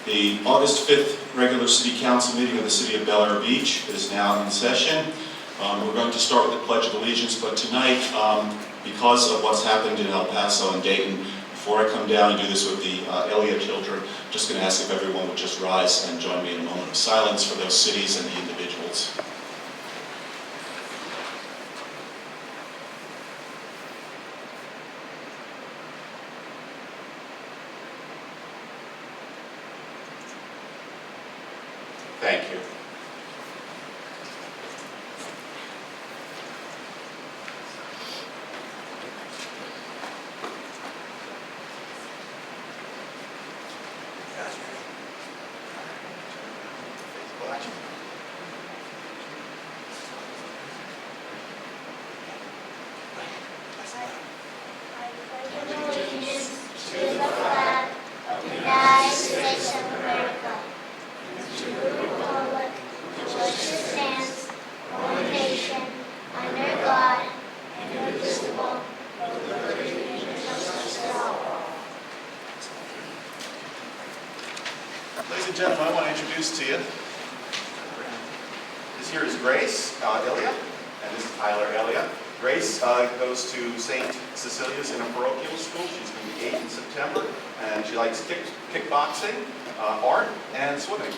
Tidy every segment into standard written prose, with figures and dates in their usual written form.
The August 5th regular City Council meeting of the City of Bel Air Beach is now in session. We're going to start with the Pledge of Allegiance, but tonight, because of what's happened in El Paso and Dayton, before I come down and do this with the Elia children, I'm just going to ask if everyone would just rise and join me in a moment of silence for those cities and the individuals. Thank you. Ladies and gentlemen, I want to introduce to you, this here is Grace Elia, and this is Tyler Elia. Grace goes to St. Cecilia's in a parochial school. She's going to be 8 in September, and she likes kickboxing, art, and swimming.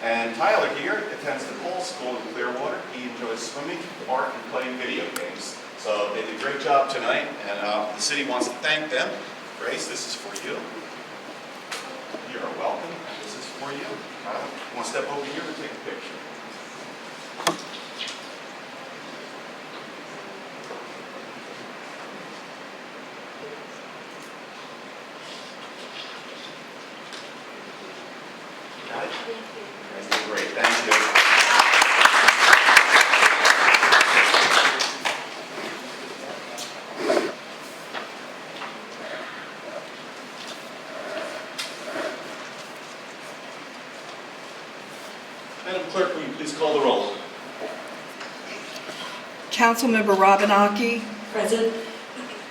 And Tyler here attends the Cole School in Clearwater. He enjoys swimming, art, and playing video games. So they did a great job tonight, and the city wants to thank them. Grace, this is for you. You're welcome. For you. I want to step over here and take a picture. Got it? Thank you. That's great. Thank you. Madam Clerk, will you please call the roll? Councilmember Robin Aki. Present.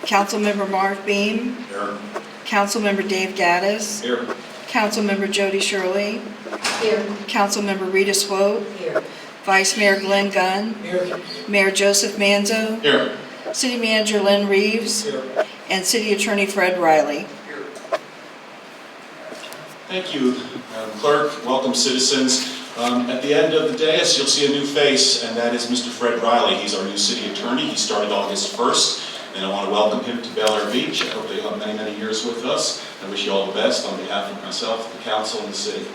Councilmember Marv Beam. Here. Councilmember Dave Gaddis. Here. Councilmember Jody Shirley. Here. Councilmember Rita Swope. Here. Vice Mayor Glenn Gunn. Here. Mayor Joseph Manzo. Here. City Manager Lynn Reeves. Here. And City Attorney Fred Riley. Here. Thank you, Madam Clerk. Welcome, citizens. At the end of the dais, you'll see a new face, and that is Mr. Fred Riley. He's our new city attorney. He started August 1st, and I want to welcome him to Bel Air Beach. I hope that he'll have many, many years with us. I wish you all the best on behalf of myself, the council, and the city.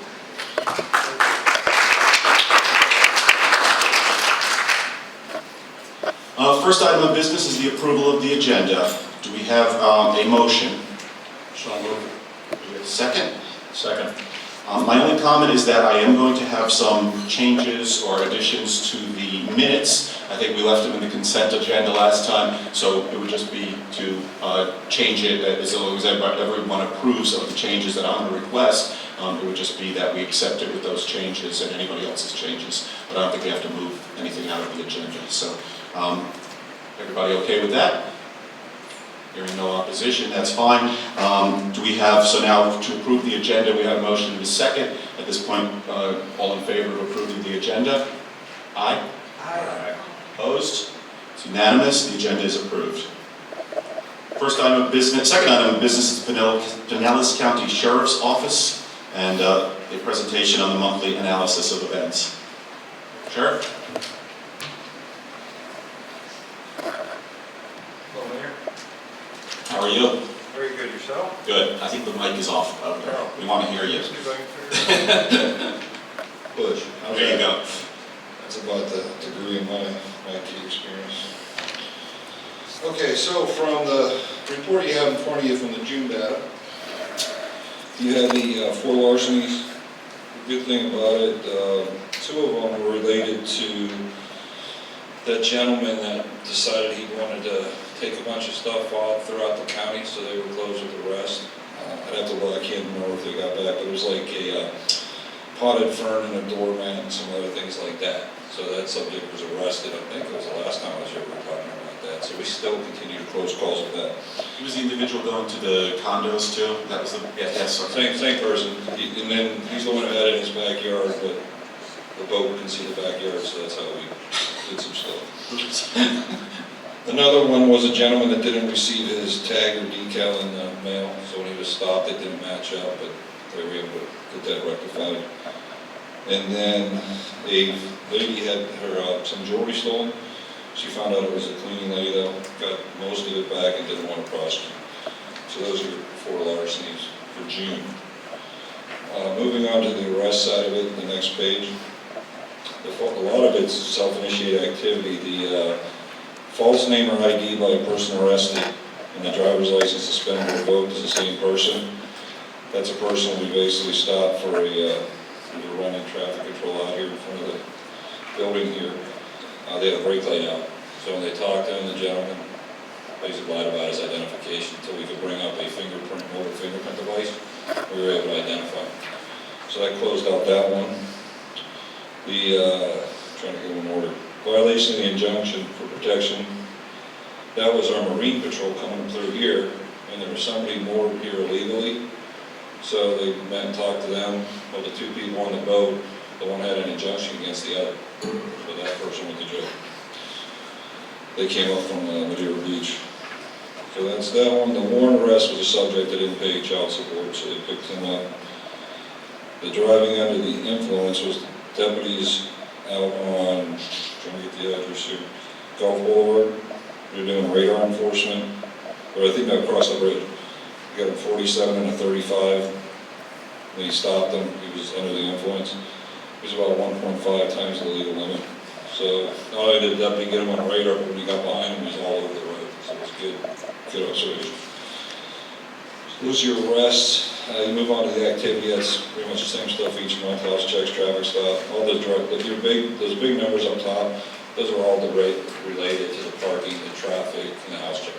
First item of business is the approval of the agenda. Do we have a motion? So moved. Do we have a second? Second. My only comment is that I am going to have some changes or additions to the minutes. I think we left them in the consent agenda last time, so it would just be to change it as long as everyone approves of the changes that I'm going to request. It would just be that we accept it with those changes and anybody else's changes. But I don't think we have to move anything out of the agenda. So, everybody okay with that? Hearing no opposition, that's fine. Do we have, so now to approve the agenda, we have a motion and a second. At this point, all in favor of approving the agenda? Aye? Aye. Opposed? It's unanimous, the agenda is approved. First item of business, second item of business is Pinellas County Sheriff's Office and a presentation on the monthly analysis of events. Sheriff? How are you? Very good. Yourself? Good. I think the mic is off. We want to hear you. Bush. There you go. That's about the degree of my IT experience. Okay, so from the report you have in front of you from the June data, you have the 4 larcenies. The good thing about it, 2 of them were related to that gentleman that decided he wanted to take a bunch of stuff off throughout the county, so they were closed with the rest. I'd have to look, I can't remember if they got back, but it was like a potted fern and a doormat and some other things like that. So that subject was arrested. I think it was the last time I was here we were talking about that. that, so we still continue to close calls with that. Was the individual going to the condos too? That was the... Yes, okay. Same person, and then he's the one who had it in his backyard, but the boat can see the backyard, so that's how we did some stuff. Another one was a gentleman that didn't receive his tag or decal in the mail, so when he was stopped, it didn't match up, but they were able to get that rectified. And then a lady had her, some jewelry stolen. She found out it was a cleaning lady though, got most of it back and didn't want to prosecute. So those are your 4 larcenies for June. Moving on to the arrest side of it, the next page. A lot of it's self-initiated activity. The false name or ID by a person arrested and the driver's license suspended or revoked is the same person. That's a person we basically stopped for a running traffic control out here in front of the building here. They had a brake light out. So when they talked to him, the gentleman basically lied about his identification until we could bring up a mobile fingerprint device. We were able to identify him. So that closed out that one. Trying to get in order. Violation of the injunction for protection. That was our Marine Patrol coming through here, and there was somebody moored here illegally. So they met and talked to them. Well, the 2 people on the boat, the one had an injunction against the other. So that person went to jail. They came up from Madeira Beach. So that's that one. The warrant arrest was a subject that didn't pay child support, so they picked him up. The driving under the influence was deputies out on, trying to get the address here, Gulf Boulevard. They're doing radar enforcement, or I think I crossed the bridge. We got a 47 and a 35. When he stopped him, he was under the influence. He was about 1.5 times the legal limit. So not only did the deputy get him on radar, but when he got behind him, he was all over the road. So it was good observation. So those are your arrests. You move on to the activity. That's pretty much the same stuff each month. House checks, traffic stop, all those those big numbers up top. Those are all related to the parking, the traffic, and the house checks.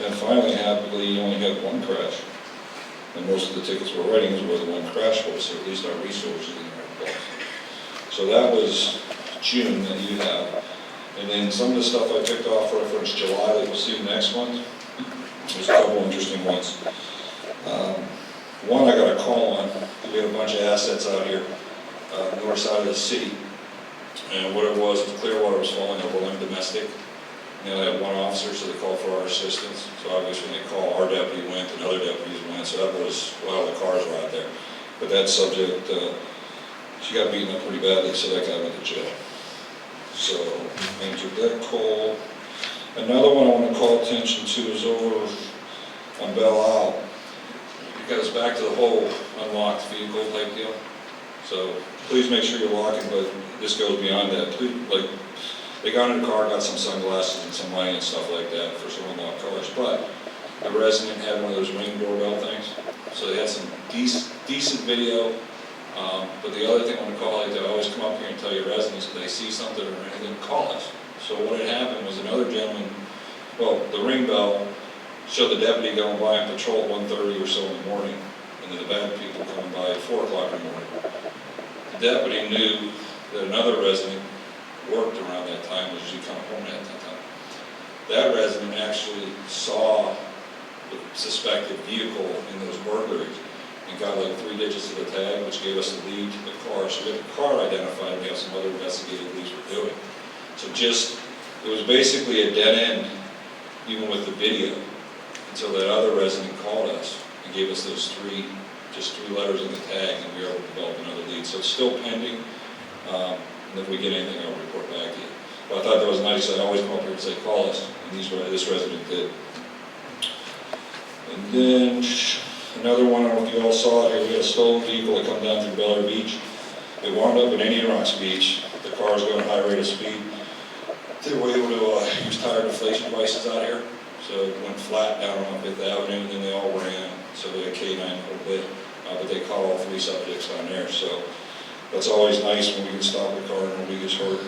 And finally, happily, you only had 1 crash. And most of the tickets we're writing is where the 1 crash was, so at least our resources in the right place. So that was June that you have. And then some of the stuff I picked off reference July that you'll see next month. There's a couple interesting ones. One I got a call on. We have a bunch of assets out here, north side of the city. And what it was Clearwater was falling over one domestic. They only had 1 officer, so they called for our assistance. So obviously when they call, our deputy went and other deputies went. So that was, well, the cars were out there. But that subject, she got beaten up pretty badly, so that guy went to jail. So, answered that call. Another one I want to call attention to is over on Belle Isle. Because back to the whole unlocked vehicle type deal. So please make sure you're locking, but this goes beyond that. Please, like, they got in the car, got some sunglasses and some money and stuff like that for some unlocked cars. But the resident had one of those Ring doorbell things. So they had some decent video. But the other thing I want to call out, they always come up here and tell your residents if they see something or anything, call us. So what had happened was another gentleman, well, the ring bell showed the deputy going by on patrol at 1:30 or so in the morning, and then the bad people coming by at 4 o'clock in the morning. The deputy knew that another resident worked around that time, was usually coming home at that time. That resident actually saw the suspected vehicle in those burglaries and got like 3 digits of the tag, which gave us the lead to the car. So we had the car identified, and we have some other investigative leads we're doing. So it was basically a dead end, even with the video, until that other resident called us and gave us those 3 letters in the tag, and we were able to develop another lead. So it's still pending, and if we get anything, I'll report back to you. But I thought that was nice. I always come up here and say, call us, and this resident did. And then another one, I don't know if you all saw it here, we had a stolen vehicle that come down through Bel Air Beach. It wound up in Indian Rocks Beach. The car was going at a high rate of speed. They were able to use tire deflation devices out here. So it went flat down on 5th Avenue, and then they all ran. So they had K9 a little bit, but they caught all 3 subjects down there. So that's always nice when we can stop the car and nobody gets hurt.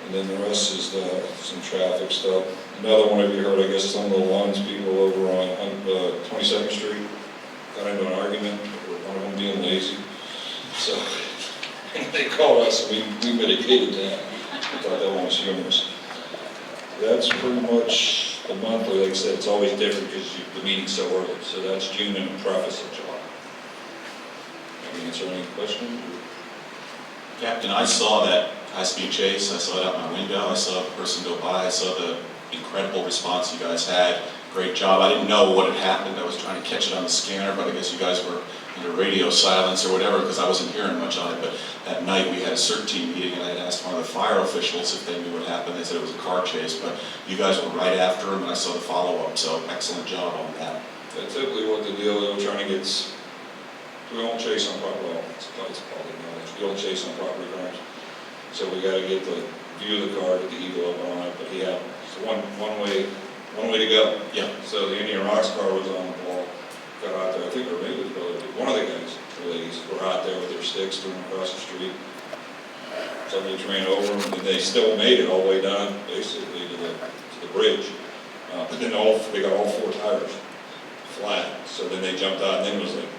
And then the rest is some traffic stuff. Another one of you heard, I guess, some of the Lawns people over on 22nd Street got into an argument over one of them being lazy. So they called us and we mitigated that. I thought that one was humorous. That's pretty much the monthly. Like I said, it's always different because the meeting's so early. So that's June and the preface of July. Can I answer any questions? Captain, I saw that high-speed chase, I saw it out my window, I saw the person go by, I saw the incredible response you guys had. Great job. I didn't know what had happened. I was trying to catch it on the scanner, but I guess you guys were under radio silence or whatever because I wasn't hearing much on it. But that night we had a CERT team meeting and I had asked one of the fire officials if they knew what happened. They said it was a car chase, but you guys were right after him and I saw the follow-up, so excellent job on that. That's typically what the deal is. We're trying to get, we don't chase on property, well, it's probably knowledge. We don't chase on property crimes. So we gotta get the view of the car, get the eagle up on it, but he had, so one way to go. Yeah. So the Indian Rocks car was on the ball, got out there, I think, or maybe it was probably one of the guys, the ladies, were out there with their sticks doing across the street. Somebody just ran over them, and they still made it all the way down, basically, to the bridge. But then they got all four tires flat, so then they jumped out, and then it was like,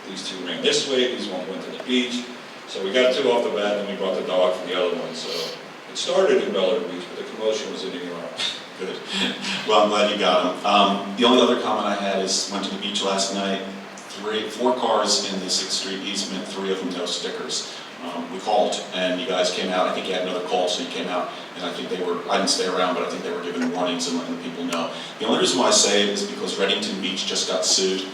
these two ran this way, these ones went to the beach. So we got two off the bat, and we brought the dog for the other one, so it started in Bel Air Beach, but the commotion was in Indian Rocks. Good. Well, I'm glad you got him. The only other comment I had is, went to the beach last night, 4 cars in the 6th Street easement, 3 of them no stickers. We called, and you guys came out. I think you had another call, so you came out, and I think I didn't stay around, but I think they were giving warnings and letting people know. The only reason why I say it is because Reddington Beach just got sued.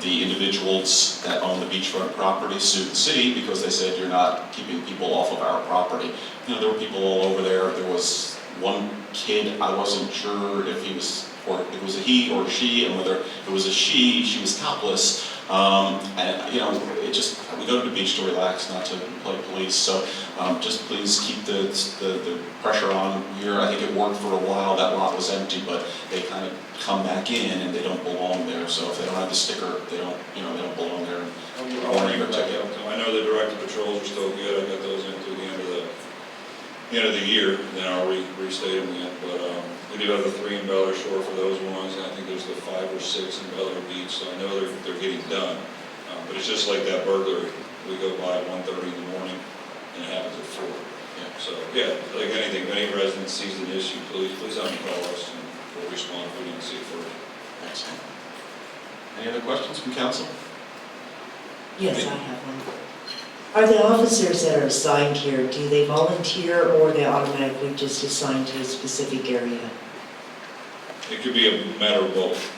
The individuals that own the beachfront property sued the city because they said you're not keeping people off of our property. You know, there were people all over there. There was one kid, I wasn't sure if he was, or if it was a he or a she, and whether it was a she was topless. And, you know, we go to the beach to relax, not to play police. So just please keep the pressure on here. I think it worked for a while. That lot was empty, but they kind of come back in and they don't belong there. So if they don't have the sticker, they don't belong there. I know the directed patrols are still good. I got those in through the end of the year, and then I'll restate them again. But we do have the 3 in Bel Air Shore for those ones, and I think there's the 5 or 6 in Bel Air Beach. So I know they're getting done. But it's just like that burglary. We go by at 1:30 in the morning, and it happens at 4. Yeah. So yeah, like anything, if any resident sees an issue, please have them call us, and we'll respond if we don't see it first. Excellent. Any other questions from council? Yes, I have one. Are the officers that are assigned here, do they volunteer or are they automatically just assigned to a specific area? It could be a matter of both.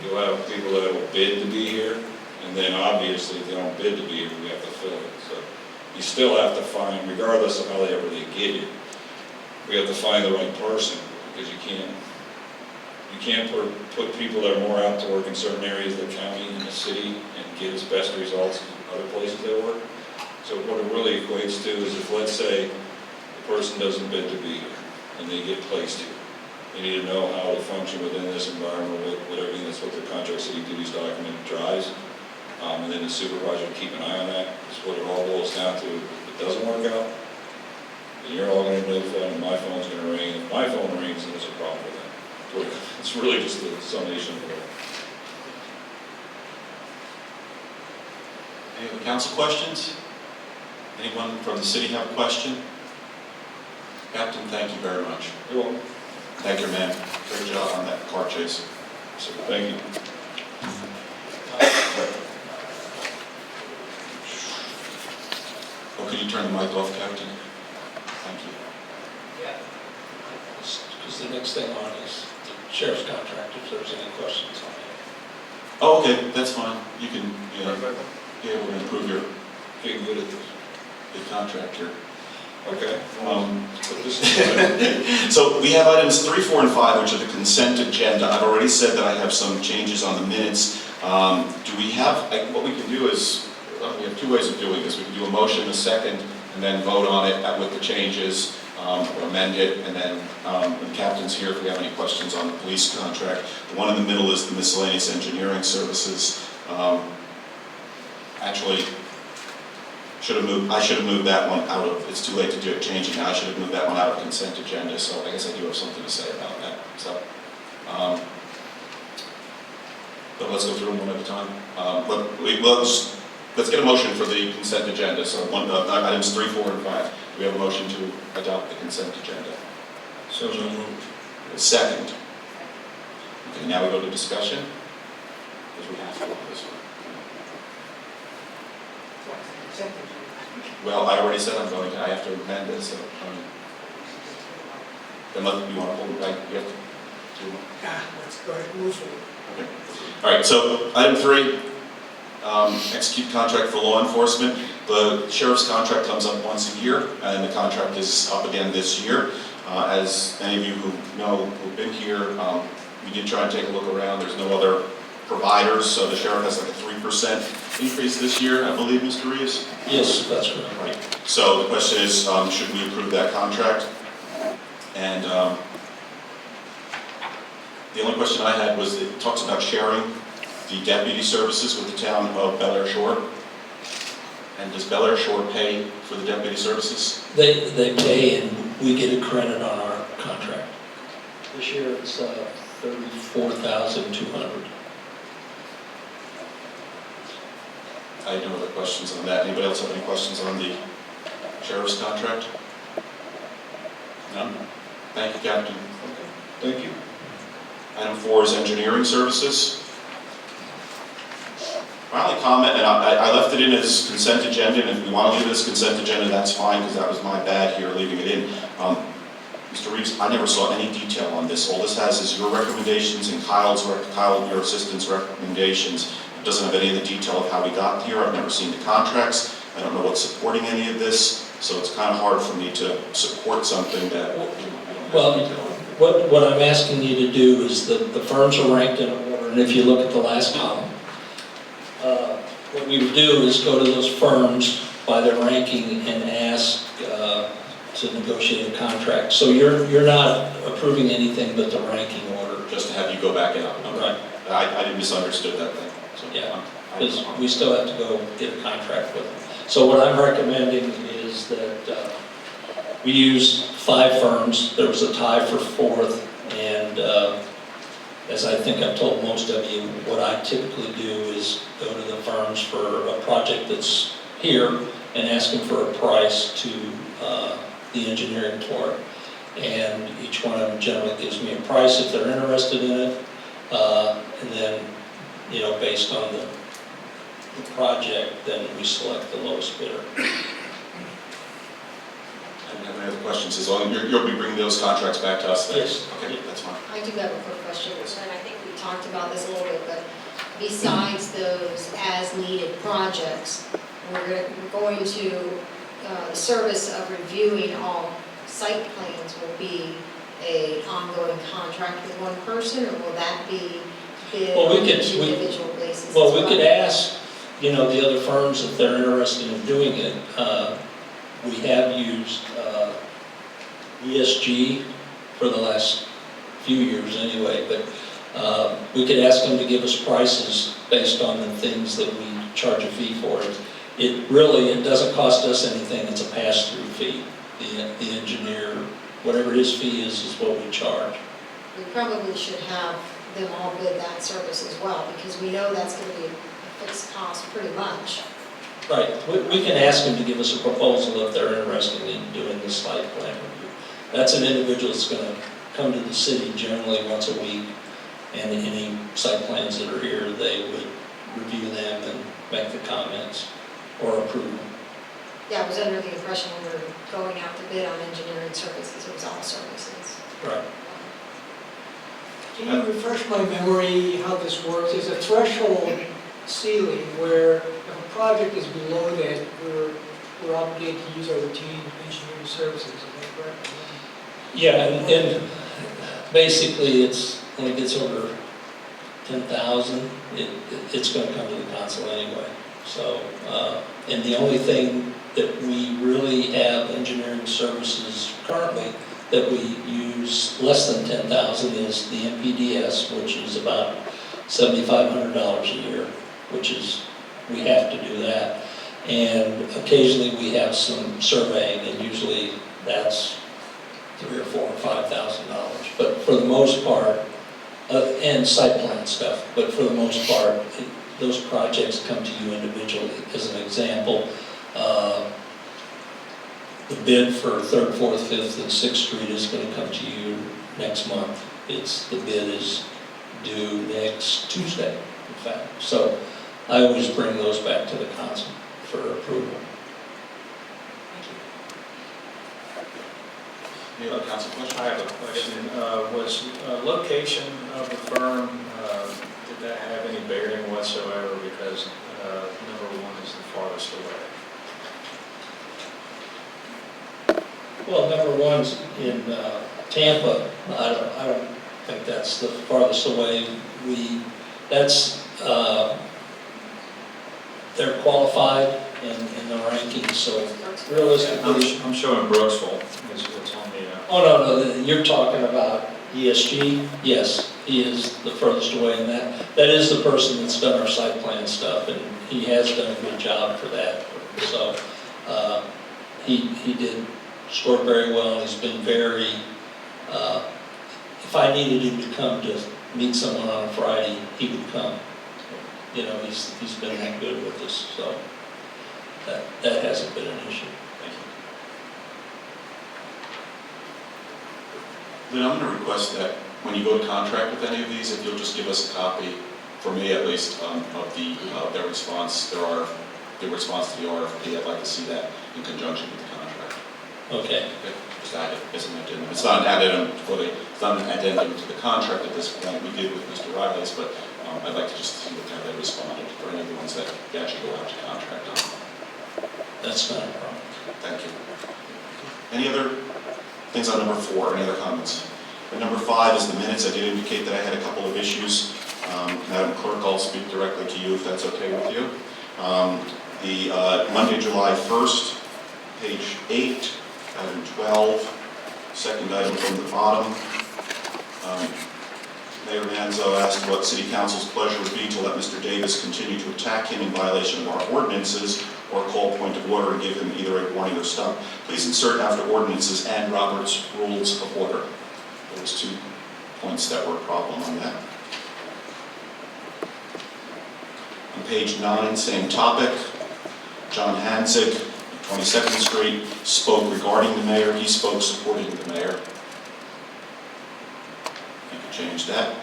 You'll have people that will bid to be here, and then obviously if they don't bid to be here, we have to fill it. So you still have to find, regardless of how they get it, we have to find the right person, because you can't put people that are more out to work in certain areas of the county and the city and get as best results as other places they work. So what it really equates to is if, let's say, the person doesn't bid to be here and they get placed here, they need to know how to function within this environment with everything that's what their contract city duties document drives. And then the supervisor to keep an eye on that. That's what it all boils down to. If it doesn't work out, then you're all going to notify, and my phone's going to ring. If my phone rings, then there's a problem with that. It's really just the summation of it all. Any other council questions? Anyone from the city have a question? Captain, thank you very much. You're welcome. Thank you, man. Great job on that car chase. So, thank you. Oh, could you turn the mic off, Captain? Thank you. Yeah. Because the next thing on is the sheriff's contract, if there's any questions on it. Oh, okay, that's fine. You can, yeah, we're going to approve your Getting good at this. the contract here. Okay. Put this in. So we have items 3, 4, and 5, which are the consent agenda. I've already said that I have some changes on the minutes. Do we have, what we can do is, we have 2 ways of doing this. We can do a motion, a second, and then vote on it with the changes, or amend it, and then when the captain's here, if we have any questions on the police contract. The one in the middle is the miscellaneous engineering services. Actually, I should have moved that one out of, it's too late to do it changing now, I should have moved that one out of consent agenda, so I guess I do have something to say about that. So, but let's go through them one at a time. Let's get a motion for the consent agenda, so items 3, 4, and 5. we have a motion to adopt the consent agenda? So moved. A second. Okay, now we go to discussion, because we have to go this one. Well, I already said I'm going to, I have to amend it, so, then you want to hold it back, you have to do. Let's go ahead and move forward. Okay. All right, so item 3, execute contract for law enforcement. The sheriff's contract comes up once a year, and the contract is up again this year. As any of you who know, who've been here, we did try and take a look around. There's no other providers, so the sheriff has like a 3% increase this year, I believe, Mr. Reeves? Yes, that's correct. Right. So the question is, should we approve that contract? And the only question I had was, it talks about sharing the deputy services with the town of Bel Air Shore. And does Bel Air Shore pay for the deputy services? They pay and we get a credit on our contract. This year it's $34,200. I have no other questions on that. Anybody else have any questions on the sheriff's contract? None? Thank you, Captain. Thank you. Item 4 is engineering services. My only comment, and I left it in as consent agenda, and if we want to leave it as consent agenda, that's fine, because that was my bad here, leaving it in. Mr. Reeves, I never saw any detail on this. All this has is your recommendations and Kyle, your assistant's recommendations. It doesn't have any of the detail of how we got here. I've never seen the contracts. I don't know what's supporting any of this, so it's kind of hard for me to support something that we don't have Well, detail on. what I'm asking you to do is the firms are ranked in order, and if you look at the last column, what we would do is go to those firms by their ranking and ask to negotiate a contract. So you're not approving anything but the ranking order. Just to have you go back in. Right. I misunderstood that thing. So, Yeah, because we still have to go get a contract with them. So what I'm recommending is that we use 5 firms. There was a tie for 4th, and as I think I've told most of you, what I typically do is go to the firms for a project that's here and ask them for a price to the engineering for it. And each one of them generally gives me a price if they're interested in it. And then, based on the project, then we select the lowest bidder. I don't have any other questions. As long as you'll be bringing those contracts back to us then? Yes. Okay, that's fine. I do have a quick question, and I think we talked about this a little bit, but besides those as-needed projects, we're going to, the service of reviewing all site plans will be an ongoing contract with one person, or will that be bid Well, we on could- an individual basis as Well, we could ask, the other firms if they're interested in doing it. We have used ESG for the last few years anyway, but we could ask them to give us prices based on the things that we charge a fee for. It doesn't cost us anything, it's a pass-through fee. The engineer, whatever his fee is what we charge. We probably should have them all bid that service as well, because we know that's going to be a fixed cost pretty much. Right, we can ask them to give us a proposal if they're interested in doing the site plan review. That's an individual that's gonna come to the city generally once a week, and any site plans that are here, they would review them and make the comments or approve them. Yeah, I was under the impression when we were going out to bid on engineering services, it was all services. Right. Can you refresh my memory how this works? There's a threshold ceiling where if a project is below that, we're obligated to use our routine engineering services, is that correct? Yeah, and basically, when it gets over 10,000, it's gonna come to the council anyway. So, and the only thing that we really have engineering services currently that we use less than 10,000 is the MPDS, which is about $7,500 a year, we have to do that. And occasionally we have some surveying, and usually that's $3,000 or $4,000 or $5,000. But for the most part, and site plan stuff, but for the most part, those projects come to you individually. As an example, The bid for 3rd, 4th, 5th, and 6th Street is going to come to you next month. The bid is due next Tuesday, in fact. So I always bring those back to the council for approval. Any other council questions? I have a question. Was location of the firm, did that have any bearing whatsoever? Because number one is the farthest away. Well, number one's in Tampa. I don't think that's the farthest away. They're qualified in the rankings, so realistically. I'm showing Brooksville, is what's on the, Oh, no, you're talking about ESG? Yes, he is the furthest away in that. That is the person that's done our site plan stuff, and he has done a good job for that. So, he did score very well, and he's been very, if I needed him to come to meet someone on a Friday, he would come. You know, he's been that good with us, so that hasn't been an issue. Thank you. Then I'm going to request that when you go to contract with any of these, if you'll just give us a copy, for me at least, of their response, their response to the RFP. I'd like to see that in conjunction with the contract. Okay. Just add it as an addendum. It's not an addendum it's not an addendum to the contract at this point. We did with Mr. Riley's, but I'd like to just see what how they responded for any of the ones that we actually go out to contract on. That's not a problem. Thank you. Any other things on number 4? Any other comments? And number 5 is the minutes. I did indicate that I had a couple of issues. Madam Clerk, I'll speak directly to you if that's okay with you. The Monday, July 1st, page 8, item 12, second item from the bottom. Mayor Manzo asked what City Council's pleasure would be to let Mr. Davis continue to attack him in violation of our ordinances or call point of order and give him either a warning or stop. Please insert after ordinances and Robert's Rules of Order. Those 2 points that were a problem on that. On page 9, same topic. John Hanzig, 22nd Street, spoke regarding the mayor. He spoke supporting the mayor. You can change that.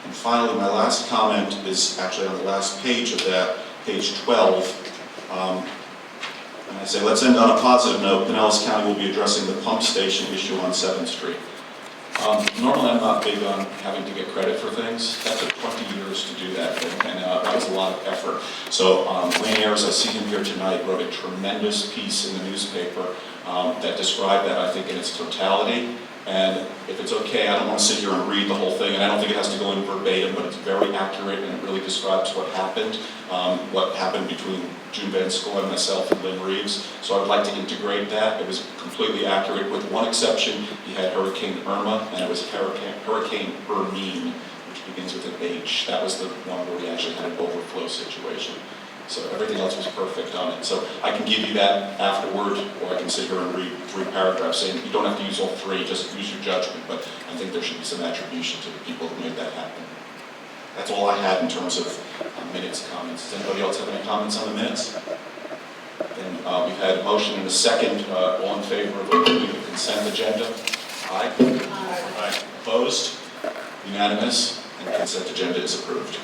And finally, my last comment is actually on the last page of that, page 12. And I say, let's end on a positive note. Pinellas County will be addressing the pump station issue on 7th Street. Normally, I'm not big on having to get credit for things. That took 20 years to do that thing, and that was a lot of effort. So Wayne Ayers, I see him here tonight, wrote a tremendous piece in the newspaper that described that, I think, in its totality. And if it's okay, I don't want to sit here and read the whole thing, and I don't think it has to go in verbatim, but it's very accurate, and it really describes what happened between June Van Scoy, myself, and Lynn Reeves. So I would like to integrate that. It was completely accurate, with one exception. You had Hurricane Irma, and it was Hurricane Hermine, which begins with an H. That was the one where we actually had an overflow situation. So everything else was perfect on it. So I can give you that afterward, or I can sit here and read 3 paragraphs saying you don't have to use all 3, just use your judgment. But I think there should be some attribution to the people who made that happen. That's all I had in terms of minutes comments. Does anybody else have any comments on the minutes? Then we've had a motion and a second. All in favor of approving the consent agenda? Aye. Aye. Opposed? Unanimous? And the consent agenda is approved.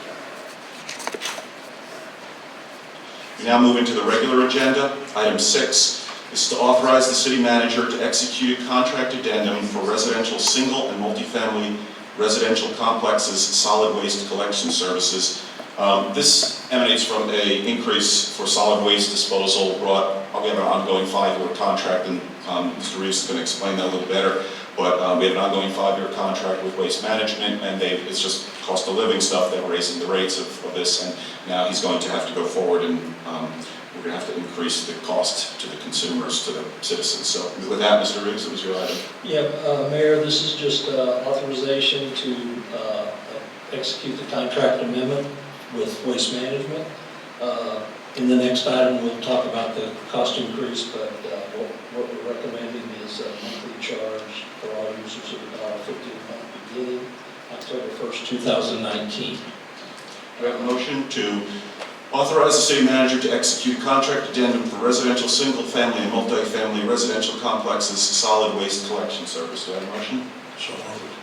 We now move into the regular agenda. Item 6 is to authorize the city manager to execute a contract addendum for residential single and multifamily residential complexes solid waste collection services. This emanates from an increase for solid waste disposal brought. We have an ongoing 5-year contract, and Mr. Reeves is going to explain that a little better. But we have an ongoing 5-year contract with Waste Management, and it's just cost of living stuff. They're raising the rates of this, and now he's going to have to go forward, and we're going to have to increase the cost to the consumers, to the citizens. So with that, Mr. Reeves, it was your item. Yeah, Mayor, this is just authorization to execute the contract amendment with Waste Management. In the next item, we'll talk about the cost increase, but what we're recommending is a monthly charge for all users of $1.50 a month beginning October 1st, 2019. We have a motion to Authorize the city manager to execute a contract addendum for residential, single-family, and multi-family residential complexes solid waste collection service. Do I have a motion? So moved.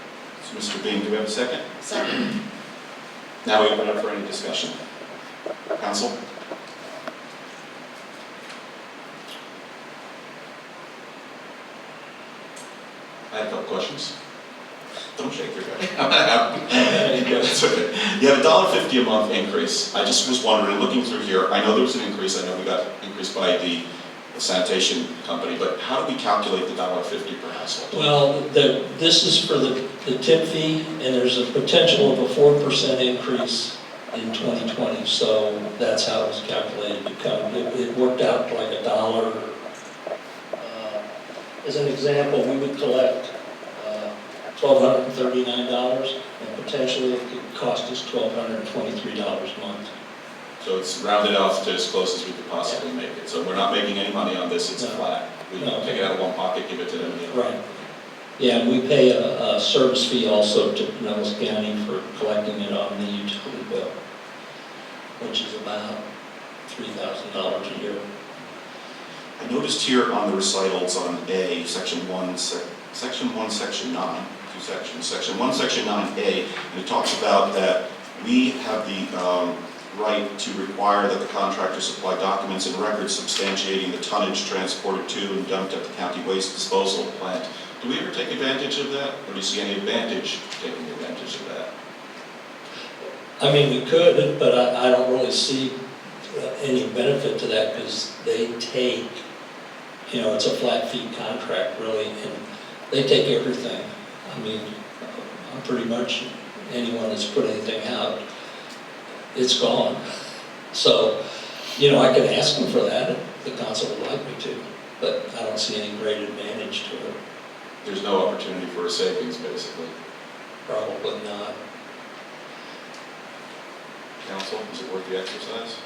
So, Mr. Beam, do we have a second? Second. Now we open up for any discussion. Council? I have a couple questions. Don't shake your head. It's okay. You have a $1.50 a month increase. I just was wondering, looking through here, I know there was an increase, I know we got increased by the sanitation company, but how do we calculate the $1.50 per household? Well, this is for the tip fee, and there's a potential of a 4% increase in 2020, so that's how it was calculated to come. It worked out like $1. As an example, we would collect $1,239, and potentially it could cost us $1,223 a month. So it's rounded off to as close as we could possibly make it. So we're not making any money on this, it's No. flat. We No. take it out of one pocket, give it to them. and the other. Right. Yeah, and we pay a service fee also to Pinellas County for collecting it on the utility bill, which is about $3,000 a year. I noticed here on the recitals on A, Section 1, Section 9, two sections. Section 1, Section 9A, and it talks about that we have the right to require that the contractor supply documents and records substantiating the tonnage transported to and dumped at the county waste disposal plant. Do we ever take advantage of that, or do you see any advantage taking advantage of that? I mean, we could, but I don't really see any benefit to that because they take, it's a flat fee contract really, and they take everything. I mean, pretty much anyone that's put anything out, it's gone. So, I can ask them for that if the council would like me to, but I don't see any great advantage to it. There's no opportunity for a savings, basically. Probably not. Council, is it worth the exercise?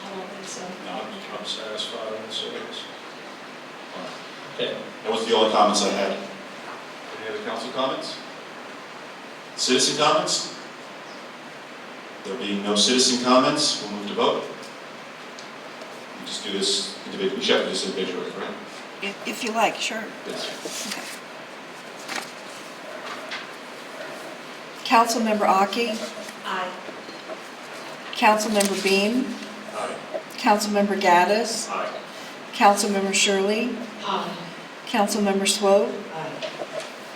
I don't think so. Not, I'm satisfied with the service. Okay. That was the only comments I had. Any other council comments? Citizen comments? There being no citizen comments, we'll move to vote. We just do this individually, we should have to do this individually, right? If you like, sure. Yes. Okay. Councilmember Aki, Aye. Councilmember Beam, Aye. Councilmember Gaddis, Aye. Councilmember Shirley, Aye. Councilmember Swope, Aye.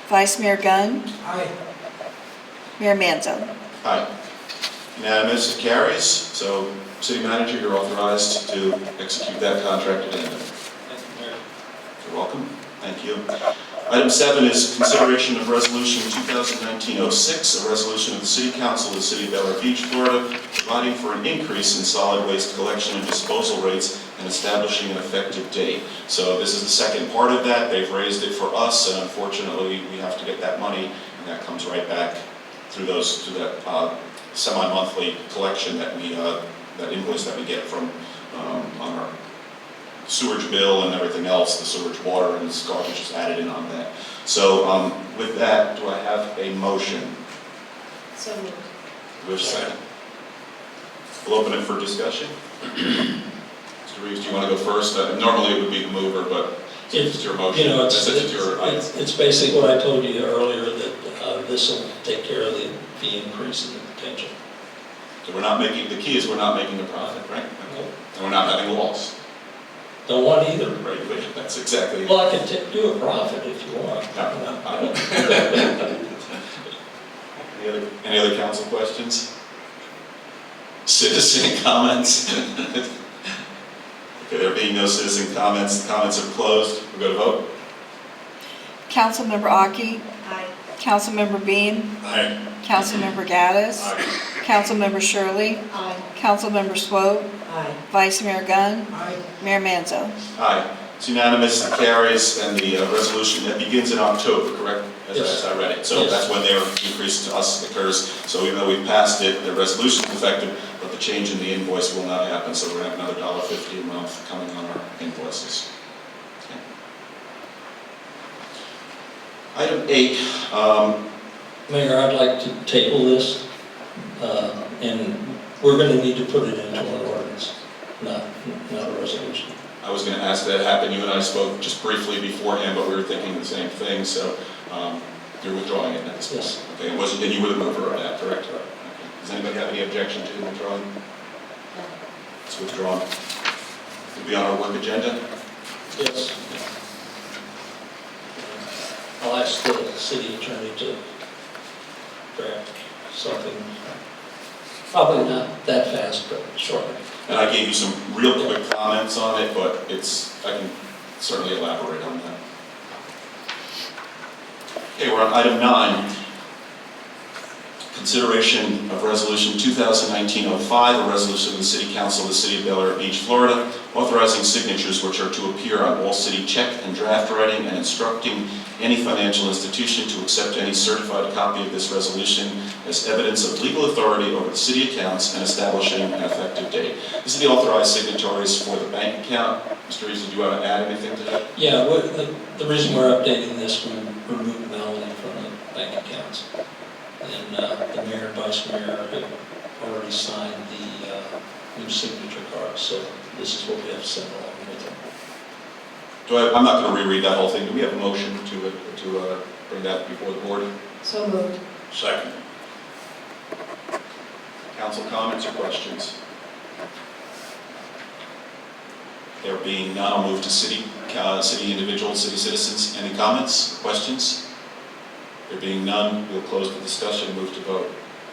Vice Mayor Gunn, Aye. Mayor Manzo. Aye. Unanimous, it carries. So, city manager, you're authorized to execute that contract addendum. Thank you, Mayor. You're welcome. Thank you. Item 7 is consideration of Resolution 2019-06, a resolution of the City Council of the City of Bel Air Beach, Florida, providing for an increase in solid waste collection and disposal rates and establishing an effective date. So this is the second part of that. They've raised it for us, and unfortunately, we have to get that money, and that comes right back through that semi-monthly collection that that invoice that we get from on our sewage bill and everything else, the sewage water and this garbage is added in on that. So with that, do I have a motion? So moved. Do we have a second? We'll open it for discussion. Mr. Reeves, do you want to go first? Normally it would be the mover, but it's your motion. It's basically what I told you earlier, that this will take care of the fee increase and the potential. So the key is we're not making a profit, right? And we're not having a loss. Don't want either. Right, that's exactly. Well, I can do a profit if you want. No, I don't. Any other council questions? Citizen comments? Okay, there being no citizen comments, the comments are closed. We'll go to vote. Councilmember Aki, Aye. Councilmember Beam, Aye. Councilmember Gaddis, Councilmember Shirley, Aye. Councilmember Swope, Aye. Vice Mayor Gunn, Aye. Mayor Manzo. Aye. It's unanimous, it carries, and the resolution that begins in October, correct? Yes. As I read it. So Yes. that's when their increase to us occurs. So even though we passed it, the resolution is effective, but the change in the invoice will not happen. So we're going to have another $1.50 a month coming on our invoices. Okay. Item 8, Mayor, I'd like to table this, and we're gonna need to put it into an ordinance, not a resolution. I was going to ask that happen. You and I spoke just briefly beforehand, but we were thinking the same thing, so you're withdrawing it next. Yes. Okay, and wasn't, and you were the mover of that, correct? Okay. Does anybody have any objection to withdrawing? It's withdrawn. It'll be on our work agenda? Yes. I'll ask the city attorney to draft something, probably not that fast, but shortly. And I gave you some real quick comments on it, but I can certainly elaborate on that. Okay, we're on item 9. Consideration of Resolution 2019-05, a resolution of the City Council of the City of Bel Air Beach, Florida, authorizing signatures which are to appear on all city check and draft writing and instructing any financial institution to accept any certified copy of this resolution as evidence of legal authority over the city accounts and establishing an effective date. These are the authorized signatories for the bank account. Mr. Reese, do you want to add anything to that? Yeah, the reason we're updating this, we removed Melanie from the bank accounts. And the mayor and vice mayor have already signed the new signature card, so this is what we have to send along with them. I'm not going to reread that whole thing. Do we have a motion to bring that before the board? So moved. Second. Council comments or questions? There being none, I'll move to city individuals, city citizens. Any comments, questions? There being none, we'll close the discussion and move to vote.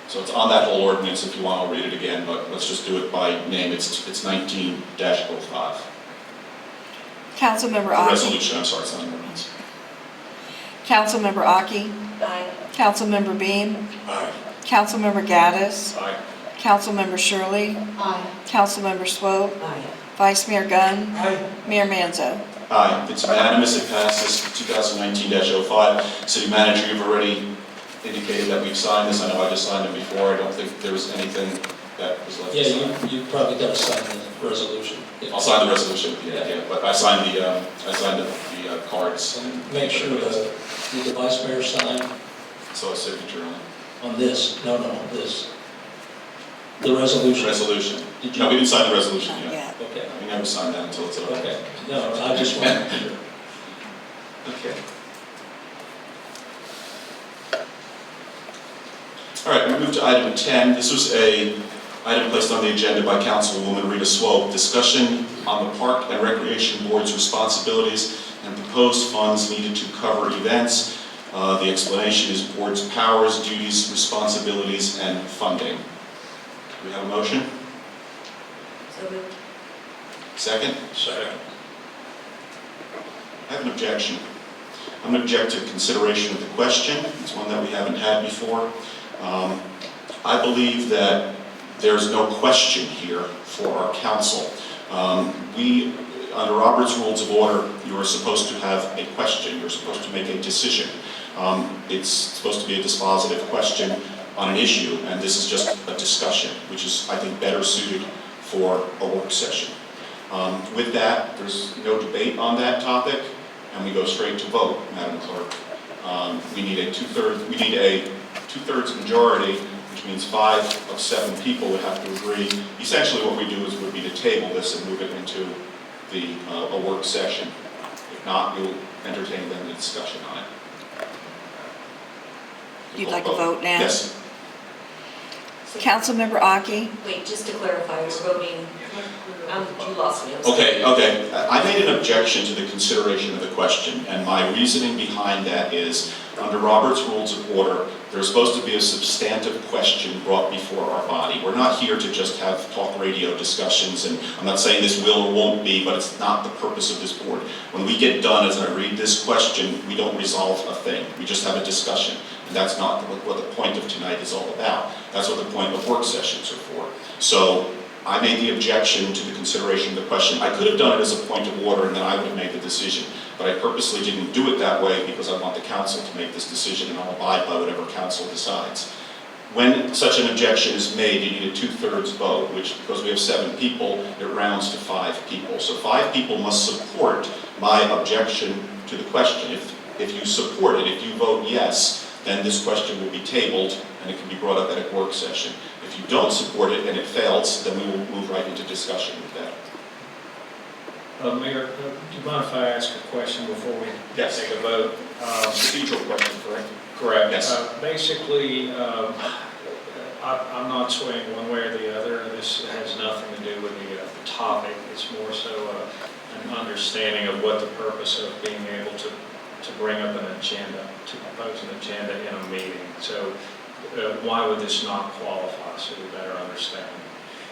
So it's on that whole ordinance. If you want, I'll read it again, but let's just do it by name. It's 19-05. Councilmember The Aki. resolution, I'm sorry, it's not an ordinance. Councilmember Aki. Aye. Councilmember Beam. Aye. Councilmember Gaddis. Aye. Councilmember Shirley. Aye. Councilmember Swope. Aye. Vice Mayor Gunn. Aye. Mayor Manzo. Aye, it's unanimous, it passes 2019-05. City manager, you've already indicated that we've signed this. I know I just signed it before. I don't think there was anything that was left to sign. Yeah, you probably got to sign the resolution. I'll sign the resolution, yeah, but I signed the cards. And make sure did the vice mayor sign So a signature on this? No, this. The resolution. resolution. Did you? No, we didn't sign the resolution yet. Yeah. Okay, We never signed that until it's over. okay. No, I just wanted to. Okay. All right, we move to item 10. This was a item placed on the agenda by Councilwoman Rita Swope. Discussion on the Park and Recreation Board's responsibilities and proposed funds needed to cover events. The explanation is board's powers, duties, responsibilities, and funding. Do we have a motion? So moved. Second? Second. I have an objection. I'm going to object to consideration of the question. It's one that we haven't had before. I believe that there's no question here for our council. Under Robert's Rules of Order, you are supposed to have a question. You're supposed to make a decision. It's supposed to be a dispositive question on an issue, and this is just a discussion, which is, I think, better suited for a work session. With that, there's no debate on that topic, and we go straight to vote, Madam Clerk. We need a two-thirds majority, which means 5 of 7 people would have to agree. Essentially, what we do would be to table this and move it into a work session. If not, we'll entertain then the discussion on it. You'd like a vote now? Yes. Councilmember Aki. Wait, just to clarify, we're voting, you lost me. I'm sorry. Okay. I made an objection to the consideration of the question, and my reasoning behind that is, under Robert's Rules of Order, there's supposed to be a substantive question brought before our body. We're not here to just have talk radio discussions, and I'm not saying this will or won't be, but it's not the purpose of this board. When we get done, as I read this question, we don't resolve a thing. We just have a discussion, and that's not what the point of tonight is all about. That's what the point of work sessions are for. So I made the objection to the consideration of the question. I could have done it as a point of order, and then I would have made the decision. But I purposely didn't do it that way because I want the council to make this decision, and I'll abide by whatever council decides. When such an objection is made, you need a 2/3 vote, which, because we have 7 people, it rounds to 5 people. So 5 people must support my objection to the question. If you support it, if you vote yes, then this question will be tabled and it can be brought up at a work session. If you don't support it and it fails, then we will move right into discussion with that. Mayor, do you mind if I ask a question before we Yes. take a vote? Procedural question, correct? Correct. Yes. Basically, I'm not swaying one way or the other. This has nothing to do with the topic. It's more so an understanding of what the purpose of being able to bring up an agenda, to propose an agenda in a meeting. So why would this not qualify, so we better understand?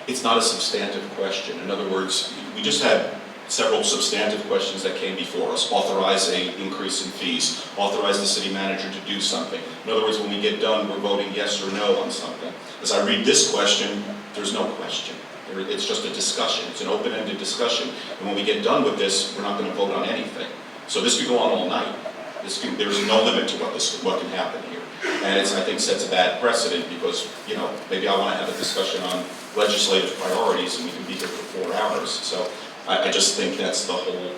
It's not a substantive question. In other words, we just had several substantive questions that came before us. Authorize an increase in fees, authorize the city manager to do something. In other words, when we get done, we're voting yes or no on something. As I read this question, there's no question. It's just a discussion. It's an open-ended discussion. And when we get done with this, we're not going to vote on anything. So this could go on all night. There's no limit to what can happen here. And I think sets a bad precedent because, maybe I want to have a discussion on legislative priorities and we can be here for 4 hours. So I just think that's the whole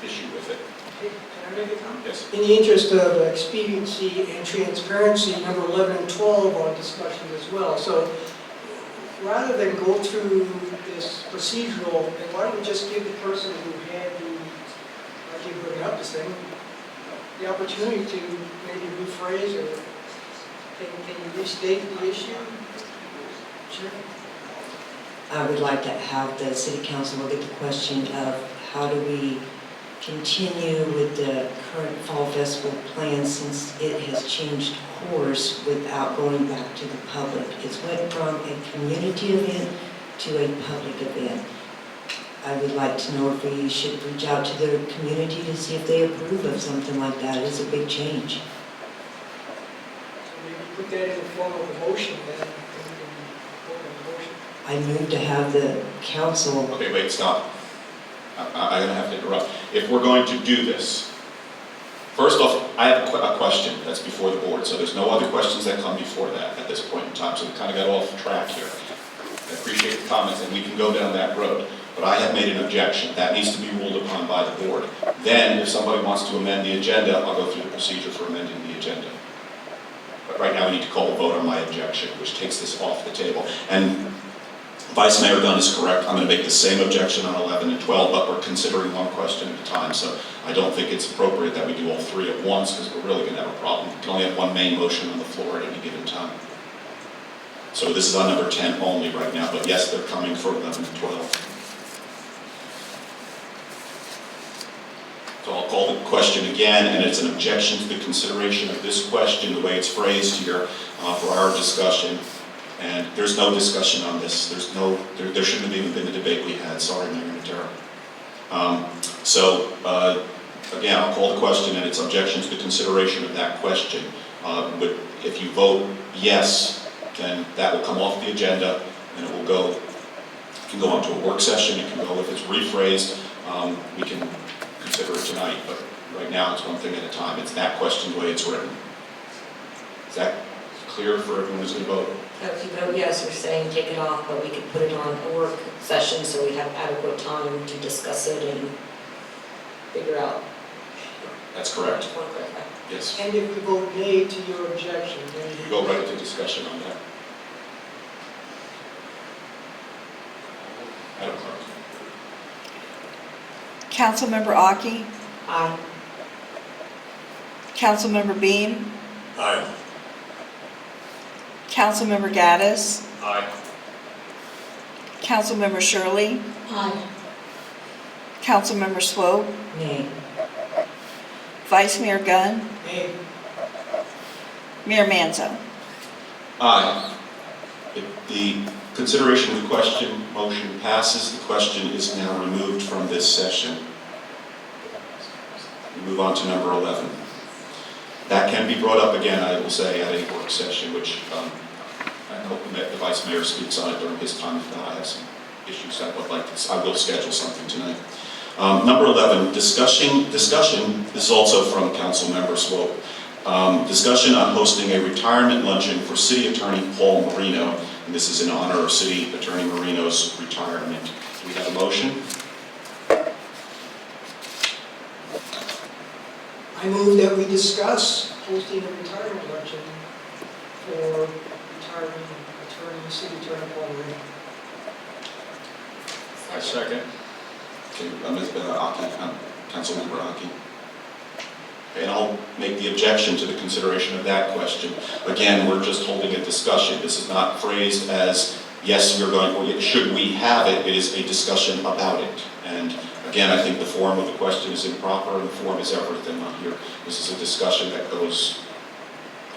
issue with it. Can I make a comment? Yes. In the interest of expediency and transparency, number 11 and 12 are discussions as well. So rather than go through this procedural, then why don't we just give the person who had I keep bringing up this thing, the opportunity to maybe rephrase or can you restate the issue? Sure. I would like to have the city council look at the question of how do we continue with the current fall festival plan since it has changed course without going back to the public. It's went from a community event to a public event. I would like to know if we should reach out to the community to see if they approve of something like that. It's a big change. So maybe put that in the form of a motion then, and we can vote on the motion. I move to have the council. Okay, wait, stop. I'm going to have to interrupt. If we're going to do this, first off, I have a question that's before the board, so there's no other questions that come before that at this point in time, so we kind of got off track here. I appreciate the comments, and we can go down that road, but I have made an objection. That needs to be ruled upon by the board. Then, if somebody wants to amend the agenda, I'll go through the procedure for amending the agenda. But right now, we need to call a vote on my objection, which takes this off the table. And Vice Mayor Gunn is correct. I'm going to make the same objection on 11 and 12, but we're considering one question at a time. So I don't think it's appropriate that we do all three at once because we're really going to have a problem. We can only have one main motion on the floor at any given time. So this is on number 10 only right now, but yes, they're coming for 11 and 12. So I'll call the question again, and it's an objection to the consideration of this question, the way it's phrased here, for our discussion. And there's no discussion on this. There shouldn't have even been the debate we had. Sorry, Mayor Notaro. Again, I'll call the question, and it's objection to the consideration of that question. But if you vote yes, then that will come off the agenda, and it will go. It can go on to a work session. It can go if it's rephrased. We can consider it tonight, but right now it's one thing at a time. It's that question the way it's written. Is that clear for everyone who's going to vote? If you vote yes, you're saying take it off, but we could put it on a work session so we have adequate time to discuss it and figure out. That's correct. Just want to clarify. Yes. And if you vote nay to your objection, then We go right into discussion on that. Madam Clerk. Councilmember Aki, Aye. Councilmember Bean, Aye. Councilmember Gaddis, Aye. Councilmember Shirley, Aye. Councilmember Swope, Nay. Vice Mayor Gunn, nay. Mayor Manzo. Aye. If the consideration of the question motion passes, the question is now removed from this session. We move on to number 11. That can be brought up again, I will say, at a work session, which I hope that the Vice Mayor speaks on it during his time. If not, I have some issues I would like to, I will schedule something tonight. Number 11, discussion, this is also from Councilmember Swope. Discussion on hosting a retirement luncheon for City Attorney Paul Marino, and this is in honor of City Attorney Marino's retirement. Do we have a motion? I move that we discuss hosting a retirement luncheon for retiring attorney, city attorney Paul Ray. I second. Okay, Ms. Aki, Councilmember Aki. Okay, and I'll make the objection to the consideration of that question. Again, we're just holding a discussion. This is not phrased as, yes, we're going, or should we have it? It is a discussion about it. And again, I think the form of the question is improper, and the form is everything on here. This is a discussion that goes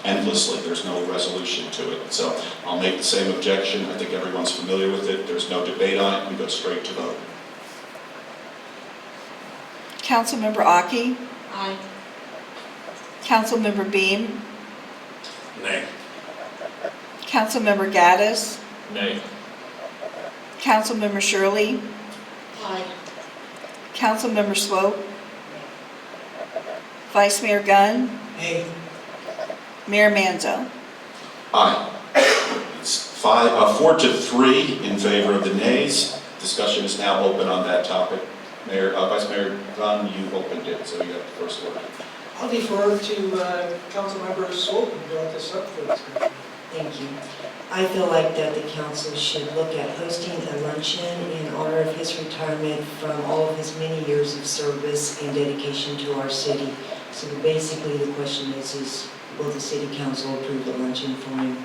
endlessly. There's no resolution to it. So I'll make the same objection. I think everyone's familiar with it. There's no debate on it. We go straight to vote. Councilmember Aki, Aye. Councilmember Beam, Nay. Councilmember Gaddis, Nay. Councilmember Shirley, Aye. Councilmember Swope, Vice Mayor Gunn, Hey, Mayor Manzo. Aye. It's 4-3 in favor of the nays. Discussion is now open on that topic. Vice Mayor Gunn, you opened it, so you have the first word. I'll defer to Councilmember Swope who brought this up for discussion. Thank you. I feel like that the council should look at hosting a luncheon in honor of his retirement from all of his many years of service and dedication to our city. So basically the question is will the city council approve the luncheon for him?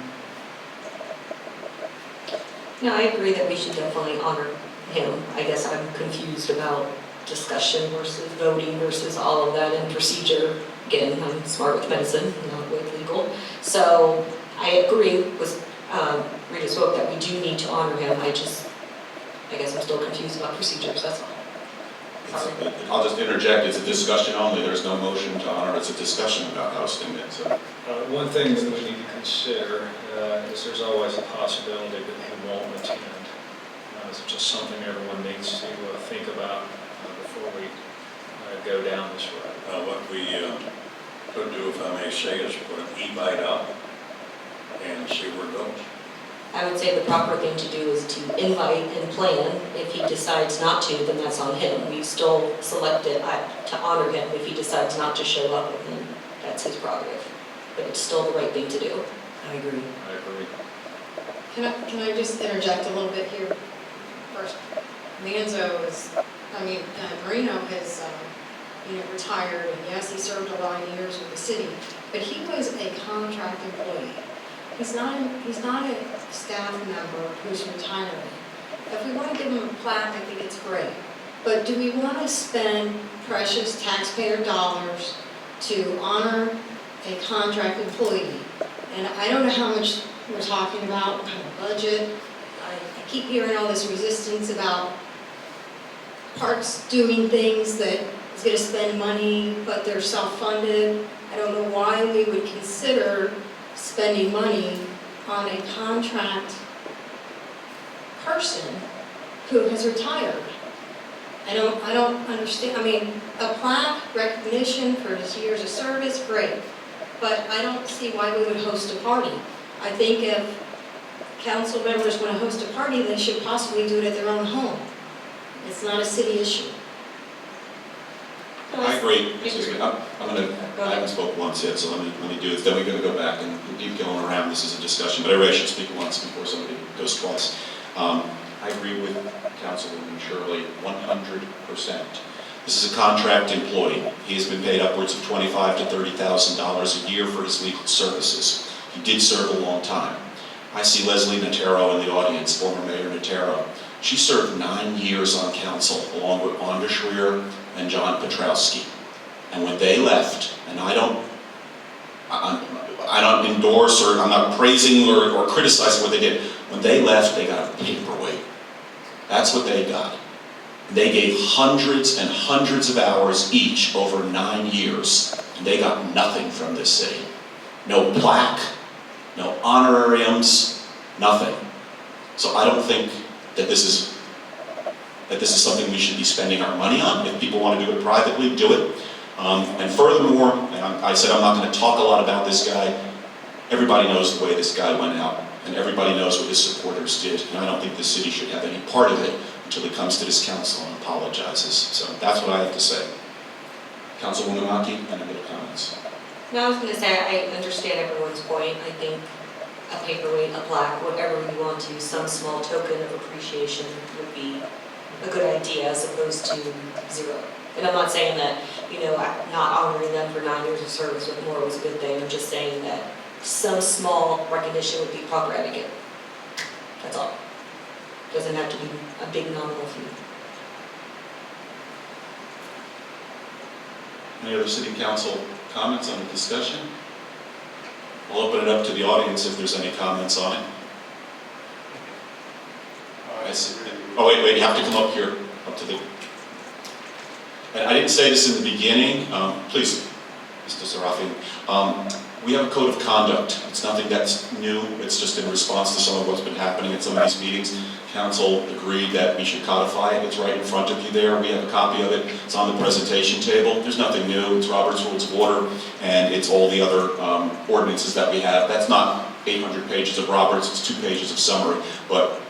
No, I agree that we should definitely honor him. I guess I'm confused about discussion versus voting versus all of that and procedure. Again, I'm smart with medicine, not with legal. So I agree with Rita Swope that we do need to honor him. I guess I'm still confused about procedures, that's all. Sorry. I'll just interject, it's a discussion only. There's no motion to honor. It's a discussion about hosting it. So. One thing that we need to consider is there's always a possibility that he won't attend. It's just something everyone needs to think about before we go down this road. What we could do, if I may say, is put an e-bite up and see where it goes. I would say the proper thing to do is to invite and plan. If he decides not to, then that's on him. We still selected to honor him. If he decides not to show up, then that's his prerogative. But it's still the right thing to do. I agree. I agree. Can I just interject a little bit here? First, Manzo is, Marino has, retired, and yes, he served a lot of years with the city, but he was a contract employee. He's not a staff member who's retiring. If we want to give him a plaque, I think it's great. But do we want to spend precious taxpayer dollars to honor a contract employee? And I don't know how much we're talking about, what kind of budget. I keep hearing all this resistance about parks doing things that is going to spend money, but they're self-funded. I don't know why we would consider spending money on a contract person who has retired. I don't understand. A plaque, recognition for his years of service, great. But I don't see why we would host a party. I think if council members want to host a party, they should possibly do it at their own home. It's not a city issue. I agree. Excuse me. I haven't spoken once yet, so let me do this. Then we're going to go back and keep going around. This is a discussion, but everybody should speak once before somebody goes twice. I agree with Councilwoman Shirley 100%. This is a contract employee. He has been paid upwards of $25,000 to $30,000 a year for his legal services. He did serve a long time. I see Leslie Natero in the audience, former Mayor Natero. She served 9 years on council along with Wanda Schreier and John Petrowski. And when they left, and I don't endorse or I'm not praising or criticizing what they did. When they left, they got a paperweight. That's what they got. They gave hundreds and hundreds of hours each over 9 years, and they got nothing from this city. No plaque, no honorariums, nothing. So I don't think that this is something we should be spending our money on. If people want to do it privately, do it. And furthermore, and I said I'm not going to talk a lot about this guy. Everybody knows the way this guy went out, and everybody knows what his supporters did. And I don't think the city should have any part of it until he comes to this council and apologizes. So that's what I have to say. Councilwoman Aki, any other comments? No, I was gonna say, I understand everyone's point. I think a paperweight, a plaque, whatever you want to, some small token of appreciation would be a good idea as opposed to zero. And I'm not saying that, not honoring them for 9 years of service with more was a good thing. I'm just saying that some small recognition would be proper etiquette. That's all. Doesn't have to be a big nominal fee. Any other city council comments on the discussion? I'll open it up to the audience if there's any comments on it. I see. Oh, wait, you have to come up here, up to the... And I didn't say this in the beginning, please, Mr. Sarafian. We have a code of conduct. It's nothing that's new, it's just in response to some of what's been happening at some of these meetings. Council agreed that we should codify it. It's right in front of you there. We have a copy of it. It's on the presentation table. There's nothing new. It's Robert's Rules of Order, and it's all the other ordinances that we have. That's not 800 pages of Roberts, it's 2 pages of summary, but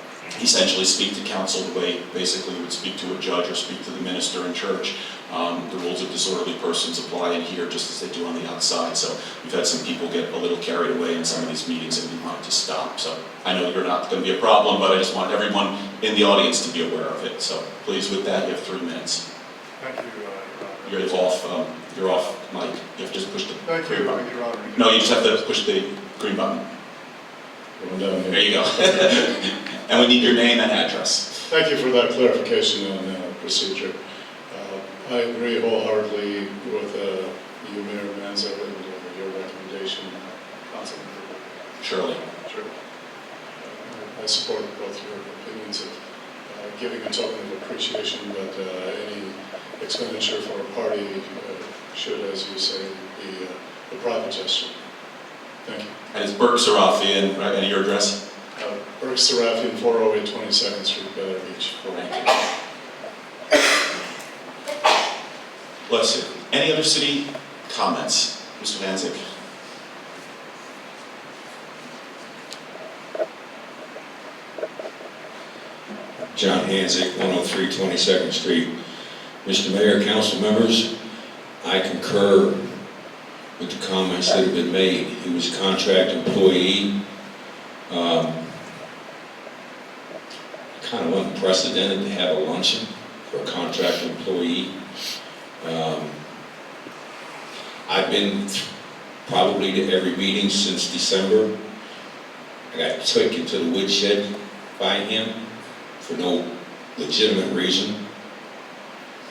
essentially speak to council the way basically you would speak to a judge or speak to the minister in church. The rules of disorderly persons apply in here just as they do on the outside. So we've had some people get a little carried away in some of these meetings and we wanted to stop. So I know you're not going to be a problem, but I just want everyone in the audience to be aware of it. So please, with that, you have 3 minutes. Thank you, Your Honor. You're off, Mike. You have to just push the Thank you, green button. Your Honor. No, you just have to push the green button. There you go. And we need your name and address. Thank you for that clarification on procedure. I agree wholeheartedly with you, Mayor Manzo, and your recommendation, Councilmember Shirley. Sure. I support both your opinions of giving a token of appreciation, but any expenditure for a party should, as you say, be a private gesture. Thank you. And it's Burke Sarafian, right, and your address? Burke Sarafian, 408 22nd Street, Bel Beach. Thank you. Bless you. Any other city comments? Mr. Danzig. John Hanzik, 103 22nd Street. Mr. Mayor, council members, I concur with the comments that have been made. He was a contract employee. Kind of unprecedented to have a luncheon for a contract employee. I've been probably to every meeting since December. I got taken to the woodshed by him for no legitimate reason.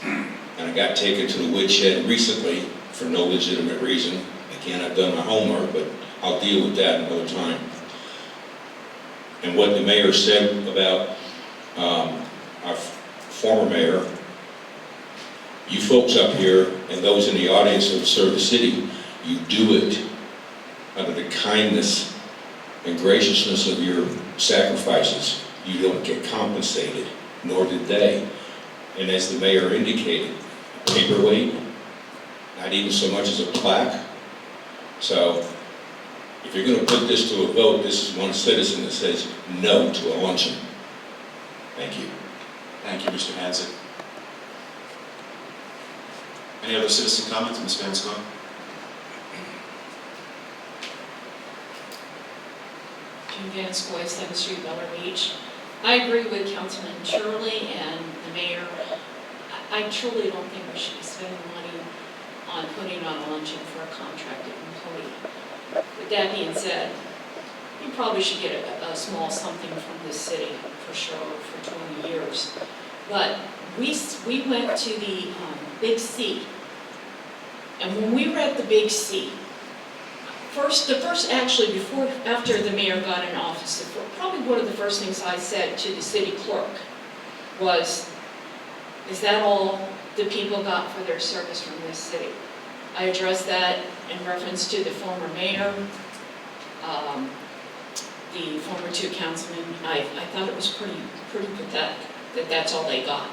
And I got taken to the woodshed recently for no legitimate reason. Again, I've done my homework, but I'll deal with that another time. And what the mayor said about our former mayor, you folks up here and those in the audience who serve the city, you do it under the kindness and graciousness of your sacrifices. You don't get compensated, nor did they. And as the mayor indicated, paperweight, not even so much as a plaque. So if you're going to put this to a vote, this is one citizen that says no to a luncheon. Thank you. Thank you, Mr. Hanzik. Any other citizen comments? Ms. Van Scoy? Jim Van Scoy, 7th Street, Bel Beach. I agree with Councilman Shirley and the mayor. I truly don't think we should be spending money on putting on a luncheon for a contracted employee. With that being said, you probably should get a small something from this city for sure for 20 years. But we went to the Big C, and when we were at the Big C, after the mayor got in office, probably one of the first things I said to the city clerk was, is that all the people got for their service from this city? I addressed that in reference to the former mayor, the former 2 councilmen. I thought it was pretty pathetic that that's all they got.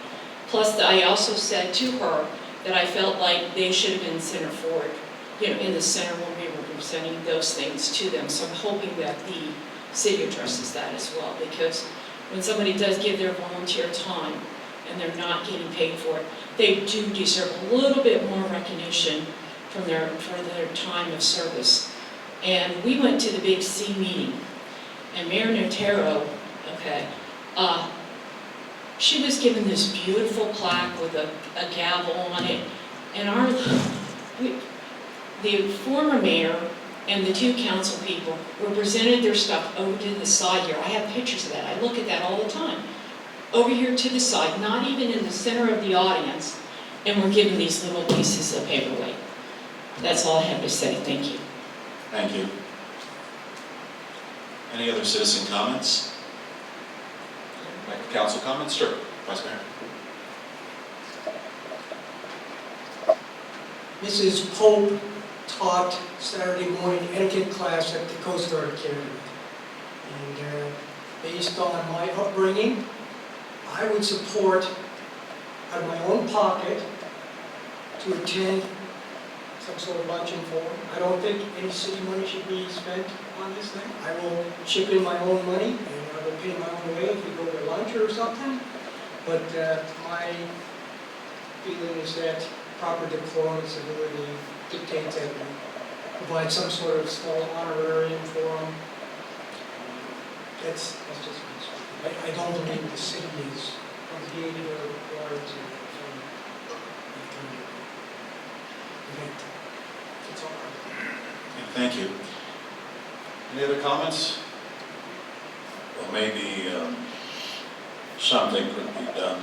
Plus, I also said to her that I felt like they should have been center forward, in the center when we were presenting those things to them. So I'm hoping that the city addresses that as well, because when somebody does give their volunteer time and they're not getting paid for it, they do deserve a little bit more recognition for their time of service. And we went to the Big C meeting, and Mayor Notaro, she was given this beautiful plaque with a gavel on it, and the former mayor and the two council people were presented their stuff over to the side here. I have pictures of that. I look at that all the time. Over here to the side, not even in the center of the audience, and we're given these little pieces of paperweight. That's all I have to say. Thank you. Thank you. Any other citizen comments? Council comments? Sure. Vice Mayor. Mrs. Pope taught Saturday morning etiquette class at the Coast Guard Academy. And based on my upbringing, I would support out of my own pocket to attend some sort of luncheon forum. I don't think any city money should be spent on this thing. I will chip in my own money and I will pay my own way if we go to lunch or something. But my feeling is that proper decorum and civility dictates that we provide some sort of small honorarium for them. That's just my story. I don't believe the city is obligated or required to fund that kind of event. That's all I have. Thank you. Any other comments? Well, maybe something could be done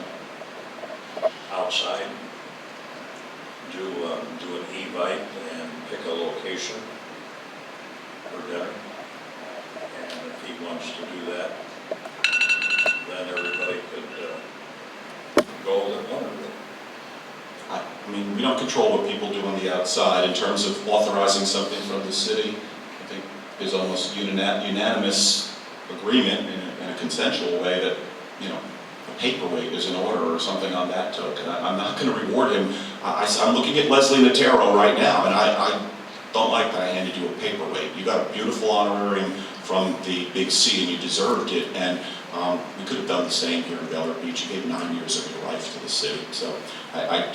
outside. Do an e-bike and pick a location for dinner. And if he wants to do that, then everybody could go that wanted to. I mean, we don't control what people do on the outside. In terms of authorizing something from the city, I think there's almost unanimous agreement in a consensual way that, you know, a paperweight is in order or something on that token. I'm not going to reward him. I'm looking at Leslie Notaro right now, and I don't like that I handed you a paperweight. You got a beautiful honorarium from the Big C, and you deserved it. And we could have done the same here in Bel Air Beach. You gave 9 years of your life to the city. So I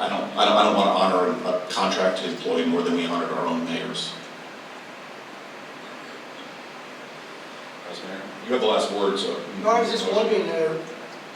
don't want to honor a contracted employee more than we honored our own mayors. Vice Mayor, you have the last word, so. No, I was just wondering,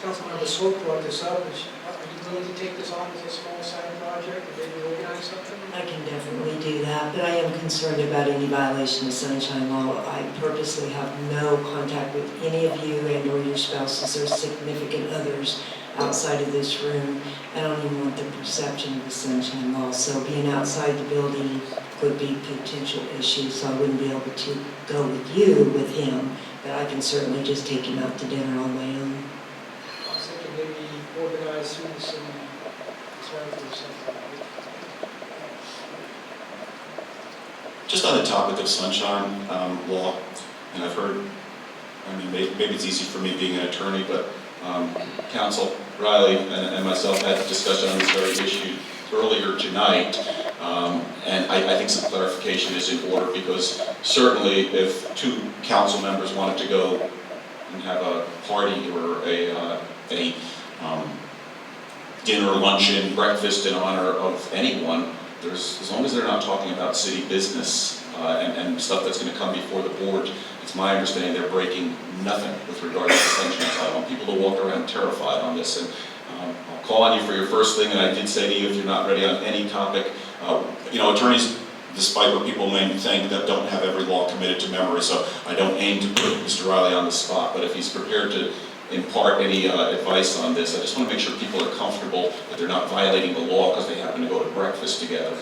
Councilmember Swope brought this up, are you willing to take this on as a small side project and maybe organize something? I can definitely do that, but I am concerned about any violation of sunshine law. I purposely have no contact with any of you and or your spouses or significant others outside of this room. I don't even want the perception of the sunshine law, so being outside the building could be potential issues, so I wouldn't be able to go with you, with him, but I can certainly just take him out to dinner on my own. I was thinking maybe organize through some club or something. Just on the topic of sunshine law, and I've heard, I mean, maybe it's easy for me being an attorney, but Council Riley and myself had a discussion on this very issue earlier tonight, and I think some clarification is in order, because certainly if two council members wanted to go and have a party or a dinner, luncheon, breakfast in honor of anyone, as long as they're not talking about city business and stuff that's going to come before the board, it's my understanding they're breaking nothing with regard to the sunshine law. I want people to walk around terrified on this, and I'll call on you for your first thing, and I did say to you, if you're not ready on any topic, you know, attorneys, despite what people may think, that don't have every law committed to memory, so I don't aim to put Mr. Riley on the spot, but if he's prepared to impart any advice on this, I just want to make sure people are comfortable that they're not violating the law because they happen to go to breakfast together.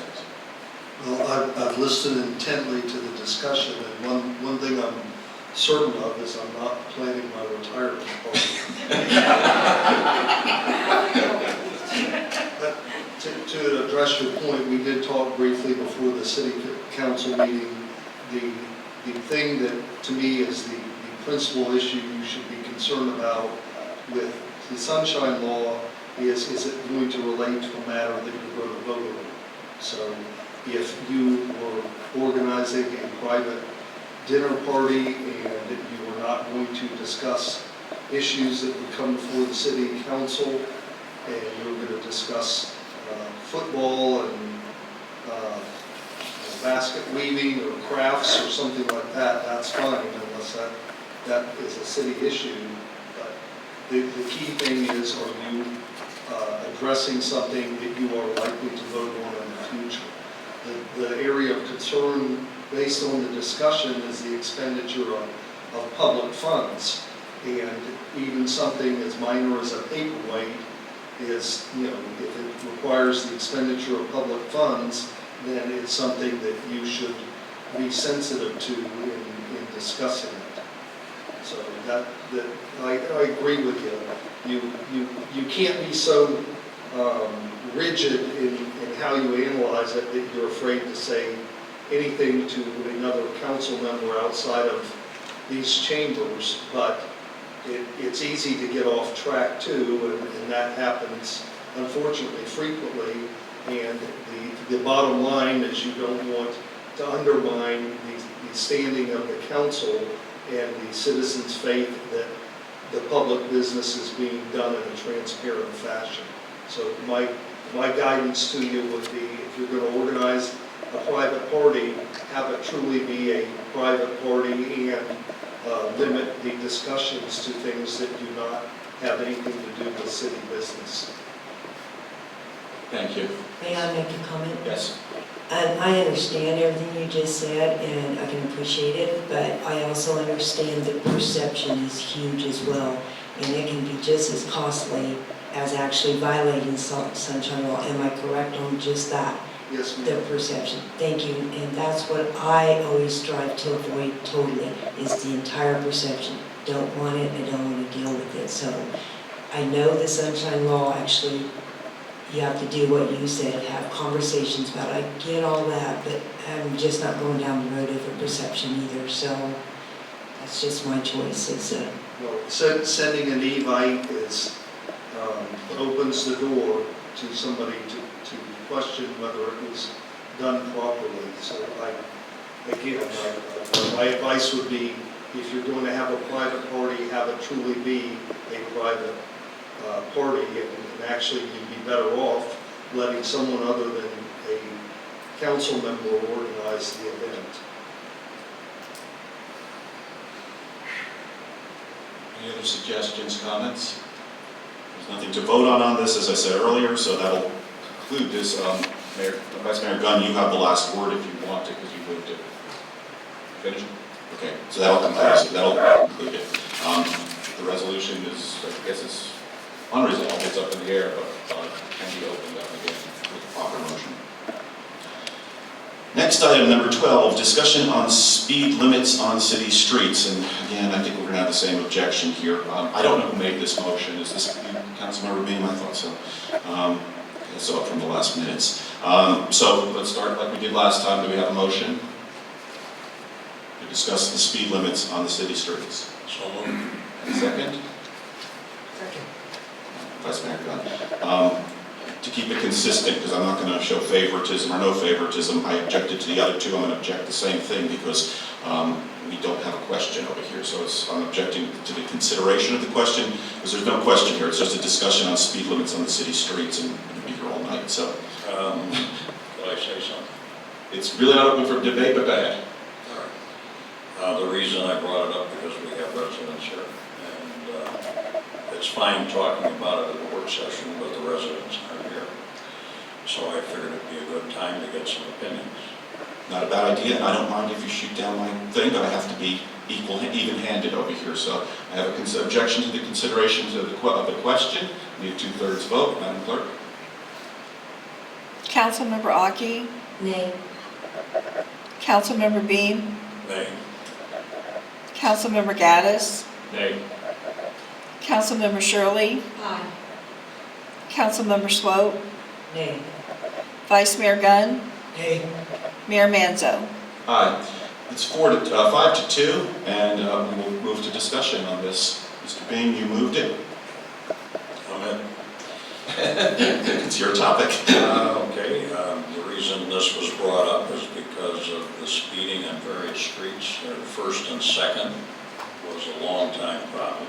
Well, I've listened intently to the discussion, and one thing I'm certain of is I'm not planning my retirement party. But to address your point, we did talk briefly before the city council meeting. The thing that to me is the principal issue you should be concerned about with the sunshine law is it going to relate to a matter that you're going to vote on? So if you were organizing a private dinner party and you were not going to discuss issues that would come before the city council, and you were going to discuss football and basket weaving or crafts or something like that, that's fine unless that is a city issue. But the key thing is, are you addressing something that you are likely to vote on in the future? The area of concern based on the discussion is the expenditure of public funds. And even something as minor as a paperweight is, you know, if it requires the expenditure of public funds, then it's something that you should be sensitive to in discussing it. So I agree with you. You can't be so rigid in how you analyze it that you're afraid to say anything to another council member outside of these chambers, but it's easy to get off track too, and that happens unfortunately frequently. And the bottom line is you don't want to undermine the standing of the council and the citizens' faith that the public business is being done in a transparent fashion. So my guidance to you would be, if you're going to organize a private party, have it truly be a private party and limit the discussions to things that do not have anything to do with city business. Thank you. May I make a comment? Yes. I understand everything you just said, and I can appreciate it, but I also understand that perception is huge as well, and it can be just as costly as actually violating sunshine law. Am I correct on just that? Yes, ma'am. The perception. Thank you, and that's what I always strive to avoid totally, is the entire perception. Don't want it, I don't want to deal with it. So I know the sunshine law, actually, you have to do what you said, have conversations about it. I get all that, but I'm just not going down the road of a perception either. So that's just my choice. Well, sending an Evite is, opens the door to somebody to question whether it was done properly. So my advice would be, if you're going to have a private party, have it truly be a private party, and actually you'd be better off letting someone other than a council member organize the event. Any other suggestions, comments? There's nothing to vote on this, as I said earlier, so that'll conclude this. Vice Mayor Gunn, you have the last word if you want to, because you moved it. Finished? Okay, so that'll conclude it. The resolution is, I guess it's unresolved, it's up in the air, but can be opened up again with the proper motion. Next item, number 12, discussion on speed limits on city streets. And again, I think we're going to have the same objection here. I don't know who made this motion. Is this Councilmember Beam? I thought so. I saw it from the last minutes. So let's start like we did last time. Do we have a motion to discuss the speed limits on the city streets? So moved. And second? Second. Vice Mayor Gunn. To keep it consistent, because I'm not going to show favoritism or no favoritism, I objected to the other two. I'm going to object the same thing because we don't have a question over here. So I'm objecting to the consideration of the question because there's no question here. It's just a discussion on speed limits on the city streets, and I'm going to be here all night. So, Will I say something? it's really not open for debate, but go ahead. All right. The reason I brought it up because we have residents here, and it's fine talking about it at a work session, but the residents aren't here. So I figured it'd be a good time to get some opinions. Not a bad idea, and I don't mind if you shoot down my thing, but I have to be even-handed over here. So I have an objection to the considerations of the question. Need a 2/3 vote, Madam Clerk. Councilmember Aki, Nay. Councilmember Beam, Nay. Councilmember Gaddis, Nay. Councilmember Shirley, Aye. Councilmember Swope, Nay. Vice Mayor Gunn, Nay. Mayor Manzo. Aye. It's 5 to 2, and we will move to discussion on this. Mr. Beam, you moved it. I'm in. It's your topic. Okay, the reason this was brought up is because of the speeding on various streets. First and Second was a long time problem.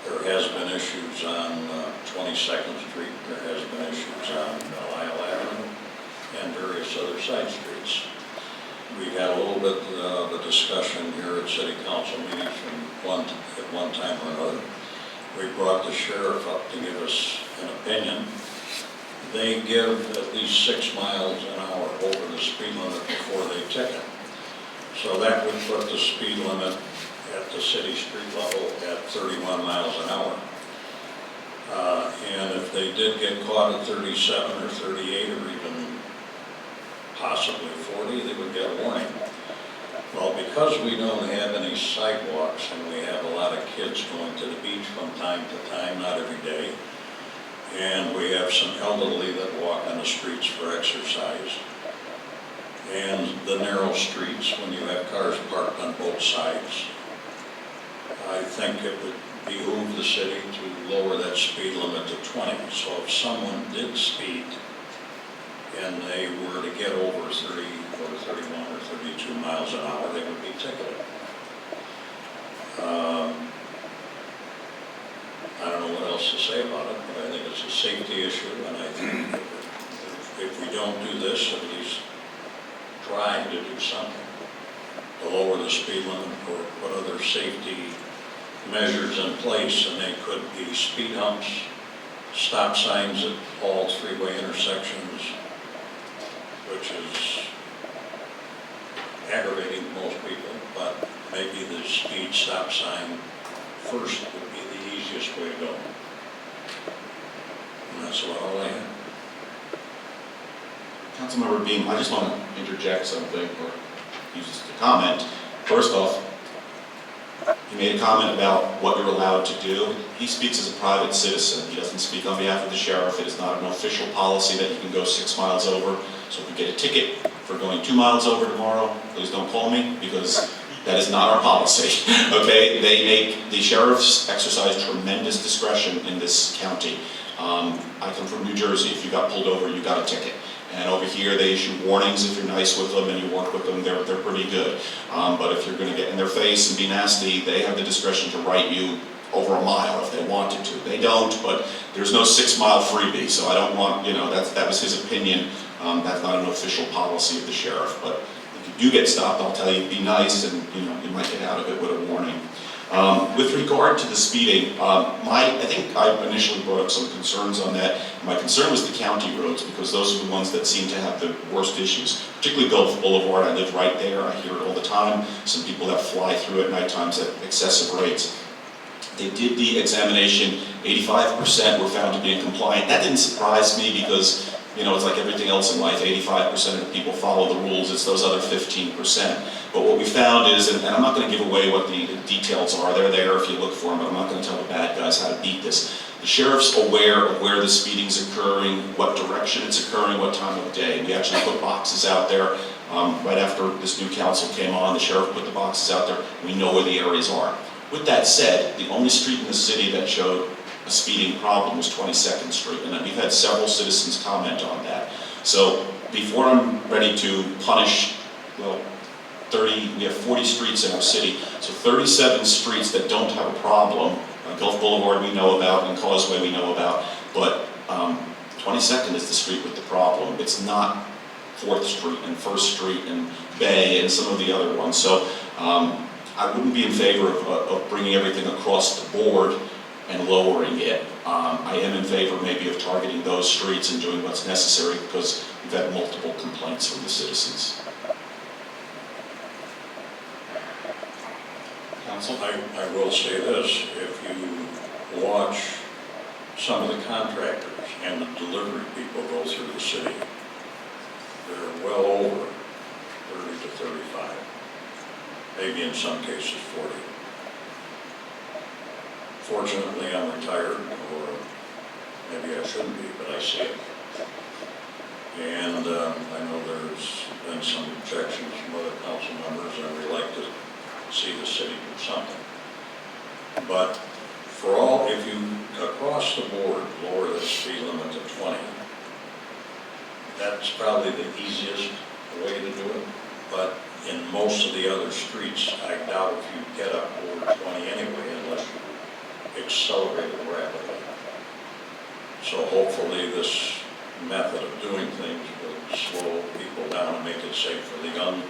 There has been issues on 22nd Street, there has been issues on Lyle Avenue, and various other side streets. We had a little bit of a discussion here at city council meetings at one time or another. We brought the sheriff up to give us an opinion. They give at least 6 miles an hour over the speed limit before they ticket. So that would put the speed limit at the city street level at 31 miles an hour. And if they did get caught at 37 or 38 or even possibly 40, they would get a warning. Well, because we don't have any sidewalks and we have a lot of kids going to the beach from time to time, not every day, and we have some elderly that walk on the streets for exercise, and the narrow streets when you have cars parked on both sides, I think it would behoove the city to lower that speed limit to 20. So if someone did speed and they were to get over 30 or 31 or 32 miles an hour, they would be ticketed. I don't know what else to say about it, but I think it's a safety issue, and I think if we don't do this, at least try to do something to lower the speed limit or put other safety measures in place, and they could be speed humps, stop signs at all three-way intersections, which is aggravating to most people, but maybe the speed stop sign first would be the easiest way to go. And that's about all I have. Councilmember Beam, I just want to interject something or use this to comment. First off, you made a comment about what you're allowed to do. He speaks as a private citizen. He doesn't speak on behalf of the sheriff. It is not an official policy that you can go 6 miles over. So if you get a ticket for going 2 miles over tomorrow, please don't call me, because that is not our policy. Okay? The sheriffs exercise tremendous discretion in this county. I come from New Jersey. If you got pulled over, you got a ticket. And over here, they issue warnings if you're nice with them and you work with them. They're pretty good. But if you're going to get in their face and be nasty, they have the discretion to write you over a mile if they wanted to. They don't, but there's no 6 mile freebie. So I don't want, that was his opinion. That's not an official policy of the sheriff. But if you do get stopped, I'll tell you, be nice, and you might get out of it with a warning. With regard to the speeding, I think I initially brought up some concerns on that. My concern was the county roads, because those are the ones that seem to have the worst issues, particularly Gulf Boulevard. I live right there. I hear it all the time. Some people that fly through at night times at excessive rates. They did the examination. 85% were found to be in compliant. That didn't surprise me, because it's like everything else in life. 85% of the people follow the rules. It's those other 15%. But what we found is, and I'm not going to give away what the details are. They're there if you look for them, but I'm not going to tell the bad guys how to beat this. The sheriff's aware of where the speeding's occurring, what direction it's occurring, what time of day. We actually put boxes out there. Right after this new council came on, the sheriff put the boxes out there. We know where the areas are. With that said, the only street in the city that showed a speeding problem was 22nd Street, and we've had several citizens comment on that. So before I'm ready to punish, we have 40 streets in our city, so 37 streets that don't have a problem. Gulf Boulevard we know about, and Causeway we know about, but 22nd is the street with the problem. It's not 4th Street and 1st Street and Bay and some of the other ones. So I wouldn't be in favor of bringing everything across the board and lowering it. I am in favor maybe of targeting those streets and doing what's necessary, because we've had multiple complaints from the citizens. Council? I will say this, if you watch some of the contractors and the delivery people go through the city, they're well over 30 to 35, maybe in some cases 40. Fortunately, I'm retired, or maybe I shouldn't be, but I see it. And I know there's been some objections from other council members, and we like to see the city do something. But for all, if you across the board lower the speed limit to 20, that's probably the easiest way to do it. But in most of the other streets, I doubt if you get up over 20 anyway, unless you accelerated rapidly. So hopefully this method of doing things will slow people down and make it safe for the young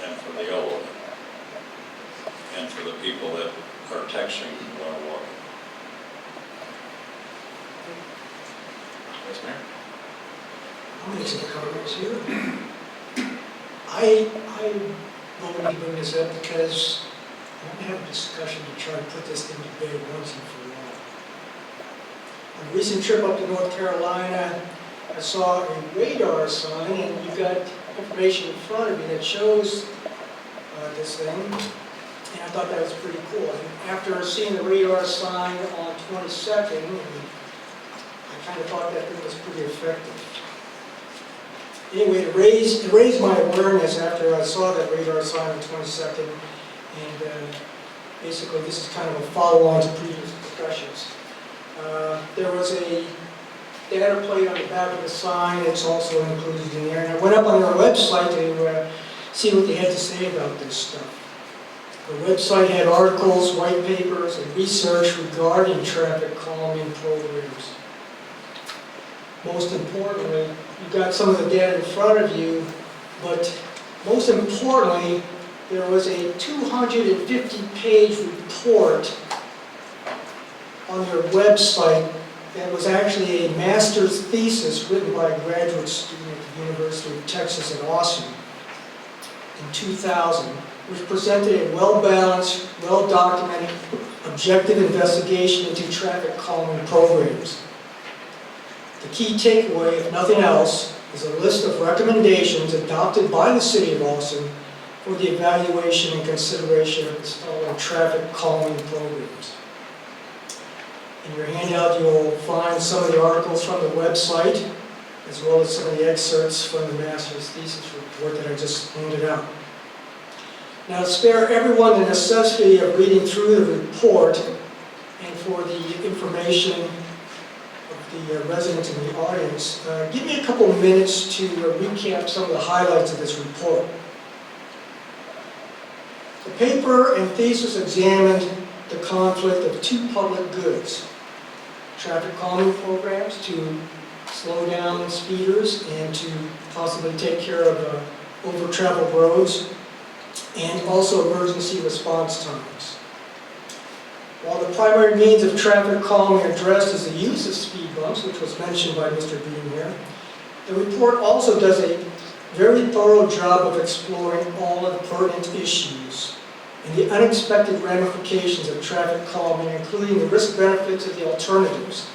and for the elderly, and for the people that are texting while walking. Vice Mayor? I'll make some comments here. I wanted to bring this up because I want to have a discussion to try to put this into bed once and for all. On a recent trip up to North Carolina, I saw a radar sign, and you've got information in front of you that shows this thing, and I thought that was pretty cool. And after seeing the radar sign on 22nd, I kind of thought that thing was pretty effective. Anyway, it raised my awareness after I saw that radar sign on 22nd, and basically this is kind of a follow-on to previous discussions. There was a data plate on the back of the sign. It's also included in there, and I went up on their website to see what they had to say about this stuff. The website had articles, white papers, and research regarding traffic calming programs. Most importantly, you've got some of the data in front of you, but most importantly, there was a 250-page report on their website that was actually a master's thesis written by a graduate student at the University of Texas at Austin in 2000, which presented a well-balanced, well-documented, objective investigation into traffic calming programs. The key takeaway, if nothing else, is a list of recommendations adopted by the City of Austin for the evaluation and consideration of installing traffic calming programs. In your handout, you'll find some of the articles from the website, as well as some of the excerpts from the master's thesis report that I just handed out. Now, to spare everyone the necessity of reading through the report, and for the information of the residents in the audience, give me a couple minutes to recap some of the highlights of this report. The paper and thesis examined the conflict of two public goods: traffic calming programs to slow down speeders and to possibly take care of over-traveled roads, and also emergency response times. While the primary means of traffic calming addressed is the use of speed bumps, which was mentioned by Mr. Bean here, the report also does a very thorough job of exploring all of the pertinent issues and the unexpected ramifications of traffic calming, including the risk benefits of the alternatives.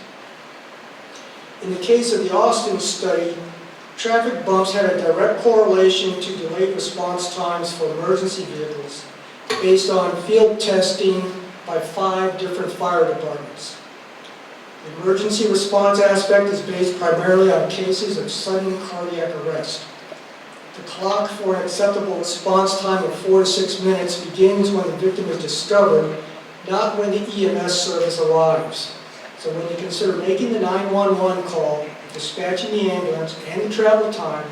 In the case of the Austin study, traffic bumps had a direct correlation to delayed response times for emergency vehicles based on field testing by 5 different fire departments. The emergency response aspect is based primarily on cases of sudden cardiac arrest. The clock for an acceptable response time of 4 to 6 minutes begins when the victim is discovered, not when the EMS service arrives. So when you consider making the 911 call, dispatching the ambulance, and the travel time,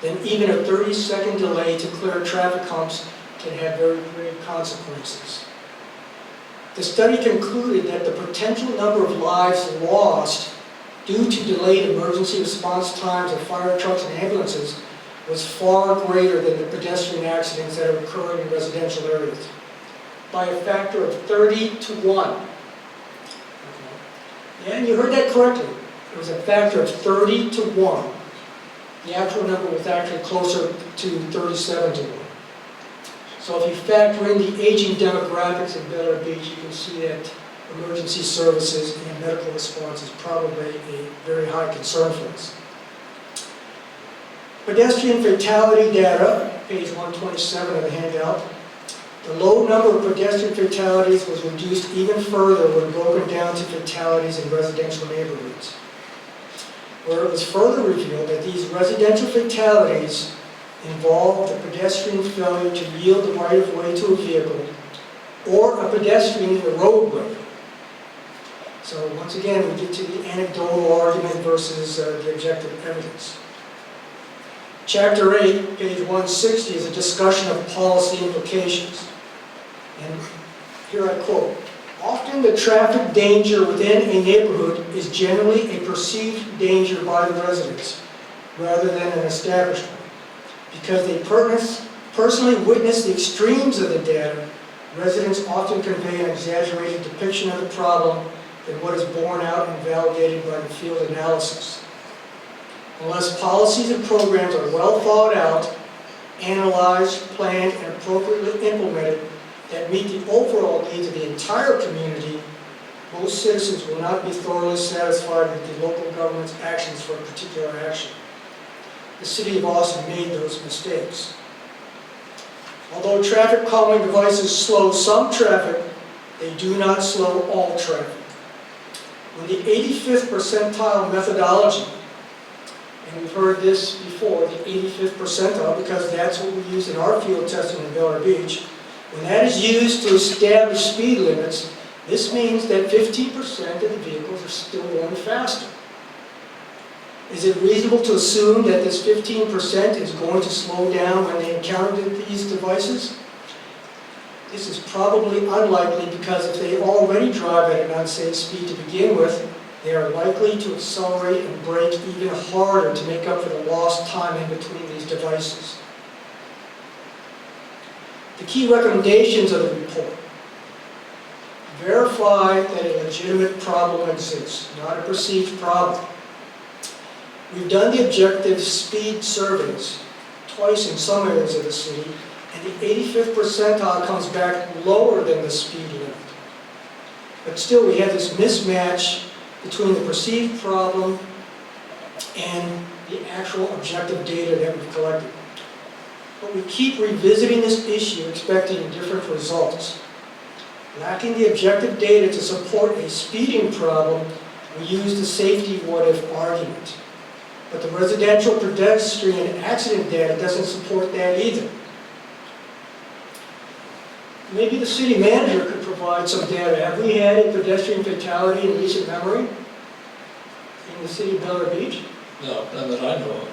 then even a 30-second delay to clear traffic humps can have very grave consequences. The study concluded that the potential number of lives lost due to delayed emergency response times of fire trucks and ambulances was far greater than the pedestrian accidents that are occurring in residential areas, by a factor of 30 to 1. Okay. Yeah, and you heard that correctly. It was a factor of 30 to 1. The actual number was actually closer to 37 to 1. So if you factor in the aging demographics in Bel Air Beach, you can see that emergency services and medical response is probably a very high concern for us. Pedestrian fatality data, page 127 of the handout. The low number of pedestrian fatalities was reduced even further when broken down to fatalities in residential neighborhoods, where it was further revealed that these residential fatalities involved the pedestrian failure to yield the right-of-way to a vehicle or a pedestrian in the roadway. So once again, we get to the anecdotal argument versus the objective evidence. Chapter 8, page 160, is a discussion of policy implications. And here I quote, Often the traffic danger within a neighborhood is generally a perceived danger by the residents, rather than an established one. Because they personally witness the extremes of the data, residents often convey an exaggerated depiction of the problem than what is borne out and validated by the field analysis. Unless policies and programs are well thought out, analyzed, planned, and appropriately implemented that meet the overall needs of the entire community, most citizens will not be thoroughly satisfied with the local government's actions for a particular action. The City of Austin made those mistakes. Although traffic calming devices slow some traffic, they do not slow all traffic. When the 85th percentile methodology, and we've heard this before, the 85th percentile, because that's what we use in our field testing in Bel Air Beach, when that is used to establish speed limits, this means that 15% of the vehicles are still going faster. Is it reasonable to assume that this 15% is going to slow down when they encounter these devices? This is probably unlikely because if they already drive at an unsafe speed to begin with, they are likely to accelerate and brake even harder to make up for the lost time in between these devices. The key recommendations of the report: verify that a legitimate problem exists, not a perceived problem. We've done the objective speed surveys twice in some areas of the city, and the 85th percentile comes back lower than the speed limit. But still, we have this mismatch between the perceived problem and the actual objective data that we've collected. But we keep revisiting this issue expecting different results. Lacking the objective data to support a speeding problem, we use the safety what-if argument. But the residential pedestrian accident data doesn't support that either. Maybe the city manager could provide some data. Have we had a pedestrian fatality in recent memory in the city of Bel Air Beach? No, none that I know of.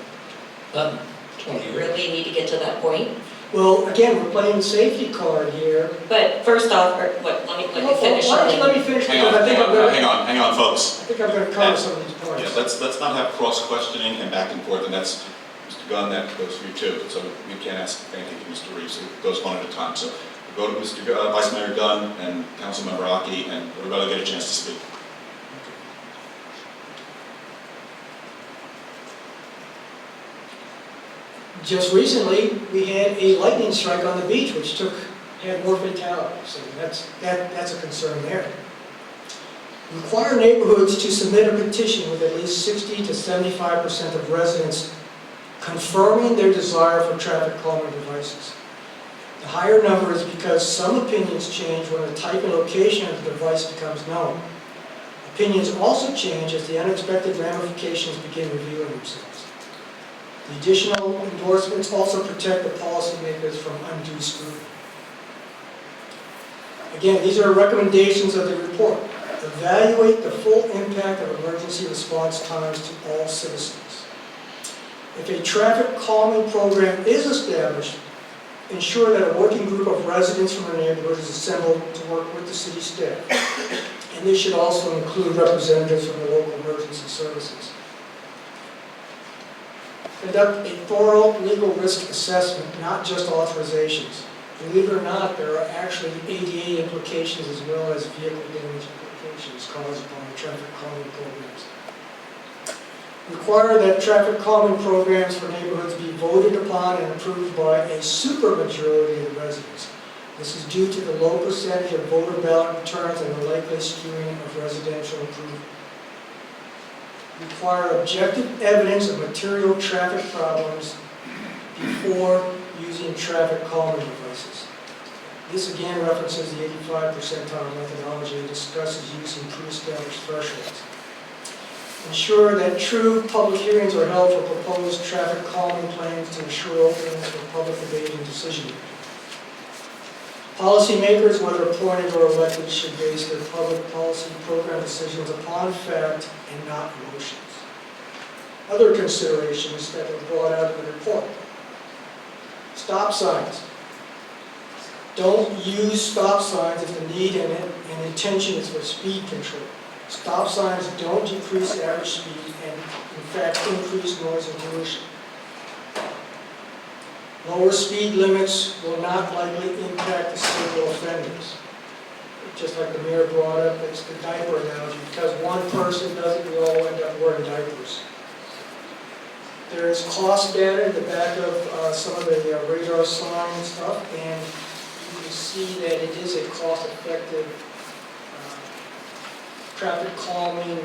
Not in 20 years. Really need to get to that point? Well, again, we're playing the safety card here. But first off, let me finish. Why don't you let me finish? Hang on, because I think I'm gonna- hang on, folks. I think I'm going to cover some of these points. Yeah, let's not have cross-questioning and back and forth, and that's, Mr. Gunn, that goes for you too. So we can't ask anything to Mr. Reeves, it goes one at a time. So we'll go to Mr. Vice Mayor Gunn and Councilmember Aki, and everybody will get a chance to speak. Just recently, we had a lightning strike on the beach, which had more fatalities, so that's a concern there. Require neighborhoods to submit a petition with at least 60 to 75% of residents confirming their desire for traffic calming devices. The higher number is because some opinions change when the type and location of the device becomes known. Opinions also change as the unexpected ramifications begin revealing themselves. The additional endorsements also protect the policymakers from undue scrutiny. Again, these are recommendations of the report. Evaluate the full impact of emergency response times to all citizens. If a traffic calming program is established, ensure that a working group of residents from the neighborhood is assembled to work with the city staff. And this should also include representatives from the local emergency services. Conduct a thorough legal risk assessment, not just authorizations. Believe it or not, there are actually ADA implications as well as vehicle damage implications caused by traffic calming programs. Require that traffic calming programs for neighborhoods be voted upon and approved by a supermajority of the residents. This is due to the low percentage of voter ballot returns and the likely skewing of residential improvement. Require objective evidence of material traffic problems before using traffic calming devices. This again references the 85 percentile methodology and discusses using pre-established thresholds. Ensure that true public hearings are held for proposed traffic calming plans to ensure openness for public debate and decision making. Policymakers, whether appointed or elected, should base their public policy program decisions upon fact and not emotions. Other considerations that were brought out in the report. Stop signs. Don't use stop signs if the need and intention is for speed control. Stop signs don't decrease average speed and in fact increase noise and pollution. Lower speed limits will not likely impact the serial offenders. Just like the mayor brought up, it's the diaper analogy. Because one person does it, we all end up wearing diapers. There is cost data in the back of some of the radar sign stuff, and you can see that it is a cost-effective traffic calming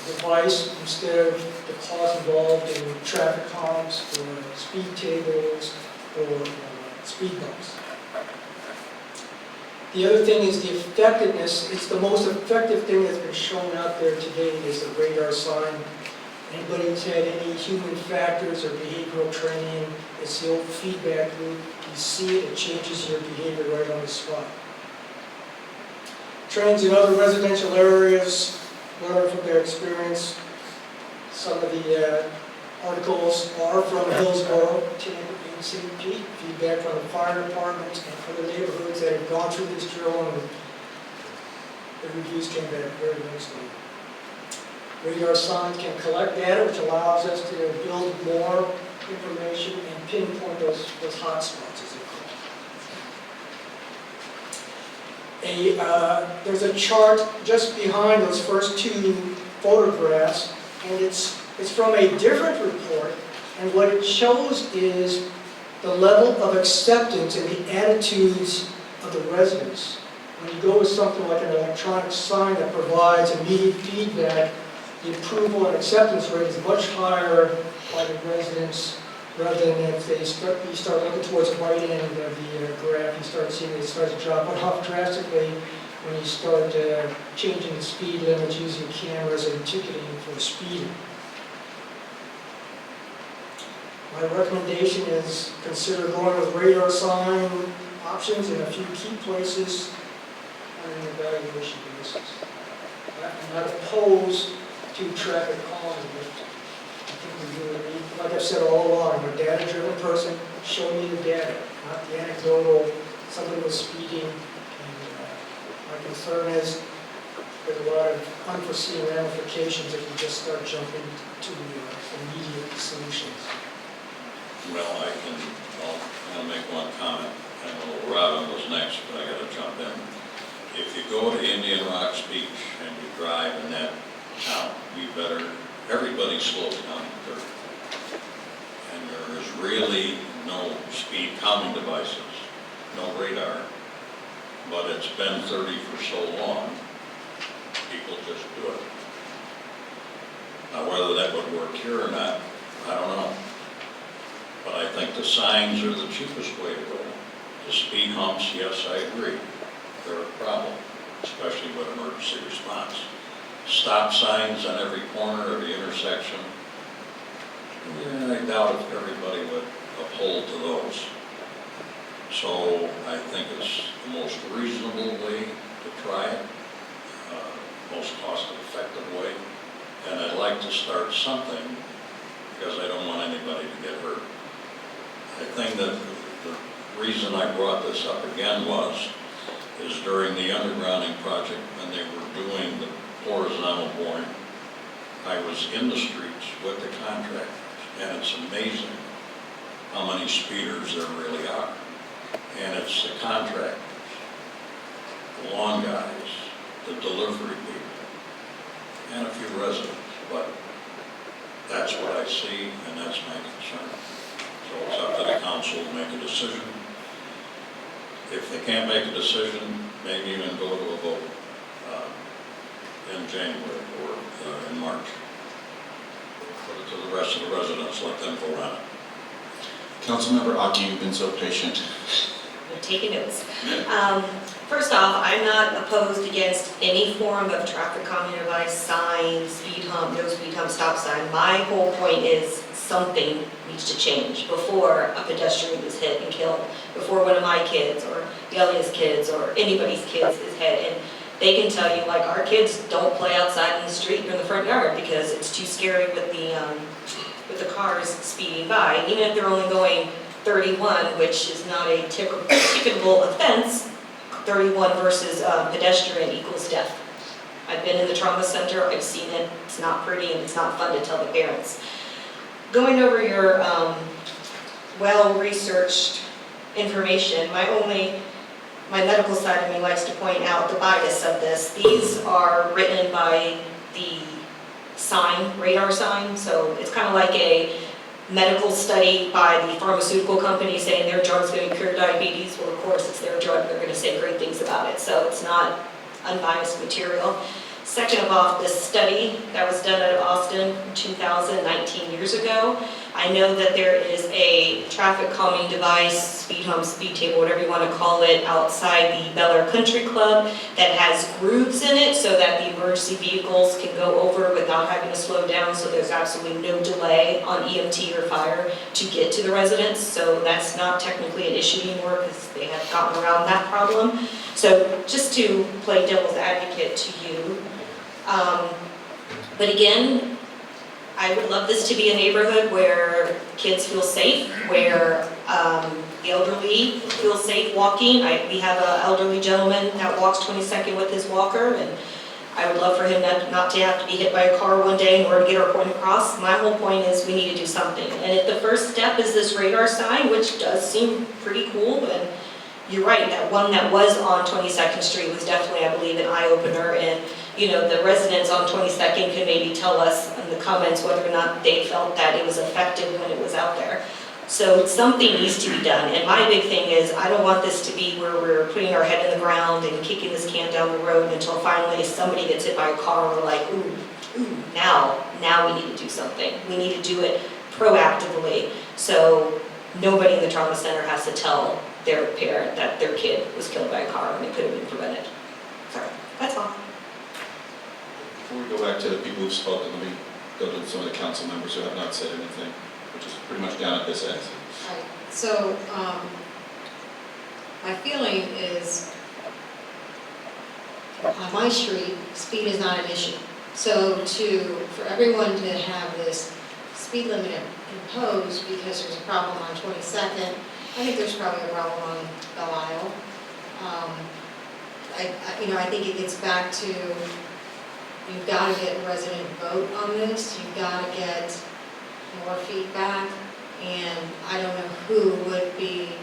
device instead of the cost involved in traffic calms or speed tables or speed bumps. The other thing is the effectiveness. It's the most effective thing that's been shown out there today is the radar sign. Anybody who's had any human factors or behavioral training, it's the old feedback loop. You see it, it changes your behavior right on the spot. Trends in other residential areas, learn from their experience. Some of the articles are from Hillsborough, Tampa, and St. Pete. Feedback from the fire department and other neighborhoods that have gone through this drill, and the reviews came back very nicely. Radar signs can collect data, which allows us to build more information and pinpoint those hot spots, as they call it. There's a chart just behind those first two photographs, and it's from a different report, and what it shows is the level of acceptance and the attitudes of the residents. When you go with something like an electronic sign that provides immediate feedback, the approval and acceptance rate is much higher by the residents rather than if you start looking towards the right end of the graph, you start seeing it starts dropping off drastically when you start changing the speed limits using cameras and ticketing for speeding. My recommendation is consider going with radar sign options in a few key places on an evaluation basis. I'm not opposed to traffic calming, but I think we really need, like I've said all along, I'm a data-driven person, show me the data, not the anecdotal, somebody was speeding, and my concern is there's a lot of unforeseen ramifications if you just start jumping to immediate solutions. Well, I'll make one comment. I know Robin was next, but I gotta jump in. If you go to Indian Rocks Beach and you drive in that town, everybody slows down to 30. And there is really no speed counting devices, no radar. But it's been 30 for so long, people just do it. Now, whether that would work here or not, I don't know. But I think the signs are the cheapest way to go. The speed humps, yes, I agree. They're a problem, especially with emergency response. Stop signs on every corner of the intersection, yeah, I doubt if everybody would uphold to those. So I think it's the most reasonable way to try it, most cost-effective way. And I'd like to start something because I don't want anybody to get hurt. I think that the reason I brought this up again is during the undergrounding project when they were doing the horizontal boring, I was in the streets with the contractors, and it's amazing how many speeders there really are. And it's the contractors, the lawn guys, the delivery people, and a few residents, but that's what I see, and that's my concern. So it's up to the council to make a decision. If they can't make a decision, maybe even go to a vote in January or in March. Put it to the rest of the residents, let them vote on it. Councilmember Aki, you've been so patient. I'm taking notes. First off, I'm not opposed against any form of traffic calming device, sign, speed hump, no speed hump, stop sign. My whole point is something needs to change before a pedestrian is hit and killed, before one of my kids or Elia's kids or anybody's kids is hit. And they can tell you, like, our kids don't play outside in the street or in the front yard because it's too scary with the cars speeding by. Even if they're only going 31, which is not a ticketable offense, 31 versus pedestrian equals death. I've been in the trauma center, I've seen it, it's not pretty and it's not fun to tell the parents. Going over your well-researched information, my medical side of me likes to point out the bias of this. These are written by the sign, radar sign, so it's kind of like a medical study by the pharmaceutical company saying their drug's going to cure diabetes. Well, of course, it's their drug, they're going to say great things about it, so it's not unbiased material. Second of all, this study that was done out of Austin in 2019 years ago, I know that there is a traffic calming device, speed hump, speed table, whatever you want to call it, outside the Bel Air Country Club that has grooves in it so that the emergency vehicles can go over without having to slow down, so there's absolutely no delay on EMT or fire to get to the residents. So that's not technically an issue anymore because they have gotten around that problem. So just to play devil's advocate to you, but again, I would love this to be a neighborhood where kids feel safe, where the elderly feel safe walking. We have an elderly gentleman that walks 22nd with his walker, and I would love for him not to have to be hit by a car one day in order to get our point across. My whole point is we need to do something. And if the first step is this radar sign, which does seem pretty cool, and you're right, that one that was on 22nd Street was definitely, I believe, an eye-opener, and you know, the residents on 22nd can maybe tell us in the comments whether or not they felt that it was effective when it was out there. So something needs to be done, and my big thing is I don't want this to be where we're putting our head in the ground and kicking this can down the road until finally somebody gets hit by a car and we're like, ooh, now we need to do something. We need to do it proactively so nobody in the trauma center has to tell their parent that their kid was killed by a car and it could have been prevented. Sorry, that's all. Before we go back to the people who've spoken, let me go to some of the council members who have not said anything, which is pretty much down at this end. Right. So, my feeling is, on my street, speed is not an issue. So for everyone to have this speed limit imposed because there's a problem on 22nd, I think there's probably a problem on Belle Isle. I think it gets back to, you've got to get a resident vote on this, you've got to get more feedback, and I don't know who would be,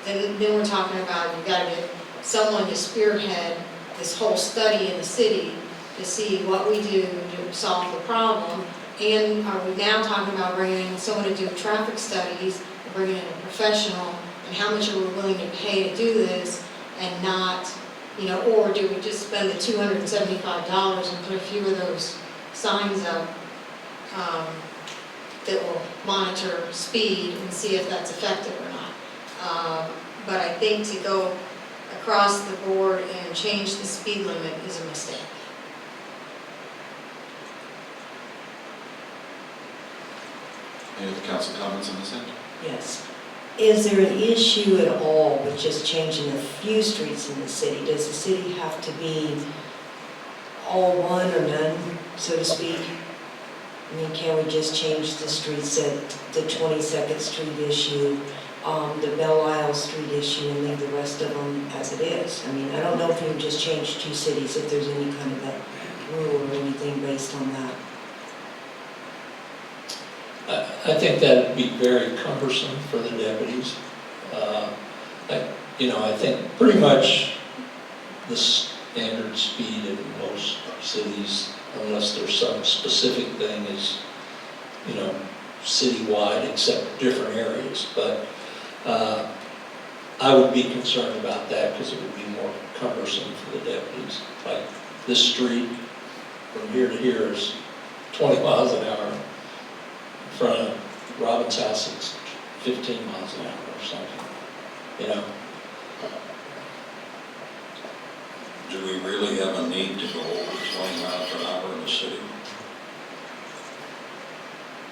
then we're talking about you've got to get someone to spearhead this whole study in the city to see what we do to solve the problem. And are we now talking about bringing in someone to do traffic studies, bringing in a professional, and how much are we willing to pay to do this, and not, or do we just spend the $275 and put a few of those signs up that will monitor speed and see if that's effective or not. But I think to go across the board and change the speed limit is a mistake. Any other council comments on this end? Yes. Is there an issue at all with just changing a few streets in the city? Does the city have to be all one or none, so to speak? I mean, can we just change the streets at the 22nd Street issue, the Belle Isle Street issue, and leave the rest of them as it is? I mean, I don't know if we would just change two cities, if there's any kind of a rule or anything based on that. I think that'd be very cumbersome for the deputies. I think pretty much the standard speed in most cities, unless there's some specific thing, is, citywide except different areas. But I would be concerned about that because it would be more cumbersome for the deputies. Like this street from here to here is 20 miles an hour. In front of Robin's house, it's 15 miles an hour or something, Do we really have a need to go over 20 miles an hour in the city?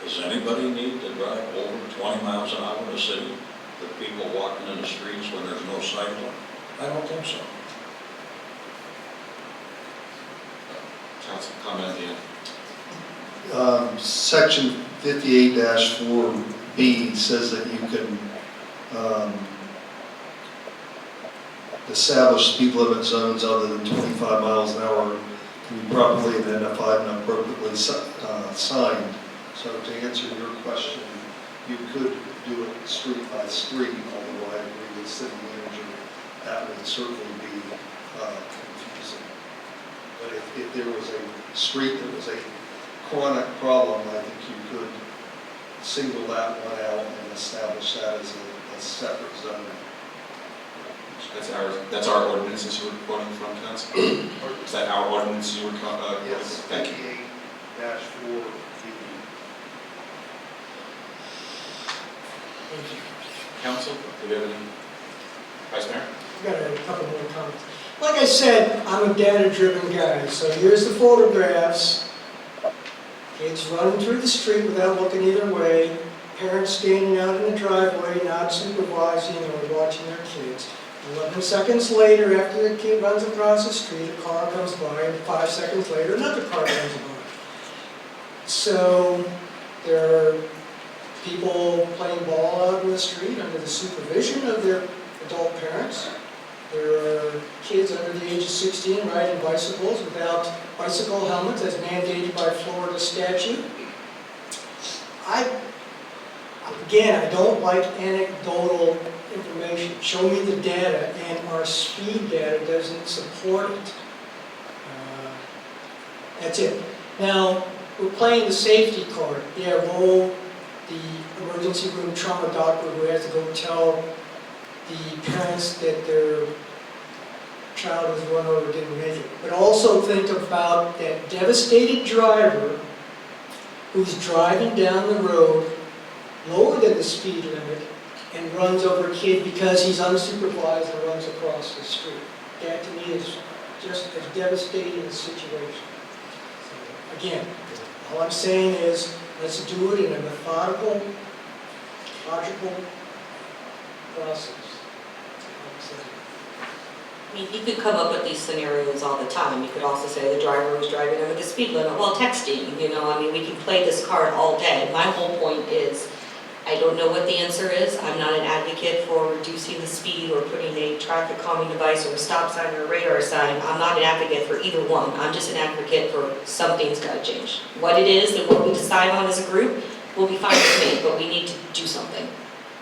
Does anybody need to drive over 20 miles an hour in the city? The people walking in the streets when there's no sidewalk? I don't think so. Council comment at the end. Section 58-4B says that you can establish speed limit zones other than 25 miles an hour can be properly identified and appropriately signed. So to answer your question, you could do it street by street, although I agree with city manager, that would certainly be confusing. But if there was a street that was a chronic problem, I think you could single that one out and establish that as a separate zone. That's our ordinances you were quoting from, Council? Or is that our ordinance you were quoting? Yes, Thank you. 58-4. Council, do we have any? Vice Mayor? I've got a couple more comments. Like I said, I'm a data-driven guy, so here's the photographs. Kids running through the street without looking either way, parents standing out in the driveway not supervising or watching their kids. 11 seconds later, after the kid runs across the street, a car comes by, and 5 seconds later, another car comes by. So there are people playing ball out in the street under the supervision of their adult parents. There are kids under the age of 16 riding bicycles without bicycle helmets as mandated by Florida statute. Again, I don't like anecdotal information. Show me the data, and our speed data doesn't support it. That's it. Now, we're playing the safety card. Yeah, roll the emergency room trauma doctor who has to go tell the parents that their child was run over, didn't make it. But also think about that devastated driver who's driving down the road lower than the speed limit and runs over a kid because he's unsupervised and runs across the street. That to me is just as devastating a situation. So, again, all I'm saying is let's do it in a methodical, logical process. I mean, you could come up with these scenarios all the time. You could also say the driver was driving over the speed limit while texting, you know, I mean, we can play this card all day. My whole point is, I don't know what the answer is. I'm not an advocate for reducing the speed or putting a traffic calming device or a stop sign or a radar sign. I'm not an advocate for either one. I'm just an advocate for something's got to change. What it is and what we decide on as a group will be fine with me, but we need to do something.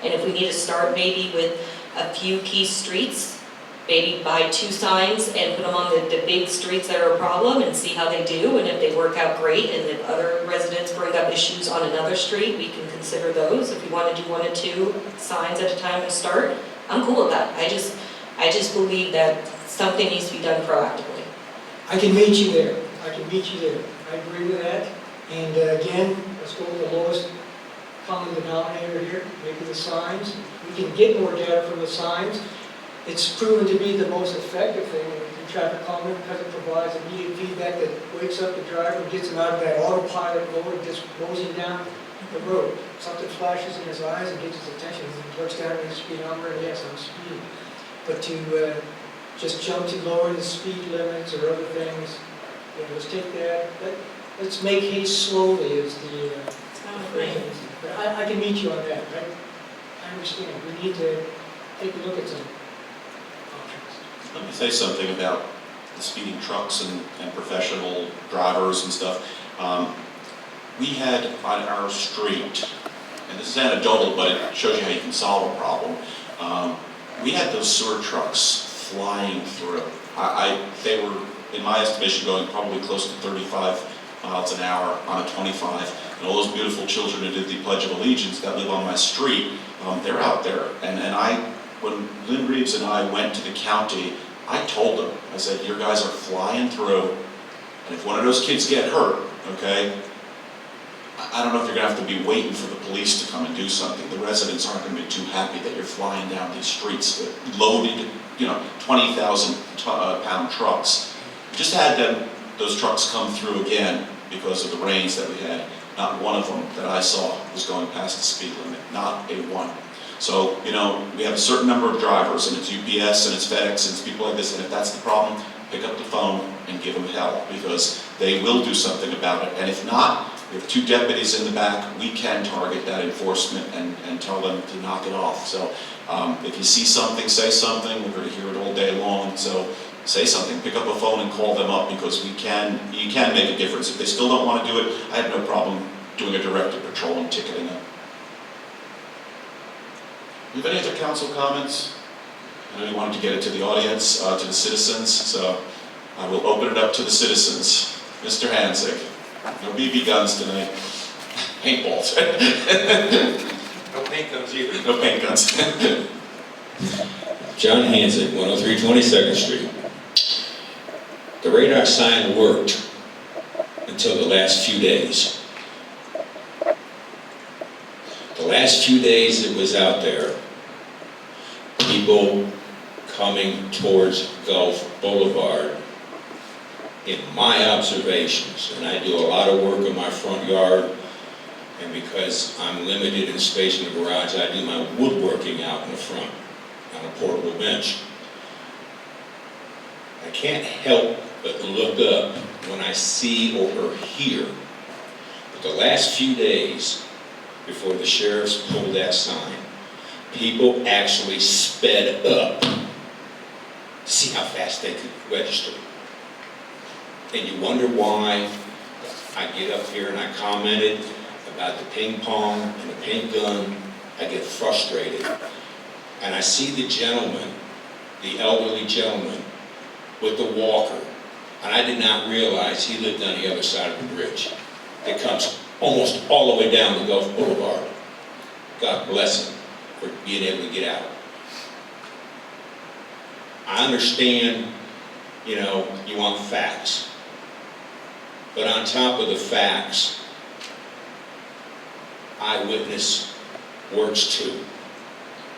And if we need to start maybe with a few key streets, maybe buy 2 signs and put them on the big streets that are a problem and see how they do, and if they work out great, and if other residents bring up issues on another street, we can consider those. If we want to do 1 or 2 signs at a time to start, I'm cool with that. I just believe that something needs to be done proactively. I can meet you there. I can meet you there. I agree with that. And again, let's go with the lowest common denominator here, maybe the signs. We can get more data from the signs. It's proven to be the most effective thing in traffic calming because it provides immediate feedback that wakes up the driver and gets him out of that autopilot mode and just moseying down the road. Something flashes in his eyes and gets his attention. He looks down at his speedometer and yes, I'm speeding. But to just jump to lower the speed limits or other things, you know, let's take that. Let's make haste slowly is the phrase. I can meet you on that. I understand. We need to take a look at some. Let me say something about the speeding trucks and professional drivers and stuff. We had on our street, and this is anecdotal, but it shows you how you can solve a problem. We had those sewer trucks flying through. They were, in my estimation, going probably close to 35 miles an hour on a 25. And all those beautiful children who did the Pledge of Allegiance that live on my street, they're out there. When Lynn Reeves and I went to the county, I told them, I said, your guys are flying through, and if one of those kids get hurt, okay, I don't know if you're going to have to be waiting for the police to come and do something. The residents aren't going to be too happy that you're flying down these streets with loaded, 20,000 pound trucks. We just had those trucks come through again because of the rains that we had. Not one of them that I saw was going past the speed limit, not a one. So, we have a certain number of drivers, and it's UPS, and it's FedEx, and it's people like this, and if that's the problem, pick up the phone and give them hell, because they will do something about it. And if not, We have 2 deputies in the back. We can target that enforcement and tell them to knock it off. So if you see something, say something. We're going to hear it all day long. So say something, pick up a phone and call them up, because you can make a difference. If they still don't want to do it, I have no problem doing a directed patrol and ticketing them. Do you have any other council comments? I know you wanted to get it to the audience, to the citizens, so I will open it up to the citizens. Mr. Hanzig, no BB guns tonight. Paintballs. No paint guns either. No paint guns. John Hanzig, 103 22nd Street. The radar sign worked until the last few days. The last few days it was out there, people coming towards Gulf Boulevard, in my observations, and I do a lot of work in my front yard, and because I'm limited in space in the garage, I do my woodworking out in the front on a portable bench. I can't help but look up when I see or hear. But the last few days, before the sheriffs pulled that sign, people actually sped up to see how fast they could register. And you wonder why I get up here and I commented about the ping pong and the paint gun. I get frustrated. And I see the gentleman, the elderly gentleman, with the walker. And I did not realize he lived on the other side of the bridge. It comes almost all the way down the Gulf Boulevard. God bless him for being able to get out. I understand, you want facts. But on top of the facts, eyewitness works too.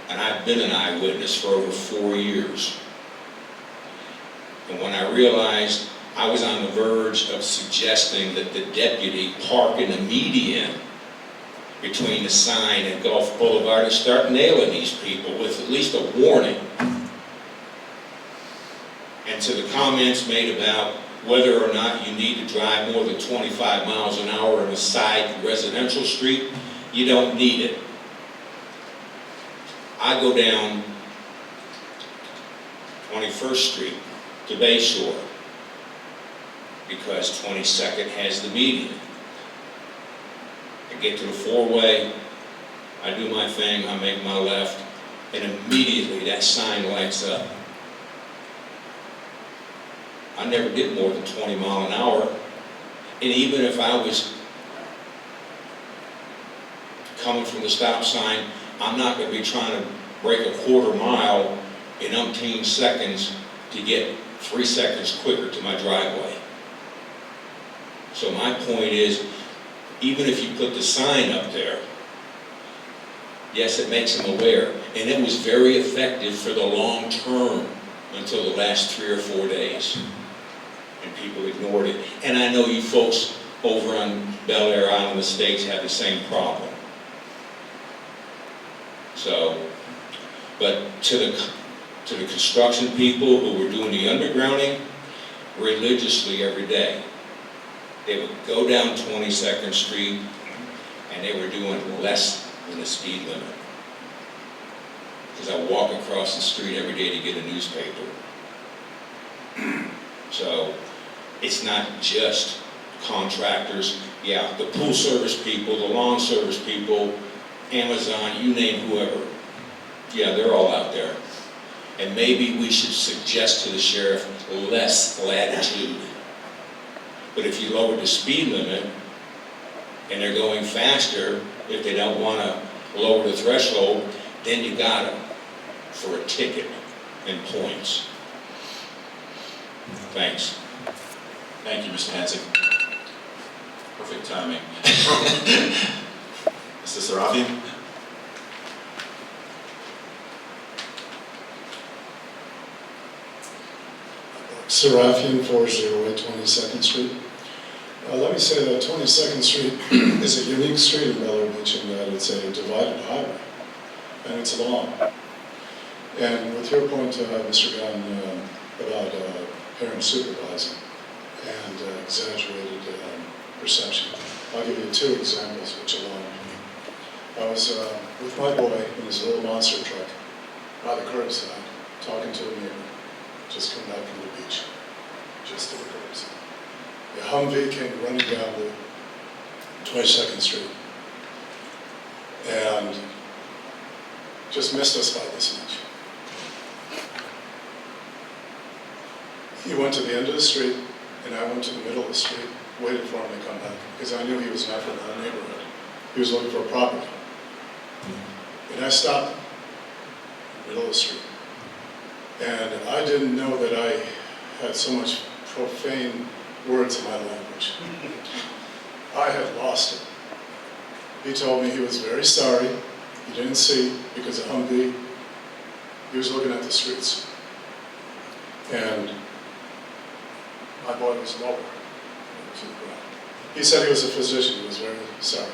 And I've been an eyewitness for over 4 years. And when I realized I was on the verge of suggesting that the deputy park in the median between the sign and Gulf Boulevard and start nailing these people with at least a warning. And to the comments made about whether or not you need to drive more than 25 miles an hour on a side residential street, you don't need it. I go down 21st Street to Bayshore because 22nd has the median. I get to the 4-way, I do my thing, I make my left, and immediately that sign lights up. I never did more than 20 miles an hour, and even if I was coming from the stop sign, I'm not going to be trying to break a quarter mile in umpteen seconds to get 3 seconds quicker to my driveway. So my point is, even if you put the sign up there, yes, it makes them aware, and it was very effective for the long term until the last 3 or 4 days, and people ignored it. And I know you folks over on Bel Air Island Estates have the same problem. So, but to the construction people who were doing the undergrounding religiously every day, they would go down 22nd Street and they were doing less than the speed limit. Because I walk across the street every day to get a newspaper. So it's not just contractors. Yeah, the pool service people, the lawn service people, Amazon, you name whoever. Yeah, they're all out there. And maybe we should suggest to the sheriff less latitude. But if you lower the speed limit and they're going faster, if they don't want to lower the threshold, then you got them for a ticket and points. Thanks. Thank you, Mr. Hanzig. Perfect timing. Mr. Serafian? Serafian, 408 22nd Street. Let me say that 22nd Street is a unique street in Bel Air Beach in that it's a divided highway, and it's long. And with your point, Mr. Gunn, about parent supervising and exaggerated perception, I'll give you 2 examples which align with me. I was with my boy in his little monster truck by the curbside, talking to a neighbor, just come back from the beach, just to the curbside. The Humvee came running down the 22nd Street and just missed us by this much. He went to the end of the street, and I went to the middle of the street, waited for him to come back, because I knew he was not from our neighborhood. He was looking for a property. And I stopped in the middle of the street. And I didn't know that I had so much profane words in my language. I had lost it. He told me he was very sorry. He didn't see because of Humvee. He was looking at the streets. And my boy was lower to the ground. He said he was a physician. He was very sorry.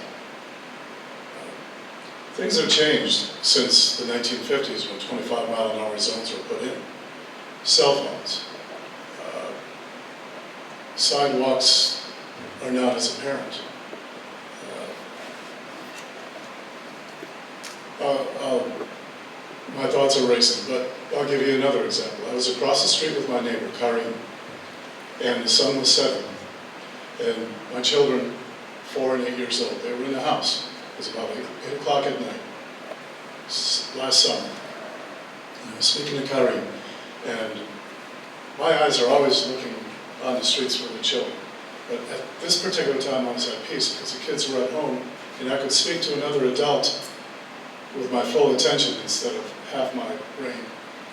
Things have changed since the 1950s when 25-mile-an-hour zones were put in. Cell phones. Sidewalks are not as apparent. My thoughts are racing, but I'll give you another example. I was across the street with my neighbor, Karim, and the sun was setting. And my children, 4 and 8 years old, they were in the house. It was about 8 o'clock at night, last summer. And I was speaking to Karim, and my eyes are always looking on the streets for the children. But at this particular time, I was at peace because the kids were at home, and I could speak to another adult with my full attention instead of half my brain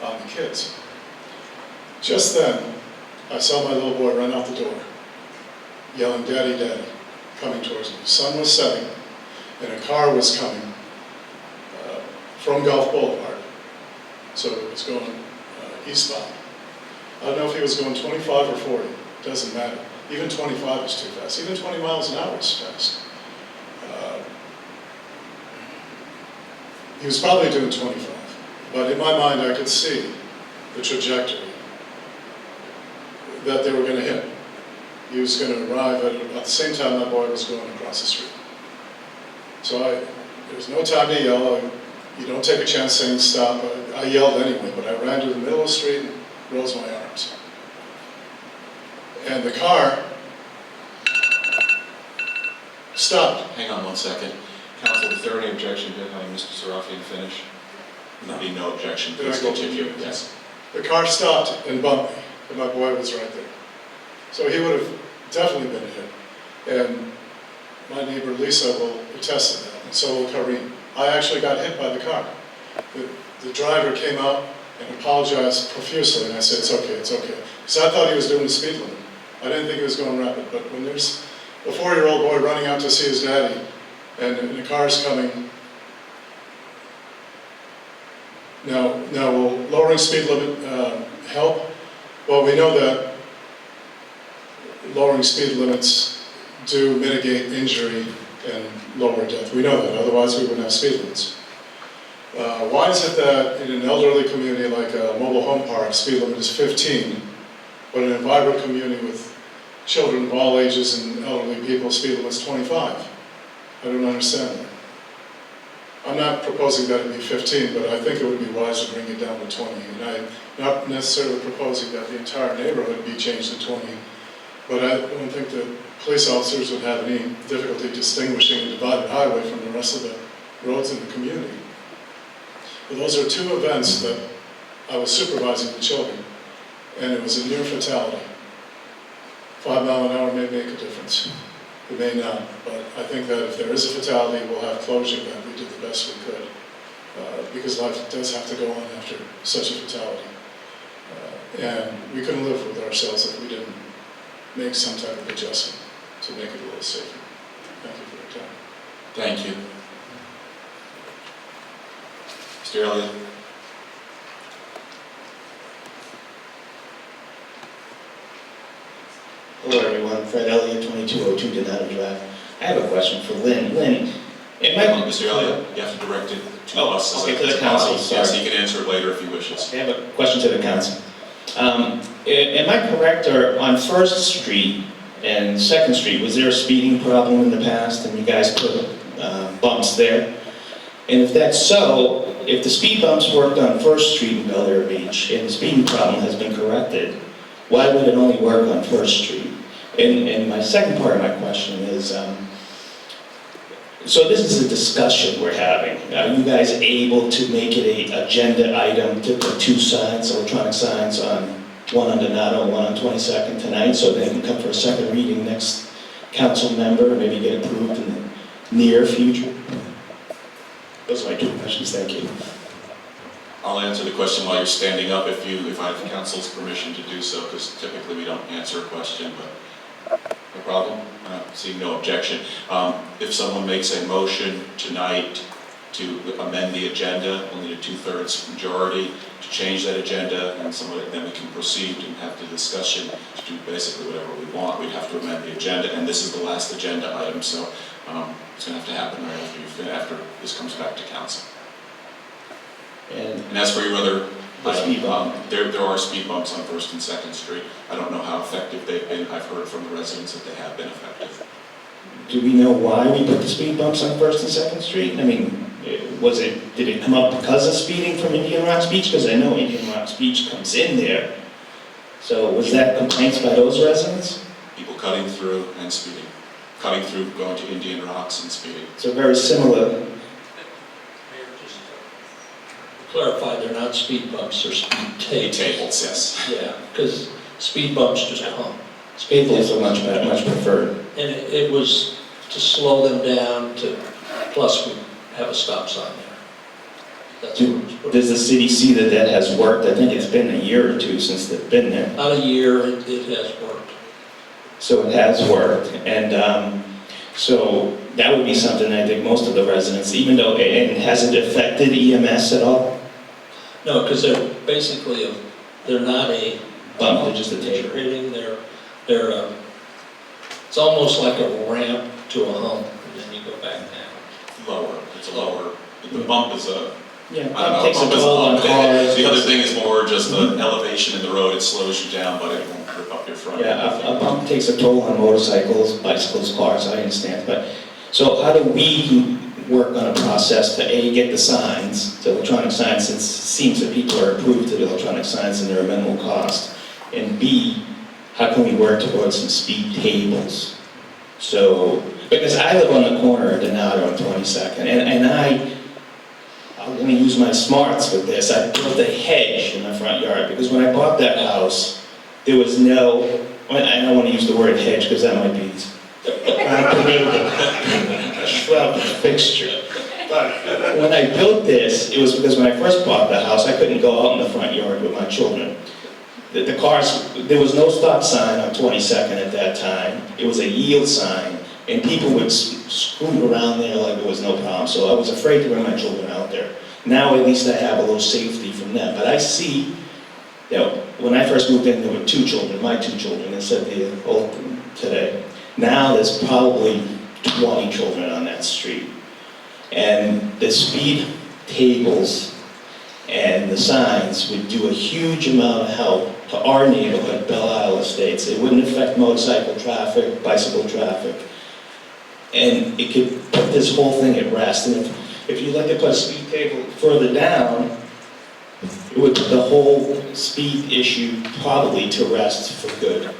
on the kids. Just then, I saw my little boy run out the door, yelling, "Daddy, Daddy," coming towards me. The sun was setting, and a car was coming from Gulf Boulevard, so it was going eastbound. I don't know if he was going 25 or 40, it doesn't matter. Even 25 is too fast. Even 20 miles an hour is fast. He was probably doing 25, but in my mind I could see the trajectory that they were going to hit. He was going to arrive at the same time my boy was going across the street. So there was no time to yell. You don't take a chance saying stop. I yelled anyway, but I ran to the middle of the street and rose my arms. And the car stopped. Hang on 1 second. Council, is there any objection to having Mr. Serafian finish? There'd be no objection. Did I Please go continue. too? Yes. The car stopped and bumped me, and my boy was right there. So he would have definitely been a hit. And my neighbor Lisa will attest to that, and so will Kareem. I actually got hit by the car. The driver came out and apologized profusely, and I said, "It's okay, it's okay." Because I thought he was doing the speed limit. I didn't think he was going rapid, but when there's a 4-year-old boy running out to see his daddy, and the car's coming. Now will lowering speed limit help? Well, we know that lowering speed limits do mitigate injury and lower death. We know that, otherwise we wouldn't have speed limits. Why is it that in an elderly community like a mobile home park, speed limit is 15, but in a vibrant community with children of all ages and elderly people, speed limit is 25? I don't understand that. I'm not proposing that it be 15, but I think it would be wise to bring it down to 20. And I'm not necessarily proposing that the entire neighborhood be changed to 20, but I don't think that police officers would have any difficulty distinguishing a divided highway from the rest of the roads in the community. But those are 2 events that I was supervising the children, and it was a near fatality. 5 mile an hour may make a difference. It may not, but I think that if there is a fatality, we'll have closure that we did the best we could, because life does have to go on after such a fatality. And we couldn't live with ourselves if we didn't make some type of adjustment to make it a little safer. Thank you for your time. Thank you. Mr. Elliott. Hello everyone, Fred Elliott, 2202 Donato Drive. I have a question for Lynn. Lynn, Mr. Elliott, you have to direct it to us. Okay, to the council, Yes, sorry. he can answer it later if he wishes. I have a question to the council. Am I correct, or on First Street, and Second Street, was there a speeding problem in the past and you guys put bumps there? And if that's so, if the speed bumps worked on First Street in Bel Air Beach and the speeding problem has been corrected, why would it only work on First Street? And my second part of my question is, so this is a discussion we're having. Are you guys able to make it an agenda item to put 2 signs, electronic signs on, one on Donato, one on 22nd tonight, so they can come for a second reading next council member, and maybe get approved in the near future? Those are my 2 questions, thank you. I'll answer the question while you're standing up if I have council's permission to do so, because typically we don't answer a question, but no problem? Seeing no objection. If someone makes a motion tonight to amend the agenda, we'll need a 2/3 majority to change that agenda, and then we can proceed and have the discussion to do basically whatever we want. We'd have to amend the agenda, and this is the last agenda item, so it's going to have to happen right after this comes back to council. And as for your other speed bump. There are speed bumps on First and Second Street. I don't know how effective they've been. I've heard from the residents that they have been effective. Do we know why we put the speed bumps on First and Second Street? I mean, did it come up because of speeding from Indian Rocks Beach? Because I know Indian Rocks Beach comes in there. So was that complaints by those residents? People cutting through and speeding. Cutting through, going to Indian Rocks and speeding. So very similar. Clarify, they're not speed bumps, they're speed tables. Tables, yes. Yeah, because speed bumps just come. Speed bumps are much preferred. And it was to slow them down, plus we have a stop sign there. That's what it was put. Does the city see that that has worked? I think it's been a year or 2 since they've been there. About a year, it has worked. So it has worked, and so that would be something I think most of the residents, even though, and has it affected EMS at all? No, because they're basically, they're not a Bump, they're just a table. hitting, it's almost like a ramp to a hump, and then you go back down. Lower, it's a lower, the bump is a, Yeah, I don't bump know, takes a bump is toll on cars. The other thing is more just the elevation in the road, it slows you down, but it won't rip up your front. Yeah, a bump takes a toll on motorcycles, bicycles, cars, I understand, but, so how do we work on a process to A, get the signs, the electronic signs, since it seems that people are approved to the electronic signs and they're a minimal cost, and B, how can we work towards some speed tables? So, because I live on the corner of Donato and 22nd, and I'm going to use my smarts with this. I built a hedge in my front yard, because when I bought that house, there was no, I don't want to use the word hedge because that might be a shrub fixture. But when I built this, it was because when I first bought the house, I couldn't go out in the front yard with my children. The cars, there was no stop sign on 22nd at that time. It was a yield sign, and people would scoot around there like there was no problem. So I was afraid to bring my children out there. Now at least I have a little safety from them. But I see, you know, when I first moved in, there were 2 children, my 2 children, instead of the old today. Now there's probably 20 children on that street. And the speed tables and the signs would do a huge amount of help to our neighborhood, Belle Isle Estates. It wouldn't affect motorcycle traffic, bicycle traffic. And it could put this whole thing at rest. And if you'd like to put a speed table further down, it would put the whole speed issue probably to rest for good.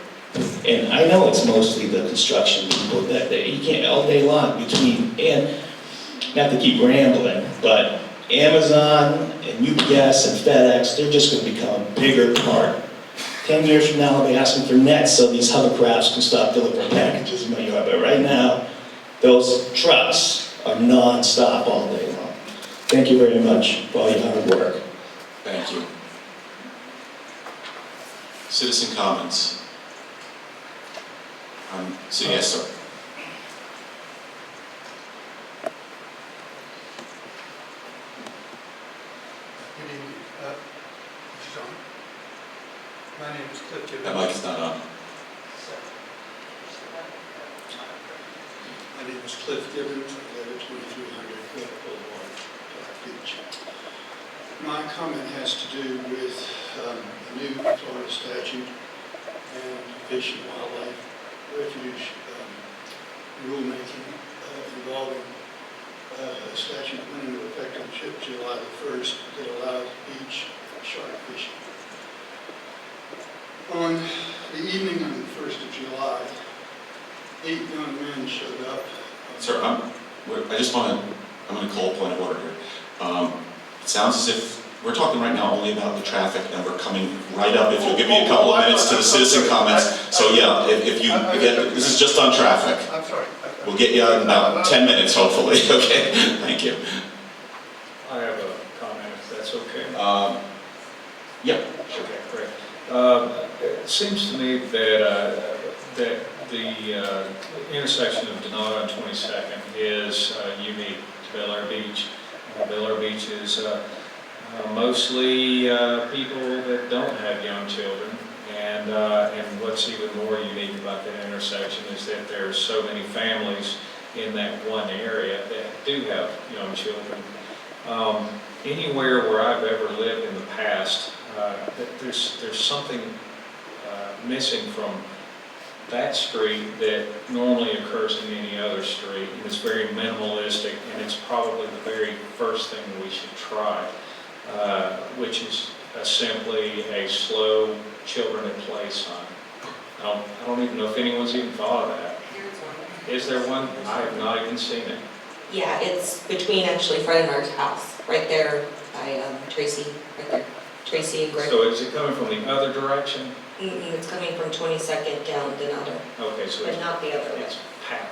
And I know it's mostly the construction people that you can't all day long between, and not to keep rambling, but Amazon and UPS and FedEx, they're just going to become a bigger part. 10 years from now, I'll be asking for nets so these hovercrafts can stop delivering packages in my yard. But right now, those trucks are non-stop all day long. Thank you very much for all your hard work. Thank you. Citizen comments. So yes, sir. Good evening. Is this on? My name is Cliff Gibbons. That mic is not on. My name is Cliff Gibbons. I live at 2300 Cliff Boulevard, Black Beach. My comment has to do with the new Florida statute and Fish and Wildlife refuge rulemaking involving a statute went into effect on July the 1st that allows beach shark fishing. On the evening of the 1st of July, 8 young men showed up. Sir, I'm going to call a point of order here. It sounds as if we're talking right now only about the traffic, and we're coming right up, if you'll give me a couple of minutes, to the citizen comments. So yeah, if you, again, this is just on traffic. I'm sorry. We'll get you in about 10 minutes, hopefully. Okay, thank you. I have a comment, if that's okay. Yeah. Okay, great. It seems to me that the intersection of Donato and 22nd is unique to Bel Air Beach. Bel Air Beach is mostly people that don't have young children, and what's even more unique about that intersection is that there's so many families in that one area that do have young children. Anywhere where I've ever lived in the past, there's something missing from that street that normally occurs in any other street, and it's very minimalistic, and it's probably the very first thing we should try, which is simply a slow children at play sign. I don't even know if anyone's even thought of that. Is there one? I have not even seen it. Yeah, it's between actually Fred and Mark's house, right there by Tracy, right there. Tracy and Greg. So is it coming from the other direction? It's coming from 22nd down Donato, Okay, so but not the other way. it's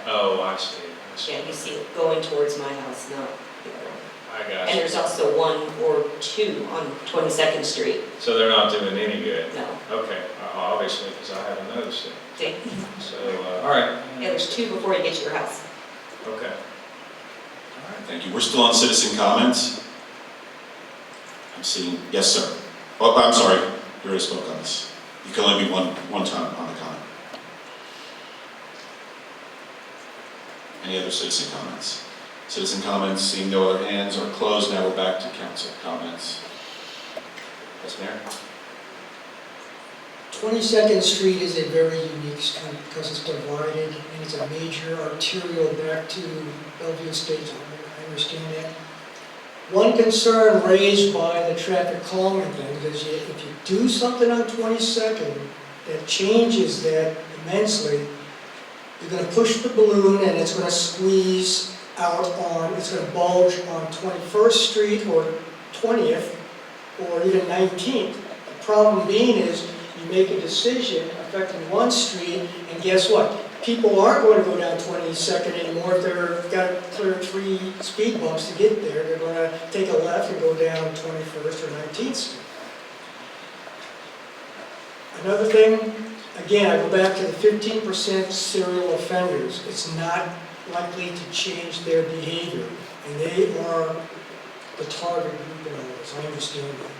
oh, I see. Yeah, you see it going towards my house, not the other way. I got And you. there's also 1 or 2 on 22nd Street. So they're not doing any good? No. Okay, obviously, because I haven't noticed it. See? So, all right. Yeah, there's 2 before you get to your house. Okay. All right, thank you. We're still on citizen comments. I'm seeing, yes, sir. Oh, I'm sorry, you already spoke on this. You can only be one time on the comment. Any other citizen comments? Citizen comments, seeing no other hands, are closed. Now we're back to council comments. Yes, Mayor? 22nd Street is a very unique street because it's divided and it's a major arterial back to Bellevue Estates. I understand that. One concern raised by the traffic calming thing is if you do something on 22nd that changes that immensely, you're going to push the balloon and it's going to squeeze out on, it's going to bulge on 21st Street or 20th or even 19th. The problem being is you make a decision affecting one street, and guess what? People aren't going to go down 22nd anymore if they've got to clear 3 speed bumps to get there. They're going to take a left and go down 21st or 19th Street. Another thing, again, I go back to the 15% serial offenders. It's not likely to change their behavior, and they are the target group in all this. I understand that.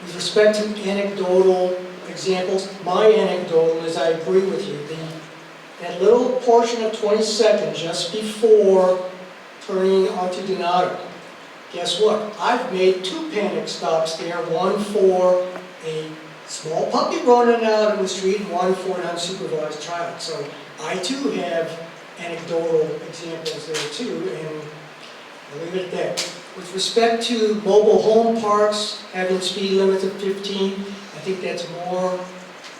With respect to anecdotal examples, my anecdotal is I agree with you. That little portion of 22nd just before turning onto Donato, guess what? I've made 2 panic stops there, one for a small puppy running out in the street and one for an unsupervised child. So I too have anecdotal examples there too, and I'll leave it at that. With respect to mobile home parks having speed limits of 15, I think that's more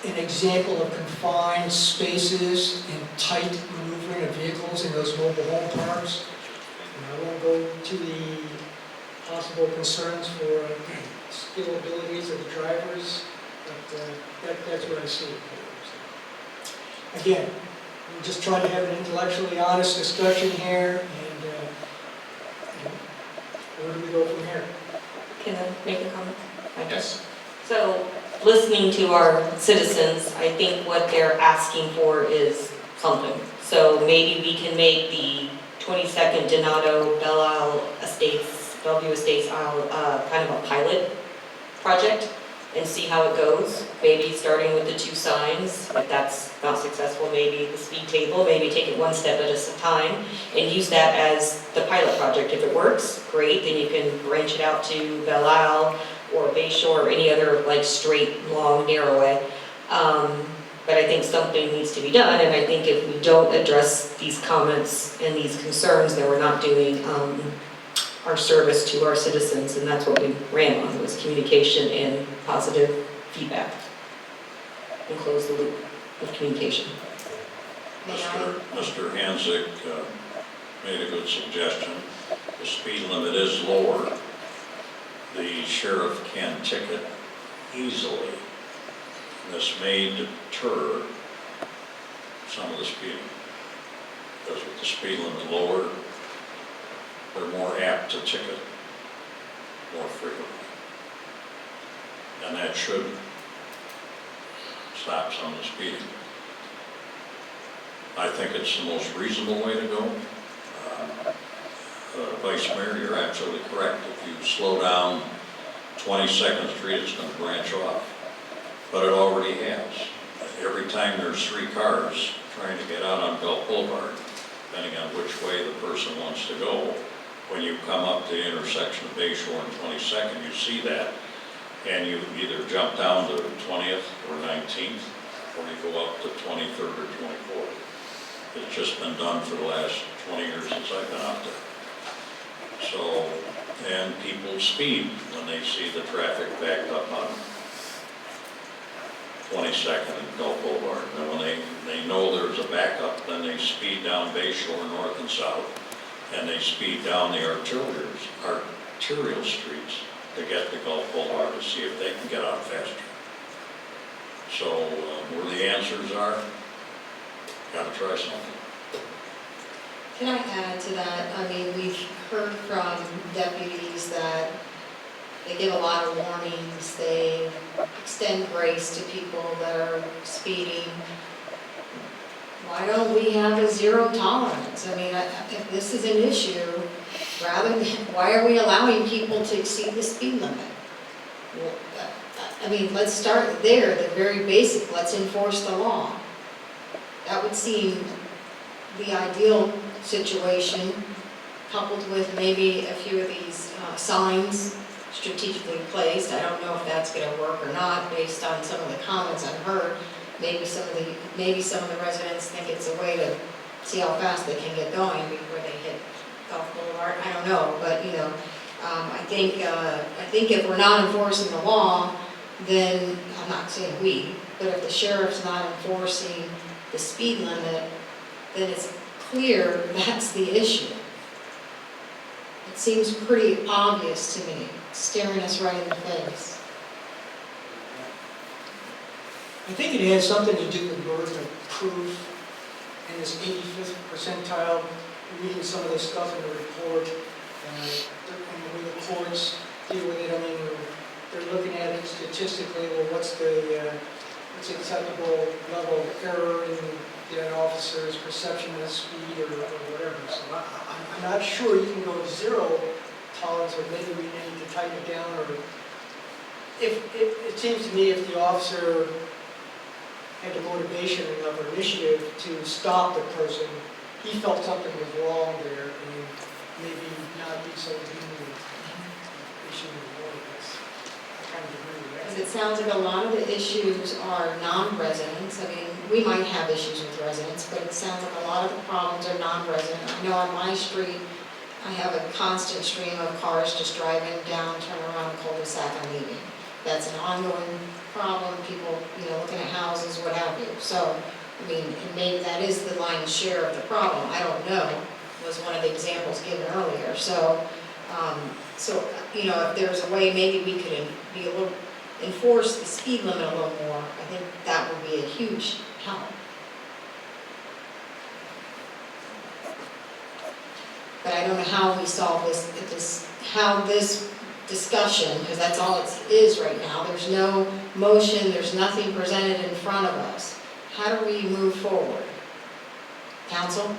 an example of confined spaces and tight maneuvering of vehicles in those mobile home parks. And I won't go to the possible concerns for skill abilities of the drivers, but that's what I see. Again, we're just trying to have an intellectually honest discussion here, and where do we go from here? Can I make a comment? Yes. So, listening to our citizens, I think what they're asking for is something. So maybe we can make the 22nd Donato Bellevue Estates Isle kind of a pilot project and see how it goes. Maybe starting with the 2 signs. If that's not successful, maybe the speed table, maybe take it one step at a time and use that as the pilot project. If it works, great, then you can branch it out to Belle Isle or Bayshore or any other like straight, long, narrow way. but I think something needs to be done, and I think if we don't address these comments and these concerns, then we're not doing our service to our citizens, and that's what we ran on, was communication and positive feedback. And close the loop of communication. Mr. Hansick made a good suggestion. The speed limit is lower. The sheriff can ticket easily. This may deter some of the speeding. Because with the speed limit lower, they're more apt to ticket more frequently. And that should stop some of the speeding. I think it's the most reasonable way to go. Vice Mayor, you're absolutely correct. If you slow down 22nd Street, it's going to branch off. But it already has. Every time there's 3 cars trying to get out on Gulf Boulevard, depending on which way the person wants to go, when you come up to the intersection of Bayshore and 22nd, you see that, and you either jump down to 20th or 19th, or you go up to 23rd or 24th. It's just been done for the last 20 years since I've been out there. So, and people speed when they see the traffic backed up on 22nd and Gulf Boulevard. And when they know there's a backup, then they speed down Bayshore north and south, and they speed down the arterial streets to get to Gulf Boulevard to see if they can get out faster. So where the answers are, gotta try something. Can I add to that? I mean, we've heard from deputies that they give a lot of warnings, they extend grace to people that are speeding. Why don't we have a zero tolerance? I mean, if this is an issue, why are we allowing people to exceed the speed limit? Well, I mean, let's start there, the very basic, let's enforce the law. That would seem the ideal situation, coupled with maybe a few of these signs strategically placed. I don't know if that's going to work or not, based on some of the comments I've heard. Maybe some of the residents think it's a way to see how fast they can get going before they hit Gulf Boulevard. I don't know, but you know, I think if we're not enforcing the law, then I'm not saying we, but if the sheriff's not enforcing the speed limit, then it's clear that's the issue. It seems pretty obvious to me, staring us right in the face. I think it has something to do with burden of proof and this 85th percentile, reading some of the stuff in the report, and the way the courts deal with it. I mean, they're looking at it statistically, well, what's the acceptable level of error in the officer's perception of speed or whatever. So I'm not sure you can go to zero tolerance, or maybe we need to tighten it down, or if it seems to me if the officer had the motivation enough or initiative to stop the person, he felt something was wrong there, and maybe not be so lenient issuing the warnings. I kind of agree with that. Because it sounds like a lot of the issues are non-residents. I mean, we might have issues with residents, but it sounds like a lot of the problems are non-resident. I know on my street, I have a constant stream of cars just driving down, turning around the cul-de-sac and leaving. That's an ongoing problem, people, looking at houses, what have you. So, I mean, and maybe that is the lion's share of the problem, I don't know, was one of the examples given earlier. So, if there's a way maybe we could enforce the speed limit a little more, I think that would be a huge help. But I don't know how we solve how this discussion, because that's all it is right now. There's no motion, there's nothing presented in front of us. How do we move forward? Council?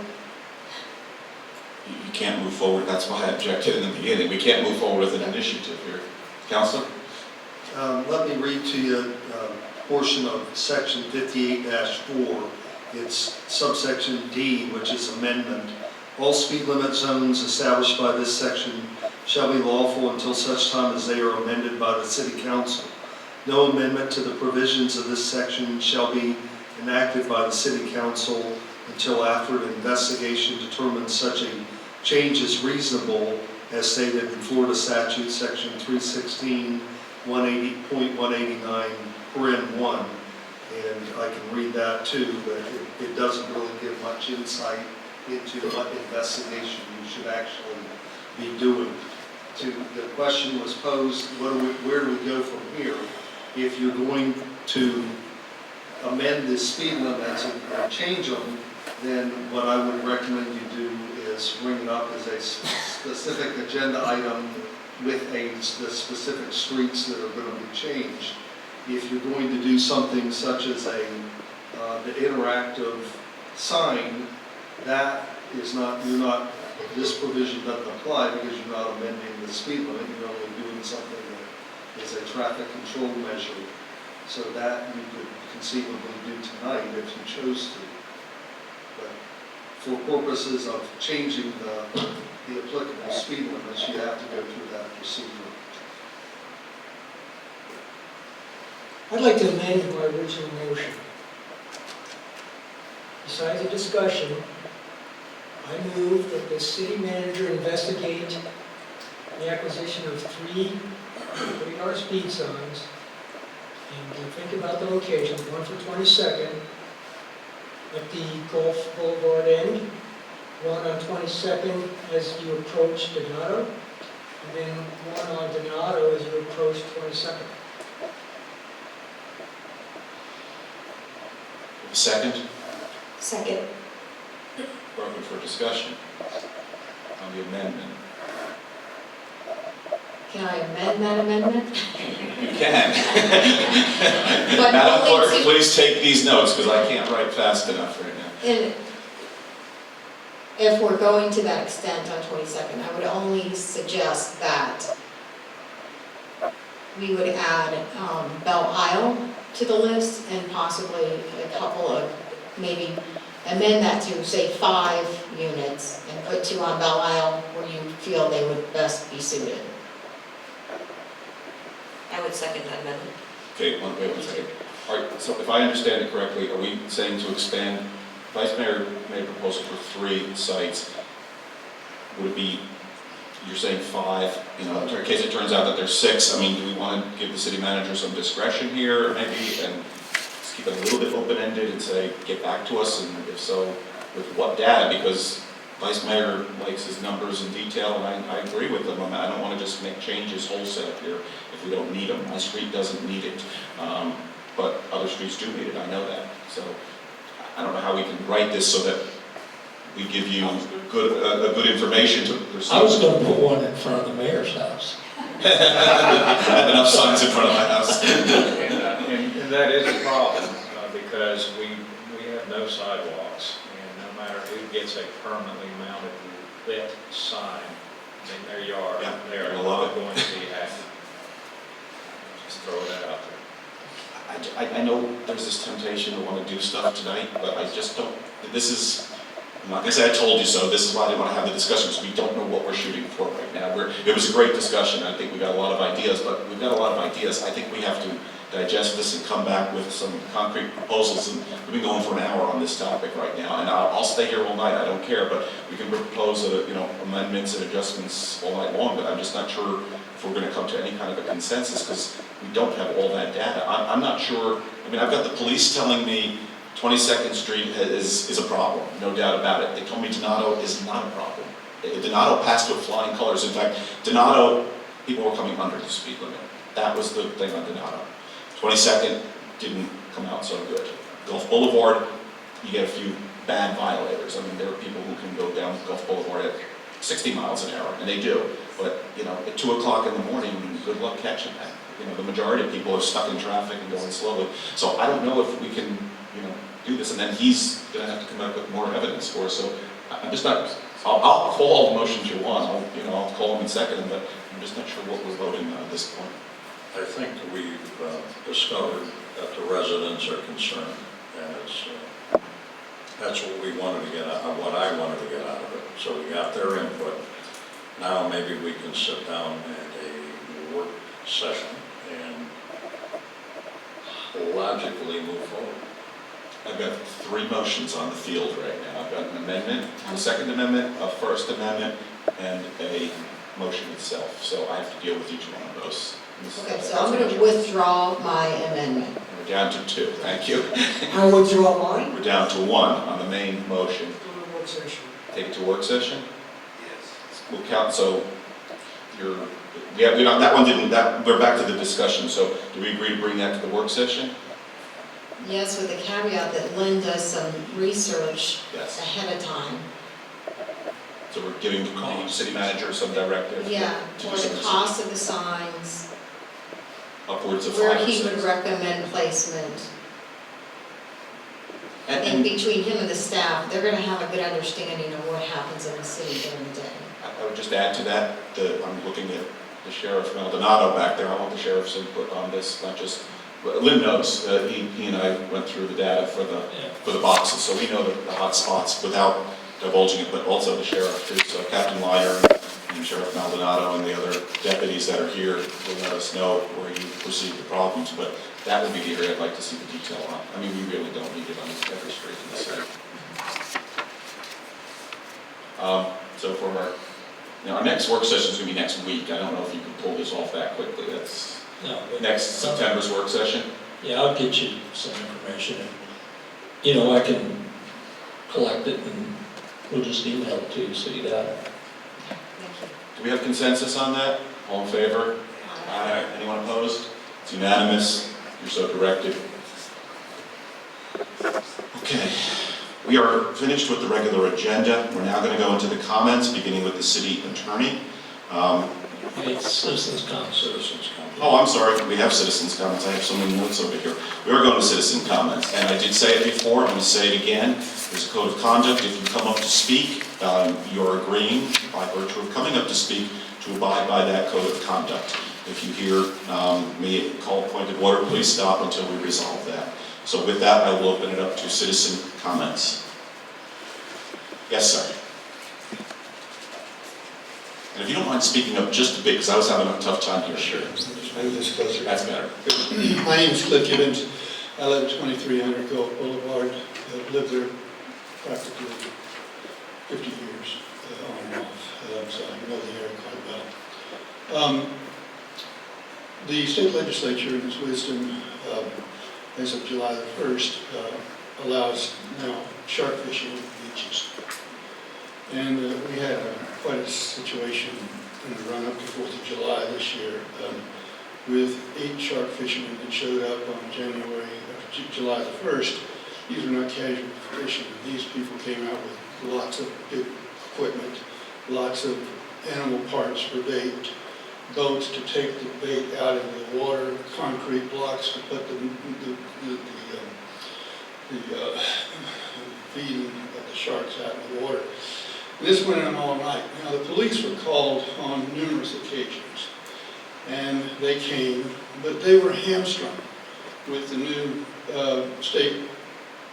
You can't move forward, that's why I objected in the beginning. We can't move forward with an initiative here. Counselor? Let me read to you a portion of section 58-4. It's subsection D, which is amendment. All speed limit zones established by this section shall be lawful until such time as they are amended by the City Council. No amendment to the provisions of this section shall be enacted by the city council until after an investigation determines such a change is reasonable as stated in Florida statute section 316, 180.189, paren 1. And I can read that too, but it doesn't really give much insight into what investigation you should actually be doing. The question was posed, where do we go from here? If you're going to amend the speed limits and change them, then what I would recommend you do is bring it up as a specific agenda item with the specific streets that are going to be changed. If you're going to do something such as the interactive sign, that is not, this provision doesn't apply because you're not amending the speed limit, you're only doing something that is a traffic control measure. So that you could conceivably do tonight if you chose to. But for purposes of changing the applicable speed limits, you have to go through that procedure. I'd like to amend my original motion. Besides the discussion, I move that the city manager investigate the acquisition of 3 radar speed signs and to think about the locations, one for 22nd at the Gulf Boulevard end, one on 22nd as you approach Donato, and then one on Donato as you approach 22nd. Second, Second. open for discussion on the amendment. Can I amend that amendment? You can. But Madam only Clerk, to- please take these notes because I can't write fast enough right now. And if we're going to that extent on 22nd, I would only suggest that we would add Belle Isle to the list and possibly a couple of, maybe amend that to say 5 units and put 2 on Belle Isle where you feel they would best be suited. I would second that amendment. Okay, wait one second. All right, so if I understand it correctly, are we saying to expand, Vice Mayor made a proposal for 3 sites. Would it be, you're saying 5, in case it turns out that there's 6, I mean, do we want to give the city manager some discretion here, maybe, and just keep it a little bit open-ended and say, get back to us, and if so, with what data? Because Vice Mayor likes his numbers in detail, and I agree with them. I don't want to just make changes wholesale here if we don't need them. My street doesn't need it, but other streets do need it, I know that. So I don't know how we can write this so that we give you good information to proceed. I was gonna put one in front of the mayor's house. I have enough signs in front of my house. And that is a problem, because we have no sidewalks, and no matter who gets a permanently mounted lit sign in their yard, Yeah, they're I love not it. going to be happy. Just throw that out there. I know there's this temptation to want to do stuff tonight, but I just don't, I'm not gonna say I told you so, this is why I didn't want to have the discussion, because we don't know what we're shooting for right now. It was a great discussion, I think we got a lot of ideas, but we've got a lot of ideas. I think we have to digest this and come back with some concrete proposals, and we've been going for an hour on this topic right now, and I'll stay here all night, I don't care, but we can propose, amendments and adjustments all night long, but I'm just not sure if we're gonna come to any kind of a consensus, because we don't have all that data. I'm not sure, I've got the police telling me 22nd Street is a problem, no doubt about it. They told me Donato is not a problem. Donato passed with flying colors. In fact, Donato, people were coming under the speed limit. That was the thing on Donato. 22nd didn't come out so good. Gulf Boulevard, you get a few bad violators. There are people who can go down Gulf Boulevard at 60 miles an hour, and they do. But, at 2 o'clock in the morning, good luck catching that. The majority of people are stuck in traffic and going slowly. So I don't know if we can, do this, and then he's gonna have to come up with more evidence for us. So I'm just not, I'll call all the motions you want, I'll call them in second, but I'm just not sure what we're voting on at this point. I think we've discovered that the residents are concerned, and that's what we wanted to get out, what I wanted to get out of it. So we got their input. Now maybe we can sit down at a work session and logically move forward. I've got 3 motions on the field right now. I've got an amendment, a second amendment, a first amendment, and a motion itself. So I have to deal with each one of those. Okay, so I'm going to withdraw my amendment. We're down to 2, thank you. I withdraw mine. We're down to 1 on the main motion. Go to work session. Take it to work session? Yes. We'll count, so that one didn't, we're back to the discussion. So do we agree to bring that to the work session? Yes, with the caveat that Lynn does some research Yes. ahead of time. So we're giving the city manager some directive? Yeah, to for do the some cost of the signs, upwards of where 5 or he 6. would recommend placement. I think And between him and the staff, they're gonna have a good understanding of what happens in the city during the day. I would just add to that, I'm looking at the Sheriff Maldonado back there. I want the sheriff's input on this, not just, Lynn knows, he and I went through the data for the boxes, so we know the hot spots without divulging it, but also the sheriff too. So Captain Lyer and Sheriff Maldonado and the other deputies that are here will let us know where you perceive the problems, but that would be the area I'd like to see the detail on. I mean, we really don't need it on every street in the city. So for our next work session is going to be next week. I don't know if you can pull this off that quickly. That's No, but- next September's work session. Yeah, I'll get you some information, and, I can collect it, and we'll just email it to you, so you got it. Do we have consensus on that? All in favor? Aye. Anyone opposed? It's unanimous. You're so directed. Okay. We are finished with the regular agenda. We're now going to go into the comments, beginning with the city attorney. It's citizens' comments. Oh, I'm sorry, we have citizens' comments. I have so many notes over here. We are going to citizen comments, and I did say it before, I'm going to say it again. There's a code of conduct. If you come up to speak, you're agreeing, by virtue of coming up to speak, to abide by that code of conduct. If you hear me call point of order, please stop until we resolve that. So with that, I will open it up to citizen comments. Yes, sir. And if you don't mind speaking up just a bit, because I was having a tough time here. Sure. Move this closer. That's better. My name is Cliff Gibbons. I live at 2300 Gulf Boulevard. I've lived there practically 50 years on and off, so I know the area quite well. The state legislature, in its wisdom, as of July the 1st, allows now shark fishing on beaches. And we had quite a situation in the run-up to 4th of July this year with 8 shark fishermen that showed up on July the 1st. These were not casual fishermen. These people came out with lots of big equipment, lots of animal parts for bait, boats to take the bait out into the water, concrete blocks to put the feeding of the sharks out in the water. And this went on all night. Now, the police were called on numerous occasions, and they came, but they were hamstrung with the new state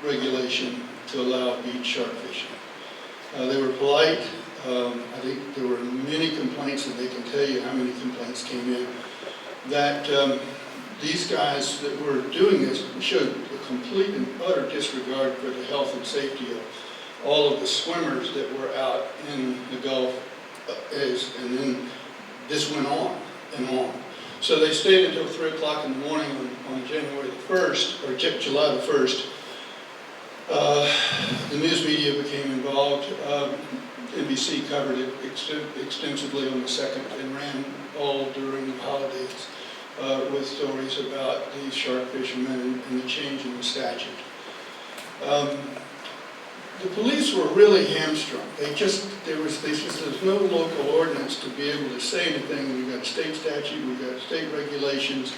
regulation to allow beach shark fishing. They were polite. I think there were many complaints, and they can tell you how many complaints came in, that these guys that were doing this showed a complete and utter disregard for the health and safety of all of the swimmers that were out in the Gulf, and then this went on and on. So they stayed until 3 o'clock in the morning on January the 1st, or July the 1st. The news media became involved. NBC covered it extensively on the 2nd and ran all during the holidays with stories about these shark fishermen and the change in the statute. The police were really hamstrung. There's no local ordinance to be able to say anything. We've got state statute, we've got state regulations,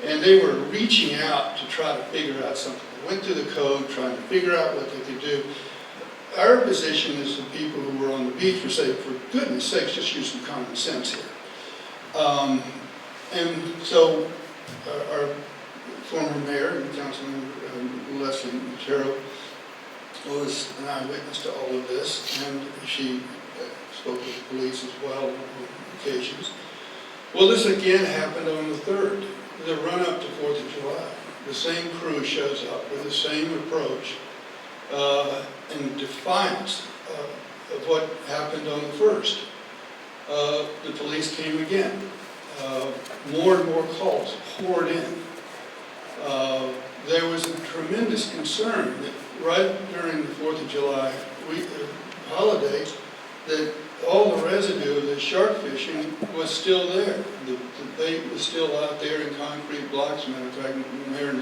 and they were reaching out to try to figure out something. They went through the code trying to figure out what they could do. Our position as the people who were on the beach were saying, for goodness sakes, just use some common sense here. And so our former mayor and Councilman Leslie Montero was an eyewitness to all of this, and she spoke with the police as well on occasions. Well, this again happened on the 3rd, the run-up to 4th of July. the same crew shows up with the same approach in defiance of what happened on the first. The police came again. More and more calls poured in. There was a tremendous concern that right during the 4th of July holiday, that all the residue of the shark fishing was still there. The bait was still out there in concrete blocks. Matter of fact, Mayor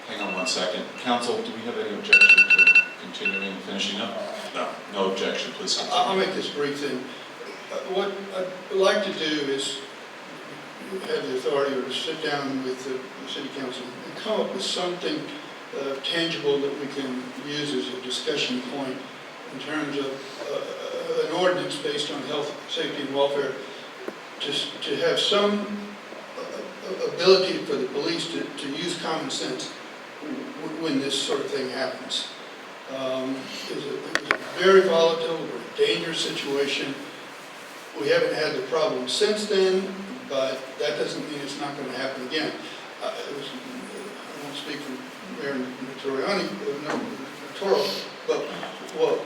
Hang on one second. Council, do we have any objection to continuing and finishing up? No. No objection, please continue. I'll make this brief thing. What I'd like to do is have the authority to sit down with the city council and come up with something tangible that we can use as a discussion point in terms of an ordinance based on health, safety, and welfare, just to have some ability for the police to use common sense when this sort of thing happens. It's a very volatile, very dangerous situation. We haven't had the problem since then, but that doesn't mean it's not going to happen again. I won't speak for Mayor Notoriani, but what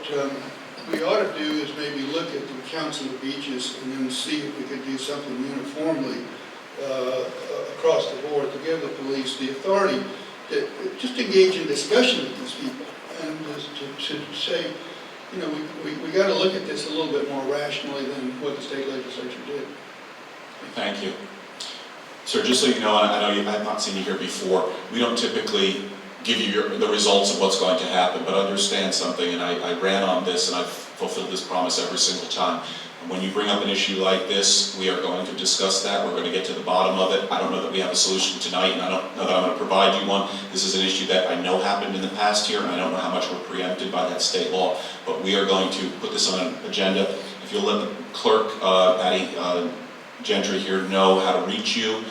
we ought to do is maybe look at the Council of Beaches and then see if we could do something uniformly across the board to give the police the authority to just engage in discussion with these people and to say, you know, we got to look at this a little bit more rationally than what the state legislature did. Thank you. Sir, just so you know, I know I have not seen you here before, we don't typically give you the results of what's going to happen, but understand something, and I ran on this and I've fulfilled this promise every single time. And when you bring up an issue like this, we are going to discuss that, we're going to get to the bottom of it. I don't know that we have a solution tonight, and I don't know that I'm going to provide you one. This is an issue that I know happened in the past here, and I don't know how much we're preempted by that state law, but we are going to put this on an agenda. If you'll let the clerk, Patty Gentry here, know how to reach you.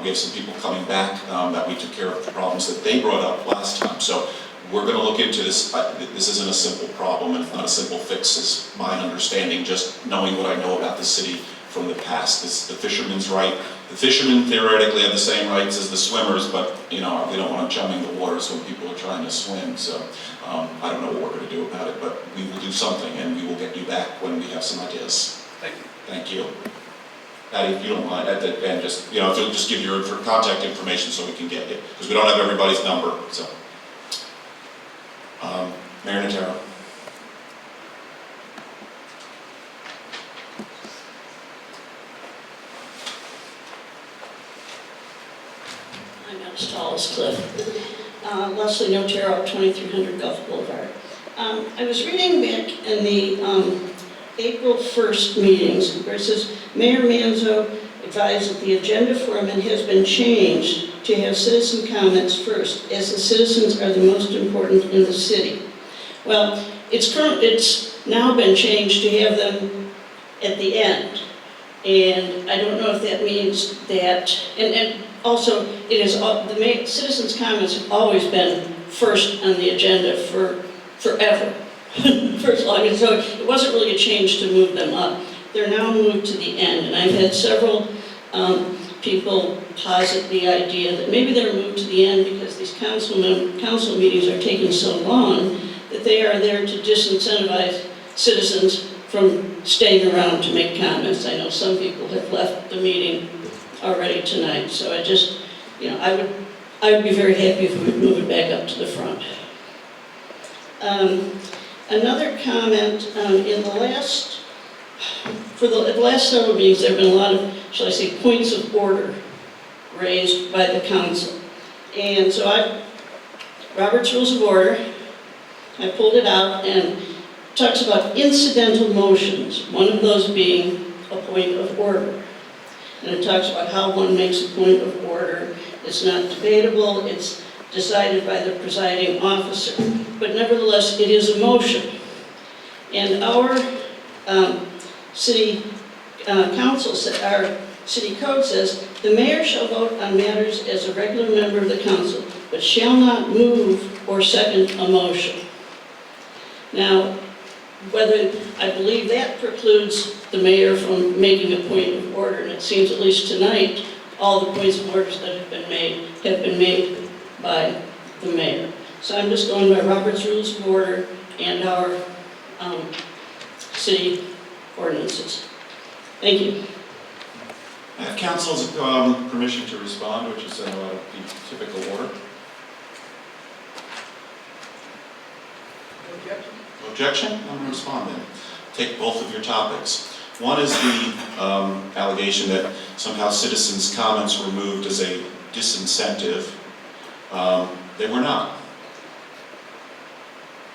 We have some people coming back that we took care of the problems that they brought up last time. So we're going to look into this. This isn't a simple problem, and it's not a simple fix, is my understanding, just knowing what I know about the city from the past. The fisherman's right. The fishermen theoretically have the same rights as the swimmers, but you know, we don't want them chumming the waters when people are trying to swim. So I don't know what we're going to do about it, but we will do something, and we will get you back when we have some ideas. Thank you. Thank you. Patty, if you don't mind, and just, you know, if you'll just give your contact information so we can get you, because we don't have everybody's number, so. Mayor Notaro. I'm not as tall as Cliff. Leslie Notaro, 2300 Gulf Boulevard. I was reading back in the April 1st meetings, where it says, Mayor Manzo advised that the agenda format has been changed to have citizen comments first, as the citizens are the most important in the city. Well, it's now been changed to have them at the end. And I don't know if that means that, and also, it is, the citizens' comments have always been first on the agenda for forever. For as long as, so it wasn't really a change to move them up. They're now moved to the end, and I've had several people posit the idea that maybe they're moved to the end because these council meetings are taking so long that they are there to disincentivize citizens from staying around to make comments. I know some people have left the meeting already tonight, so I just, you know, I would be very happy if we would move it back up to the front. Another comment, in the last, for the last several meetings, there have been a lot of, shall I say, points of order raised by the council. And so Robert's Rules of Order, I pulled it out, and it talks about incidental motions, one of those being a point of order. And it talks about how one makes a point of order. It's not debatable, it's decided by the presiding officer. But nevertheless, it is a motion. And our city council, our city code says, the mayor shall vote on matters as a regular member of the council, but shall not move or second a motion. Now, whether, I believe that precludes the mayor from making a point of order, and it seems at least tonight all the points of orders that have been made by the mayor. So I'm just going by Robert's Rules of Order and our city ordinances. Thank you. I have council's permission to respond, which is the typical order. No objection? I'm going to respond then. Take both of your topics. One is the allegation that somehow citizens' comments were moved as a disincentive. They were not.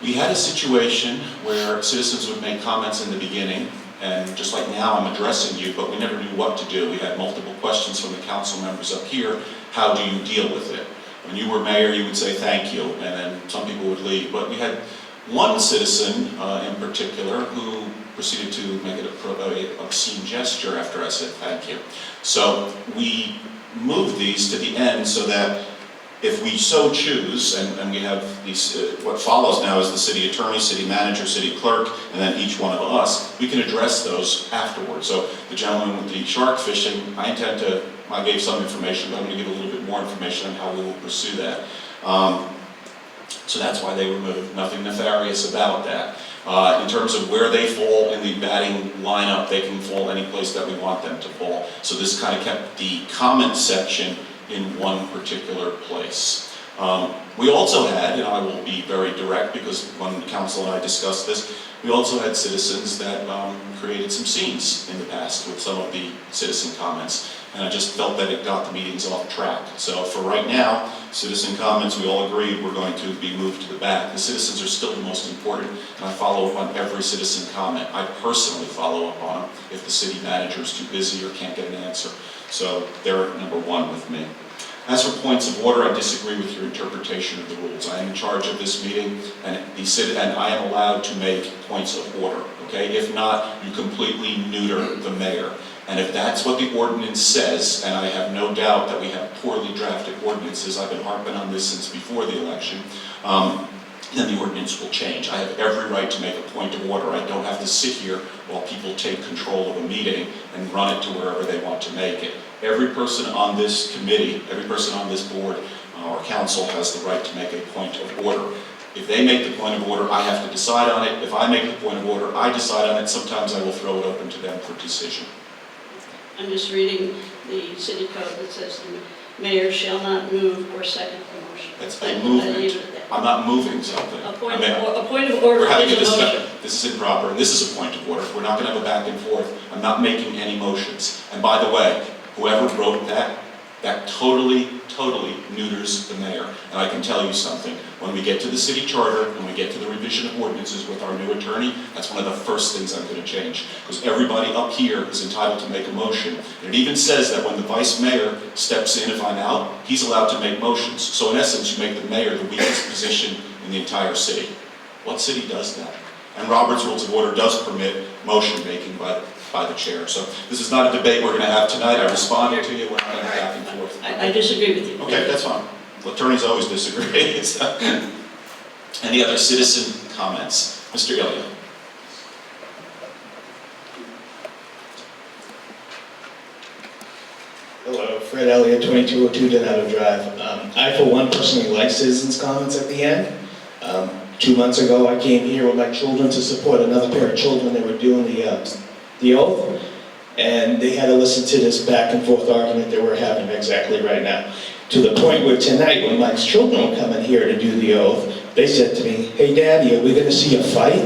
We had a situation where citizens would make comments in the beginning, and just like now I'm addressing you, but we never knew what to do. We had multiple questions from the council members up here. How do you deal with it? When you were mayor, you would say thank you, and then some people would leave. But we had one citizen in particular who proceeded to make it an obscene gesture after I said thank you. So we moved these to the end so that if we so choose, and we have these, what follows now is the city attorney, city manager, city clerk, and then each one of us, we can address those afterwards. So the gentleman with the shark fishing, I gave some information, but I'm going to give a little bit more information on how we will pursue that. So that's why they were moved. Nothing nefarious about that. In terms of where they fall in the batting lineup, they can fall any place that we want them to fall. So this kind of kept the comment section in one particular place. We also had, and I will be very direct because when council and I discussed this, we also had citizens that created some scenes in the past with some of the citizen comments. And I just felt that it got the meetings off track. So for right now, citizen comments, we all agreed we're going to be moved to the back. The citizens are still the most important, and I follow up on every citizen comment. I personally follow up on them if the city manager is too busy or can't get an answer. So they're number one with me. As for points of order, I disagree with your interpretation of the rules. I am in charge of this meeting, and I am allowed to make points of order, okay? If not, you completely neuter the mayor. And if that's what the ordinance says, and I have no doubt that we have poorly drafted ordinances, I've been harping on this since before the election, then the ordinance will change. I have every right to make a point of order. I don't have to sit here while people take control of a meeting and run it to wherever they want to make it. Every person on this committee, every person on this board or council has the right to make a point of order. If they make the point of order, I have to decide on it. If I make the point of order, I decide on it. Sometimes I will throw it open to them for decision. I'm just reading the city code that says the mayor shall not move or second the motion. That's a movement. I'm not moving something. A point of order We're having is a a discussion. motion. This is improper, and this is a point of order. We're not going to have a back and forth. I'm not making any motions. And by the way, whoever wrote that totally neuters the mayor. And I can tell you something. When we get to the city charter, when we get to the revision of ordinances with our new attorney, that's one of the first things I'm going to change. Because everybody up here is entitled to make a motion. And it even says that when the vice mayor steps in, if I'm out, he's allowed to make motions. So in essence, you make the mayor the weakest position in the entire city. What city does that? And Robert's Rules of Order does permit motion making by the chair. So this is not a debate we're going to have tonight. I responded to you. We're not going to have back and forth. I disagree with you. Okay, that's fine. Attorneys always disagree. Any other citizen comments? Mr. Ilya. Hello, Fred Elliott, 2202 Donato Drive. I, for one, personally like citizens' comments at the end. 2 months ago, I came here with my children to support another pair of children that were doing the oath, and they had to listen to this back and forth argument that we're having exactly right now. To the point where tonight, when Mike's children were coming here to do the oath, they said to me, "Hey, Daddy, are we going to see a fight?"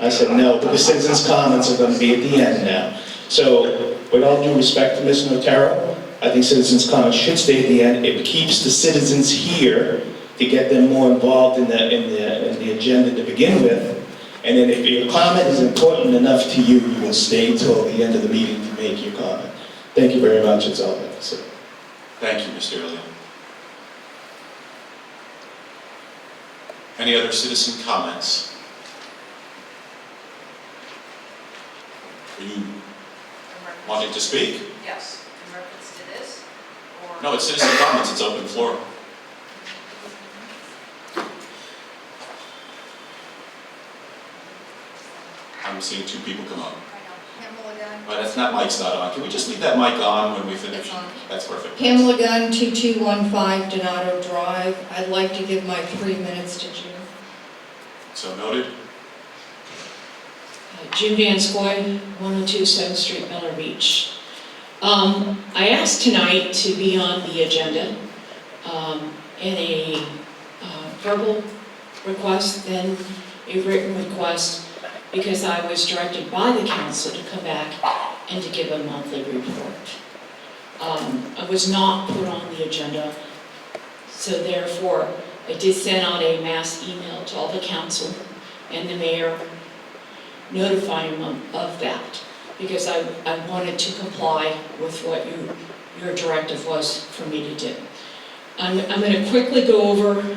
I said, "No, but the citizens' comments are going to be at the end now." So, with all due respect to Ms. Notaro, I think citizens' comments should stay at the end. It keeps the citizens here to get them more involved in the agenda to begin with. And then if your comment is important enough to you, you will stay till the end of the meeting to make your comment. Thank you very much. That's all I have to say. Thank you, Mr. Ilya. Any other citizen comments? Are you wanting to speak? Yes, in reference to this, or? No, it's citizen comments. It's open floor. I'm seeing two people come up. Pamela Gunn. That's not, mic's not on. Can we just leave that mic on when we finish? It's on. That's perfect. Pamela Gunn, 2215 Donato Drive. I'd like to give my 3 minutes to June. So noted. June Van Scoy, 102 7th Street, Miller Beach. I asked tonight to be on the agenda in a verbal request, then a written request, because I was directed by the council to come back and to give a monthly report. I was not put on the agenda, so therefore I did send out a mass email to all the council and the mayor notifying them of that, because I wanted to comply with what your directive was for me to do. I'm going to quickly go over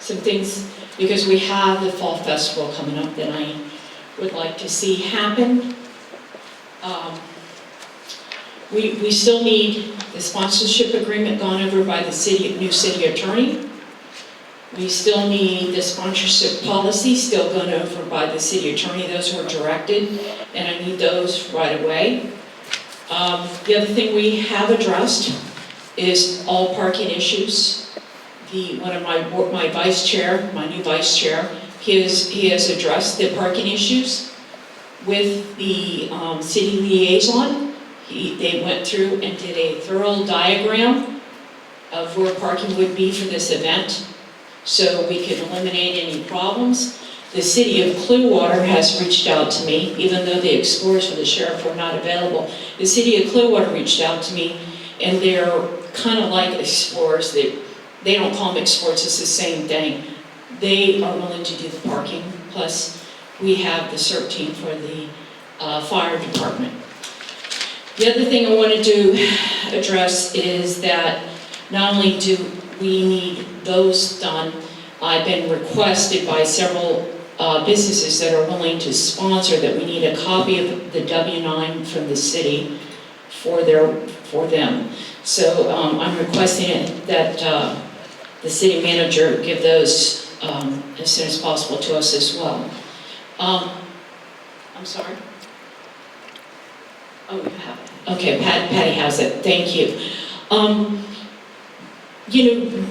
some things, because we have the Fall Festival coming up that I would like to see happen. We still need the sponsorship agreement gone over by the new city attorney. We still need the sponsorship policy still gone over by the city attorney. Those were directed, and I need those right away. The other thing we have addressed is all parking issues. One of my vice chair, my new vice chair, he has addressed the parking issues with the city liaison. They went through and did a thorough diagram of where parking would be for this event, so we could eliminate any problems. The city of Clearwater has reached out to me, even though the Explorers for the sheriff were not available. The city of Clearwater reached out to me, and they're kind of like Explorers. They don't call them Explorers, it's the same thing. They are willing to do the parking, plus we have the CERT team for the fire department. The other thing I wanted to address is that not only do we need those done, I've been requested by several businesses that are willing to sponsor that we need a copy of the W-9 from the city for them. So I'm requesting that the city manager give those as soon as possible to us as well. I'm sorry? Oh, you have it. Okay, Patty has it. Thank you.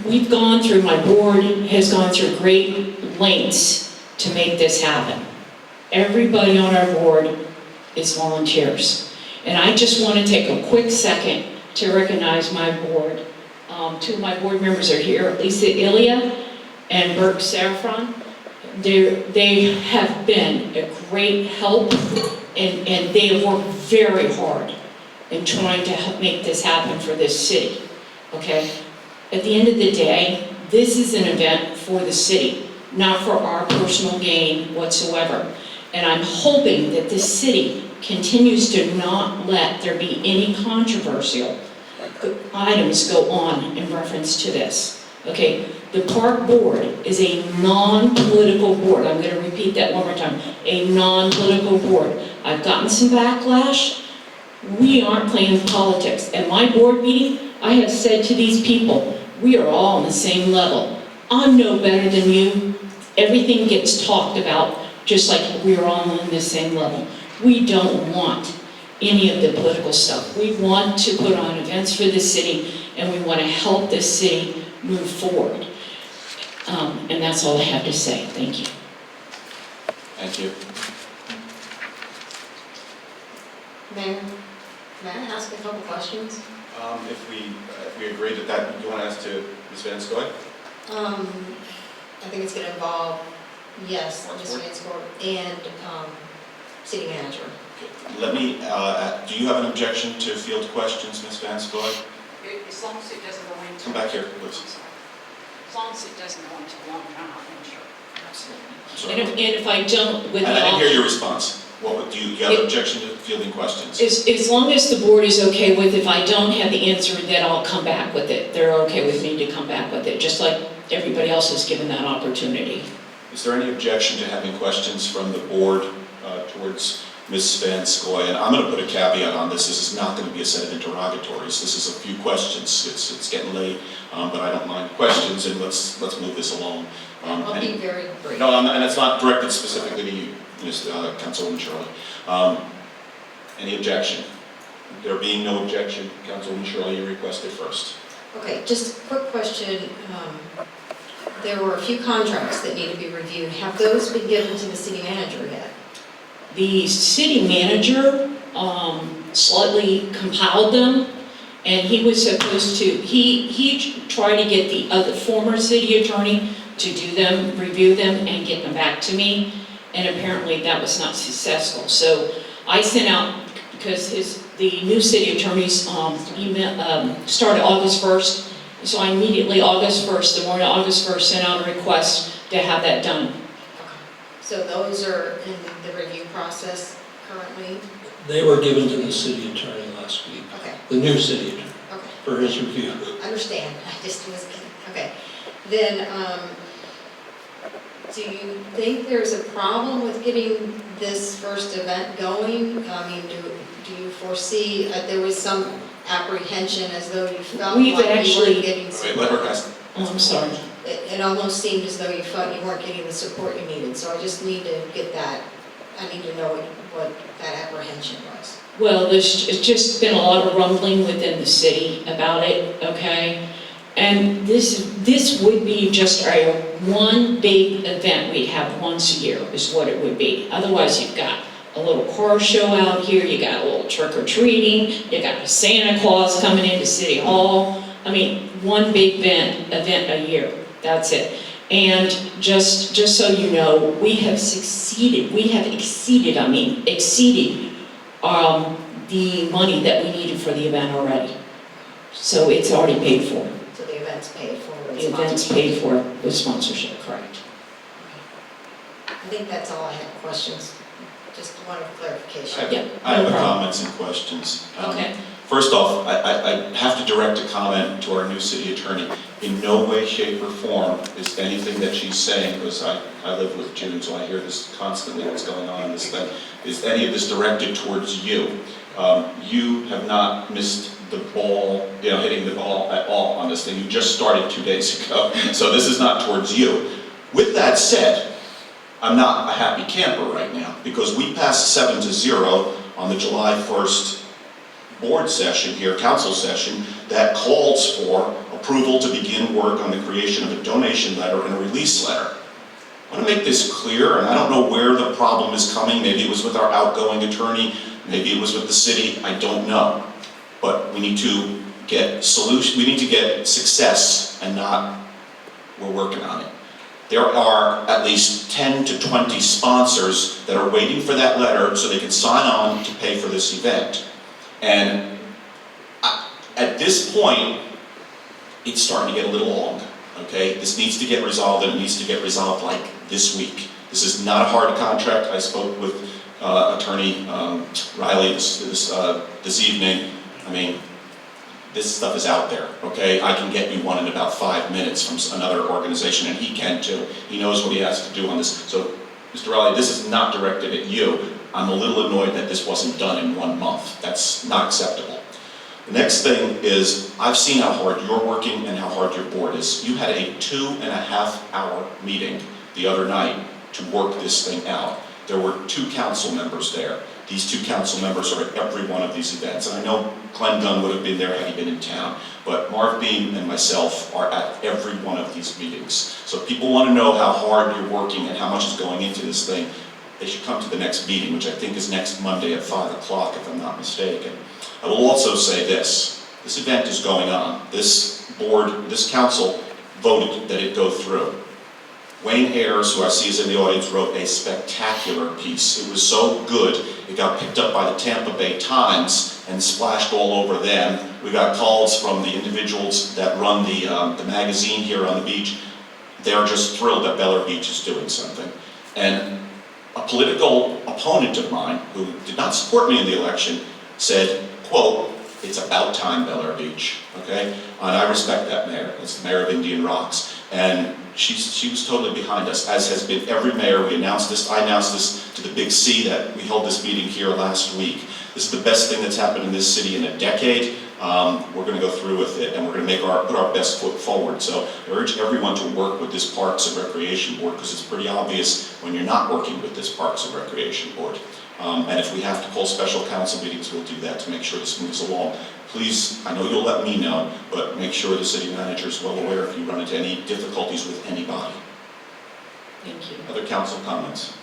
We've gone through, my board has gone through great lengths to make this happen. Everybody on our board is volunteers. And I just want to take a quick second to recognize my board. Two of my board members are here, Lisa Ilya and Burke Safran. They have been a great help, and they have worked very hard in trying to help make this happen for this city, okay? At the end of the day, this is an event for the city, not for our personal gain whatsoever. And I'm hoping that this city continues to not let there be any controversial items go on in reference to this, okay? The park board is a non-political board. I'm going to repeat that one more time. A non-political board. I've gotten some backlash. We aren't playing politics. At my board meeting, I have said to these people, we are all on the same level. I'm no better than you. Everything gets talked about just like we are all on the same level. We don't want any of the political stuff. We want to put on events for the city, and we want to help the city move forward. And that's all I have to say. Thank you. Thank you. Mayor, may I ask a couple questions? If we agree that you want to ask to Ms. Van Scoy? I think it's going to involve, yes, Ms. Van Scoy and city manager. Let me, do you have an objection to field questions, Ms. Van Scoy? As long as it doesn't go into. Come back here, please. As long as it doesn't go into long time, I'm sure. Absolutely. And if I don't, with I didn't all, hear your response. Do you have an objection to fielding questions? as long as the board is okay with, if I don't have the answer, then I'll come back with it. They're okay with me to come back with it, just like everybody else is given that opportunity. Is there any objection to having questions from the board towards Ms. Van Scoy? And I'm going to put a caveat on this. This is not going to be a set of interrogatories. This is a few questions. It's getting late, but I don't mind questions, and let's move this along. I'll be very brief. No, and it's not directed specifically to you, Ms. Councilwoman Shirley. Any objection? There being no objection, Councilwoman Shirley, you requested first. Okay, just a quick question. There were a few contracts that need to be reviewed. Have those been given to the city manager yet? The city manager slightly compiled them, and he was supposed to, he tried to get the other former city attorney to do them, review them, and get them back to me, and apparently that was not successful. So I sent out, because the new city attorney's email started August 1st, so I immediately, August 1st, the morning of August 1st, sent out a request to have that done. So those are in the review process currently? They were given to the city attorney last week, Okay, the new city attorney, okay. for his review. Understand, I just was, okay. Then, do you think there's a problem with getting this first event going? I mean, do you foresee, there was some apprehension as though you felt We've like you actually- weren't getting Wait, support? let her ask. Oh, I'm sorry. It almost seemed as though you felt you weren't getting the support you needed, so I just need to get that, I need to know what that apprehension was. Well, there's just been a lot of rumbling within the city about it, okay? And this would be just one big event we'd have once a year is what it would be. Otherwise, you've got a little car show out here, you got a little trick or treating, you got a Santa Claus coming into City Hall. I mean, one big event a year, that's it. And just so you know, we have exceeded the money that we needed for the event already. So it's already paid for. So the event's paid for with The event's sponsorship? paid for with sponsorship, correct. I think that's all I had questions, just wanted clarification. Yeah, I have no problem. comments and questions. Okay. First off, I have to direct a comment to our new city attorney. In no way, shape, or form is anything that she's saying, because I live with June, so I hear this constantly, what's going on in this thing, is any of this directed towards you. You have not missed the ball, hitting the ball at all on this thing. You just started 2 days ago, so this is not towards you. With that said, I'm not a happy camper right now, because we passed 7-0 on the July 1st board session here, council session, that calls for approval to begin work on the creation of a donation letter and a release letter. I want to make this clear, and I don't know where the problem is coming. Maybe it was with our outgoing attorney, maybe it was with the city, I don't know. But we need to get success, and not, we're working on it. There are at least 10 to 20 sponsors that are waiting for that letter so they can sign on to pay for this event. And at this point, it's starting to get a little long, okay? This needs to get resolved, and it needs to get resolved like this week. This is not a hard contract. I spoke with Attorney Riley this evening. I mean, this stuff is out there, okay? I can get you one in about 5 minutes from another organization, and he can too. He knows what he has to do on this. So, Mr. Riley, this is not directed at you. I'm a little annoyed that this wasn't done in 1 month. That's not acceptable. The next thing is, I've seen how hard you're working and how hard your board is. You had a 2.5-hour meeting the other night to work this thing out. There were 2 council members there. These 2 council members are at every one of these events. And I know Glenn Dunn would have been there had he been in town, but Marv Beam and myself are at every one of these meetings. So if people want to know how hard you're working and how much is going into this thing, they should come to the next meeting, which I think is next Monday at 5 o'clock, if I'm not mistaken. I will also say this event is going on. This board, this council voted that it go through. Wayne Ayers, who I see is in the audience, wrote a spectacular piece. It was so good, it got picked up by the Tampa Bay Times and splashed all over them. We got calls from the individuals that run the magazine here on the beach. They're just thrilled that Bel Air Beach is doing something. And a political opponent of mine, who did not support me in the election, said, quote, "It's about time, Bel Air Beach," okay? And I respect that mayor. It's the mayor of Indian Rocks. And she was totally behind us, as has been every mayor. I announced this to the Big C that we held this meeting here last week. This is the best thing that's happened in this city in a decade. We're going to go through with it, and we're going to put our best foot forward. So I urge everyone to work with this Parks and Recreation Board, because it's pretty obvious when you're not working with this Parks and Recreation Board. And if we have to call special council meetings, we'll do that to make sure this moves along. Please, I know you'll let me know, but make sure the city manager is well aware if you run into any difficulties with anybody. Thank you. Other council comments?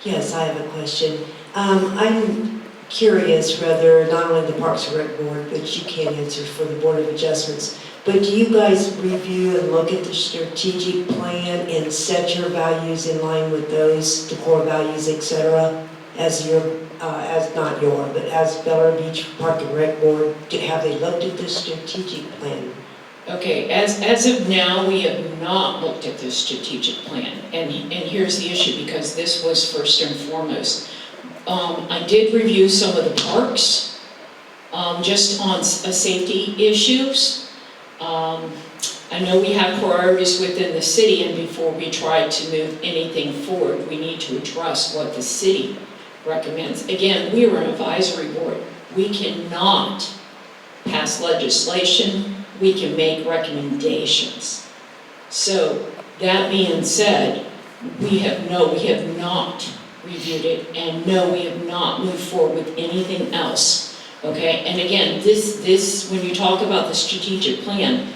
Yes, I have a question. I'm curious whether not only the Parks and Rec Board, which you can't answer for the Board of Adjustments, but do you guys review and look at the strategic plan and set your values in line with those, the core values, et cetera, as your, as not your, but as Bel Air Beach Park and Rec Board? Have they looked at the strategic plan? Okay, as of now, we have not looked at this strategic plan, and here's the issue, because this was first and foremost. I did review some of the parks, just on safety issues. I know we have priorities within the city, and before we try to move anything forward, we need to address what the city recommends. Again, we are an advisory board. We cannot pass legislation. We can make recommendations. So, that being said, we have not reviewed it, and no, we have not moved forward with anything else, okay? And again, this, when you talk about the strategic plan,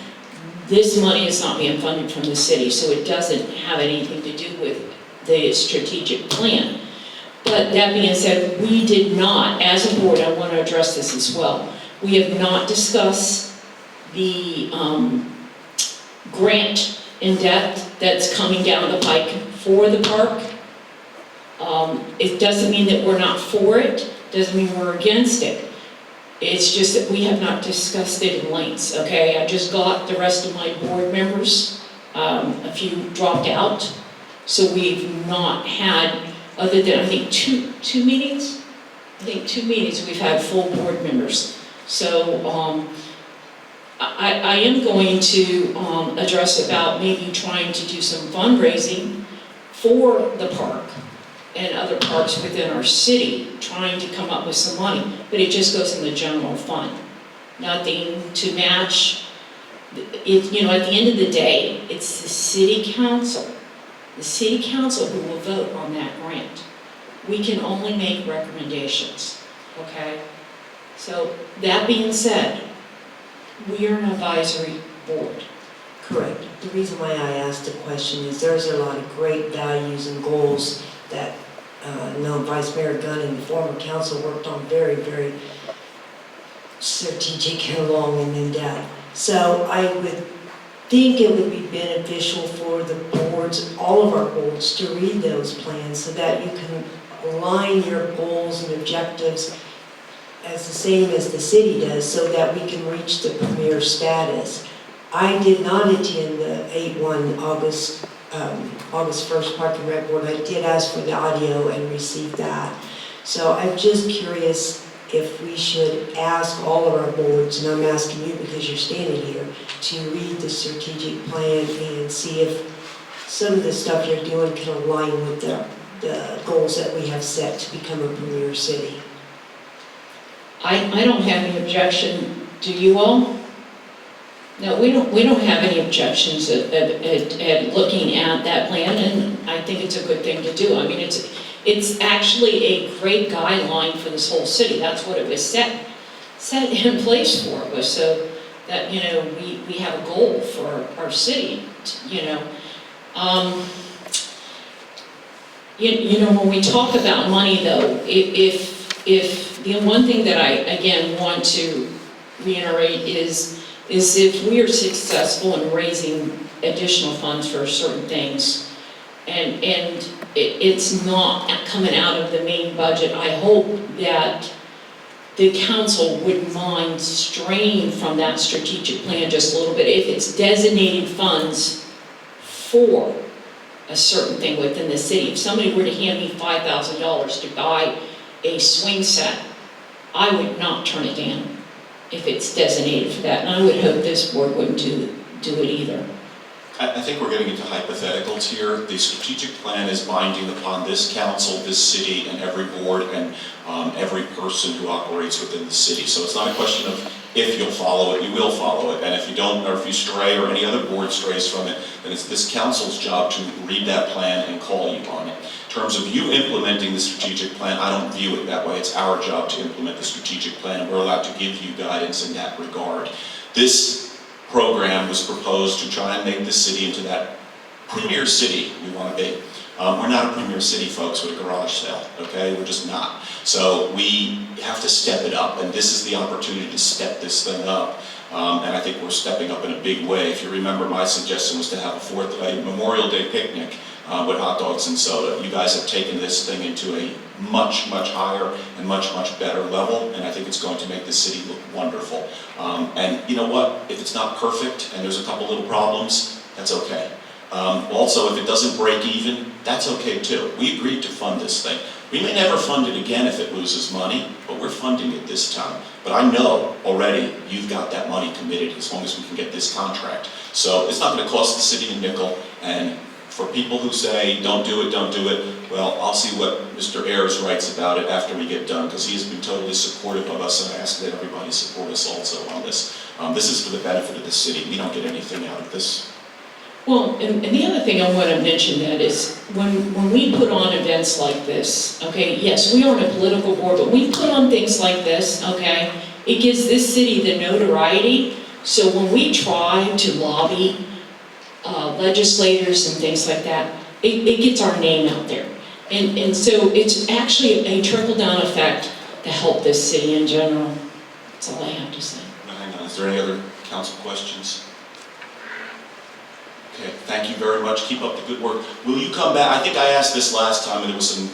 this money is not being funded from the city, so it doesn't have anything to do with the strategic plan. But that being said, we did not, as a board, I want to address this as well, we have not discussed the grant in depth that's coming down the pike for the park. It doesn't mean that we're not for it, doesn't mean we're against it. It's just that we have not discussed it in lengths, okay? I just got the rest of my board members, a few dropped out, so we've not had, other than I think two meetings? I think 2 meetings we've had full board members. So, I am going to address about maybe trying to do some fundraising for the park and other parks within our city, trying to come up with some money, but it just goes in the general fund. Nothing to match. It, you know, at the end of the day, it's the city council who will vote on that grant. We can only make recommendations, okay? So, that being said, we are an advisory board. Correct. The reason why I asked the question is there's a lot of great values and goals that Vice Mayor Gunn and the former council worked on very, very strategic and long and in-depth. So I would think it would be beneficial for the boards, all of our boards, to read those plans so that you can align your goals and objectives as the same as the city does, so that we can reach the premier status. I did not attend the 8/1 August 1st Park and Rec Board. I did ask for the audio and received that. So I'm just curious if we should ask all of our boards, and I'm asking you because you're standing here, to read the strategic plan and see if some of the stuff you're doing can align with the goals that we have set to become a premier city. I don't have any objection, do you all? No, we don't have any objections at looking at that plan, and I think it's a good thing to do. I mean, it's actually a great guideline for this whole city. That's what it was set in place for, was so that, you know, we have a goal for our city, you know. You know, when we talk about money though, if the one thing that I, again, want to reiterate is if we are successful in raising additional funds for certain things, and it's not coming out of the main budget, I hope that the council wouldn't mind straying from that strategic plan just a little bit. If it's designated funds for a certain thing within the city, if somebody were to hand me $5,000 to buy a swing set, I would not turn it down if it's designated for that, and I would hope this board wouldn't do it either. I think we're getting into hypotheticals here. The strategic plan is binding upon this council, this city, and every board, and every person who operates within the city. So it's not a question of If you'll follow it, you will follow it. And if you don't, or if you stray, or any other board strays from it, then it's this council's job to read that plan and call you on it. In terms of you implementing the strategic plan, I don't view it that way. It's our job to implement the strategic plan, and we're allowed to give you guidance in that regard. This program was proposed to try and make the city into that premier city we want to be. We're not a premier city, folks, with a garage sale, okay? We're just not. So we have to step it up, and this is the opportunity to step this thing up. And I think we're stepping up in a big way. If you remember, my suggestion was to have a Memorial Day picnic with hot dogs and soda. You guys have taken this thing into a much, much higher and much, much better level, and I think it's going to make the city look wonderful. And you know what? If it's not perfect and there's a couple little problems, that's okay. Also, if it doesn't break even, that's okay too. We agreed to fund this thing. We may never fund it again if it loses money, but we're funding it this time. But I know already you've got that money committed as long as we can get this contract. So it's not going to cost the city a nickel, and for people who say, don't do it, well, I'll see what Mr. Ayers writes about it after we get done, because he has been totally supportive of us, and I ask that everybody support us also on this. This is for the benefit of the city. We don't get anything out of this. Well, and the other thing I want to mention that is when we put on events like this, okay, yes, we aren't a political board, but we put on things like this, okay, it gives this city the notoriety. So when we try to lobby legislators and things like that, it gets our name out there. And so it's actually a trickle-down effect to help this city in general. That's all I have to say. Hang on, is there any other council questions? Okay, thank you very much. Keep up the good work. Will you come back? I think I asked this last time and there was some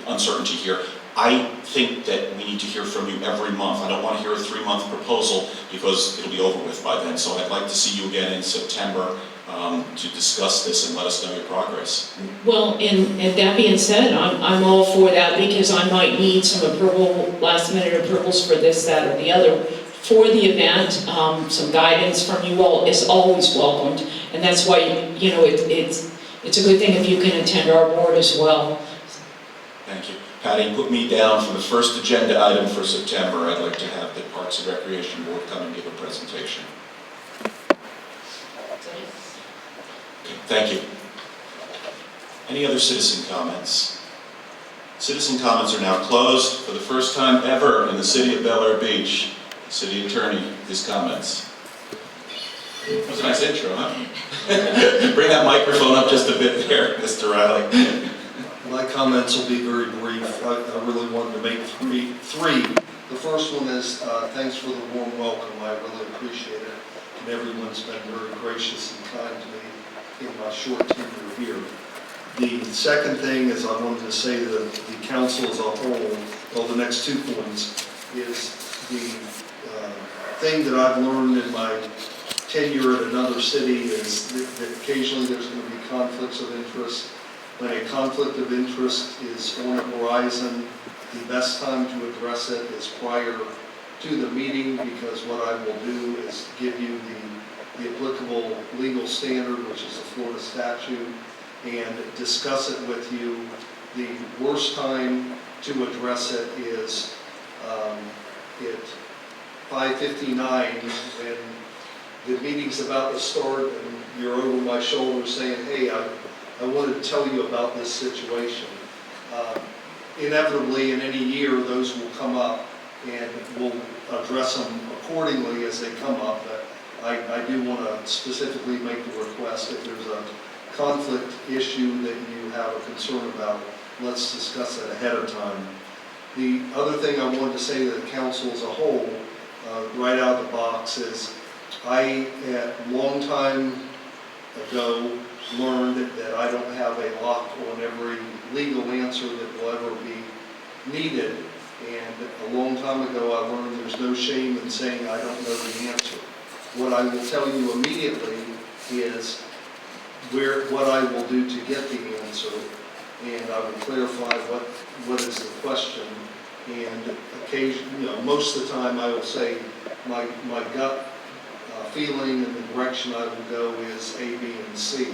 uncertainty here. I think that we need to hear from you every month. I don't want to hear a 3-month proposal because it'll be over with by then. So I'd like to see you again in September to discuss this and let us know your progress. Well, and that being said, I'm all for that because I might need some approval, last minute approvals for this, that, or the other. For the event, some guidance from you all is always welcomed. And that's why, you know, it's a good thing if you can attend our board as well. Thank you. Patty, put me down for the first agenda item for September. I'd like to have the Parks and Recreation Board come and give a presentation. Okay, thank you. Any other citizen comments? Citizen comments are now closed for the first time ever in the city of Bel Air Beach. City Attorney, his comments. That was a nice intro, huh? Bring that microphone up just a bit there, Mr. Riley. My comments will be very brief. I really wanted to make three. The first one is thanks for the warm welcome. I really appreciate it. And everyone's been very gracious and kind to me in my short tenure here. The second thing is I wanted to say that the council as a whole, well, the next 2 points, is the thing that I've learned in my tenure at another city is that occasionally there's going to be conflicts of interest. When a conflict of interest is on the horizon, the best time to address it is prior to the meeting, because what I will do is give you the applicable legal standard, which is a Florida statute, and discuss it with you. The worst time to address it is at 5:59 when the meeting's about to start and you're over my shoulder saying, hey, I wanted to tell you about this situation. Inevitably, in any year, those will come up and we'll address them accordingly as they come up. But I do want to specifically make the request, if there's a conflict issue that you have a concern about, let's discuss that ahead of time. The other thing I wanted to say to the council as a whole, right out of the box, is I, a long time ago, learned that I don't have a lock on every legal answer that will ever be needed. And a long time ago, I learned there's no shame in saying I don't know the answer. What I will tell you immediately is what I will do to get the answer, and I will clarify what is the question. And occasionally, most of the time, I will say my gut feeling and the direction I will go is A, B, and C.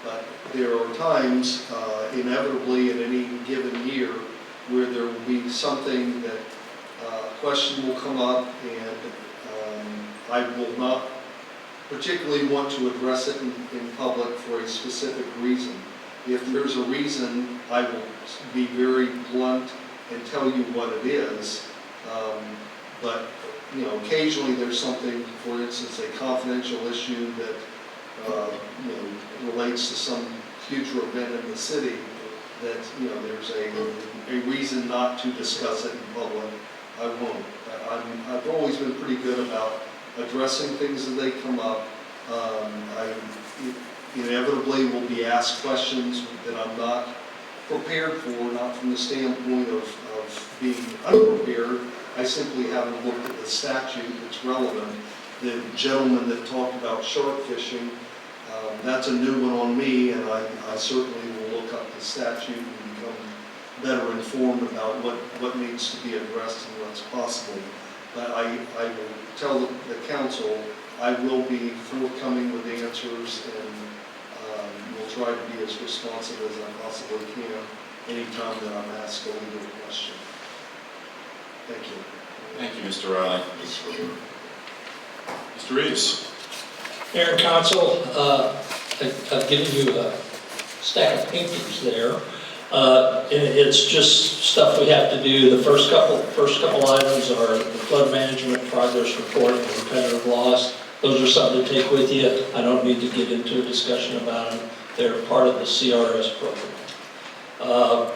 But there are times, inevitably in any given year, where there will be something that a question will come up and I will not particularly want to address it in public for a specific reason. If there's a reason, I will be very blunt and tell you what it is. But, you know, occasionally there's something, for instance, a confidential issue that, you know, relates to some future event in the city that, you know, there's a reason not to discuss it in public. I won't. I've always been pretty good about addressing things as they come up. I inevitably will be asked questions that I'm not prepared for, not from the standpoint of being unprepared. I simply haven't looked at the statute that's relevant. The gentleman that talked about shark fishing, that's a new one on me, and I certainly will look up the statute and become better informed about what needs to be addressed and what's possible. But I will tell the council I will be forthcoming with answers, and will try to be as responsive as I possibly can anytime that I'm asked a legal question. Thank you. Thank you, Mr. Riley. Mr. Reeves. Mayor and Council, I've given you a stack of papers there. And it's just stuff we have to do. The first couple items are the flood management progress report and repetitive loss. Those are something to take with you. I don't need to get into a discussion about them. They're part of the CRS program.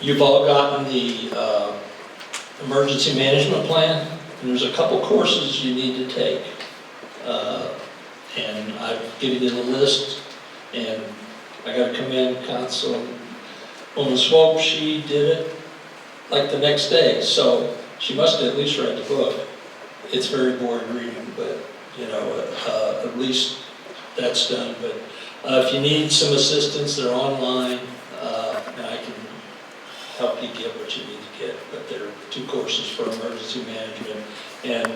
You've all gotten the emergency management plan, and there's a couple courses you need to take. And I've given you the list, and I got to commend Councilwoman Swope. She did it like the next day, so she must have at least read the book. It's very boring reading, but you know, at least that's done. But if you need some assistance, they're online, and I can help you get what you need to get. But there are 2 courses for emergency management, and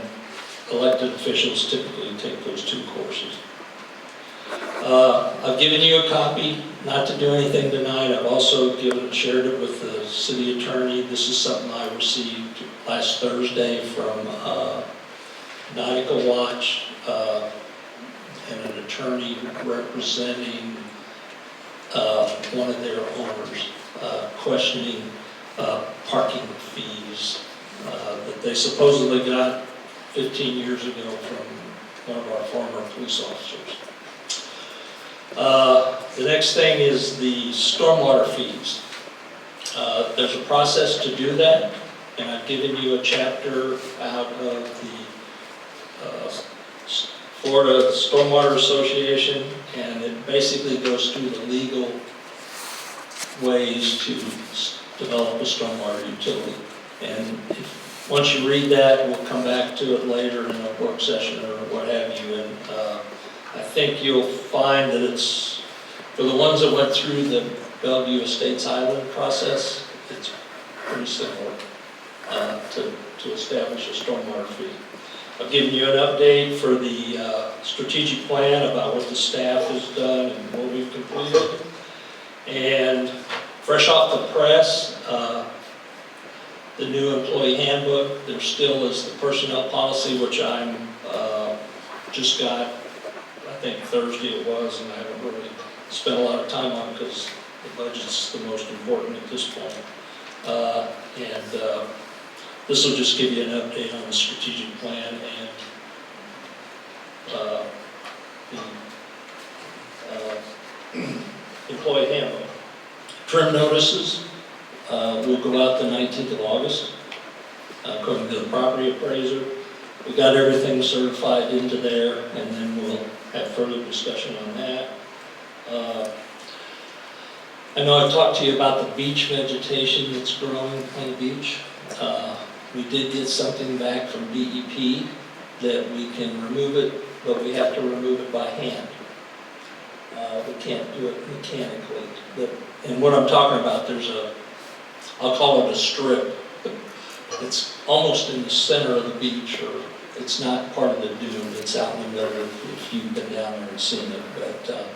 elected officials typically take those 2 courses. I've given you a copy, not to do anything tonight. I've also shared it with the city attorney. This is something I received last Thursday from Nautical Watch and an attorney representing one of their owners, questioning parking fees that they supposedly got 15 years ago from one of our former police officers. The next thing is the stormwater fees. There's a process to do that, and I've given you a chapter out of the Florida Stormwater Association, and it basically goes through the legal ways to develop a stormwater utility. And once you read that, we'll come back to it later in a work session or what have you. And I think you'll find that it's, for the ones that went through the Bellevue Estates Island process, it's pretty similar to establish a stormwater fee. I've given you an update for the strategic plan about what the staff has done and what we've completed. And fresh off the press, the new employee handbook. There still is the personnel policy, which I'm just got, I think Thursday it was, and I haven't really spent a lot of time on it because the budget's the most important at this point. This will just give you an update on the strategic plan and the employee handbook. Trim notices will go out the 19th of August, according to the property appraiser. We got everything certified into there, and then we'll have further discussion on that. I know I've talked to you about the beach vegetation that's growing on the beach. We did get something back from DEP that we can remove it, but we have to remove it by hand. We can't do it mechanically. And what I'm talking about, there's I'll call it a strip. It's almost in the center of the beach, or it's not part of the dune. It's out in the middle if you've been down there and seen it. But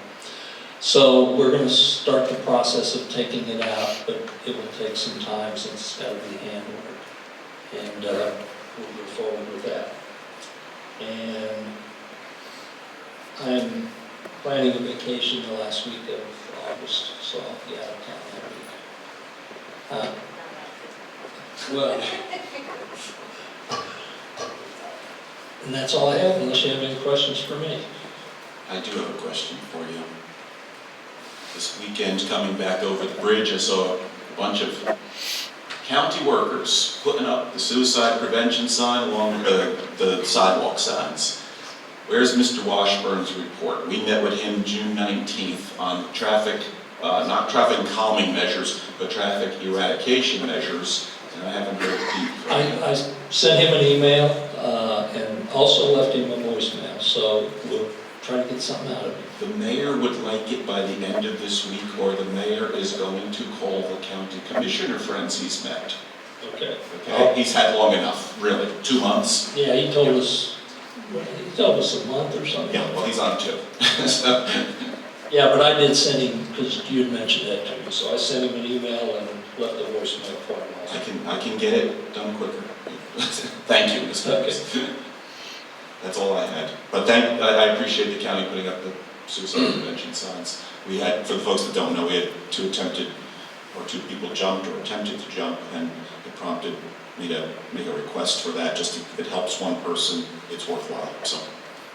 so we're going to start the process of taking it out, but it will take some time since it's got to be hand work. And we'll move forward with that. And I'm planning a vacation the last week of August, so I'll be out of town that week. Well, and that's all I have, unless you have any questions for me. I do have a question for you. This weekend, coming back over the bridge, I saw a bunch of county workers putting up the suicide prevention sign along with the sidewalk signs. Where's Mr. Washburn's report? We met with him June 19th on traffic, not traffic calming measures, but traffic eradication measures, and I haven't heard a peep from him. I sent him an email and also left him a voicemail, so we'll try to get something out of him. The mayor would like it by the end of this week, or the mayor is going to call the county commissioner friends he's met. Okay. Okay, he's had long enough, really, 2 months. Yeah, he told us a month or something. Yeah, well, he's on 2. So, Yeah, but I did send him, because you had mentioned that to me, so I sent him an email and left a voicemail for him also. I can get it done quicker. Thank you, Mr. Davis. That's all I had. But I appreciate the county putting up the suicide prevention signs. We had, for the folks that don't know, we had 2 people jumped or attempted to jump, and it prompted me to make a request for that. Just if it helps one person, it's worthwhile. So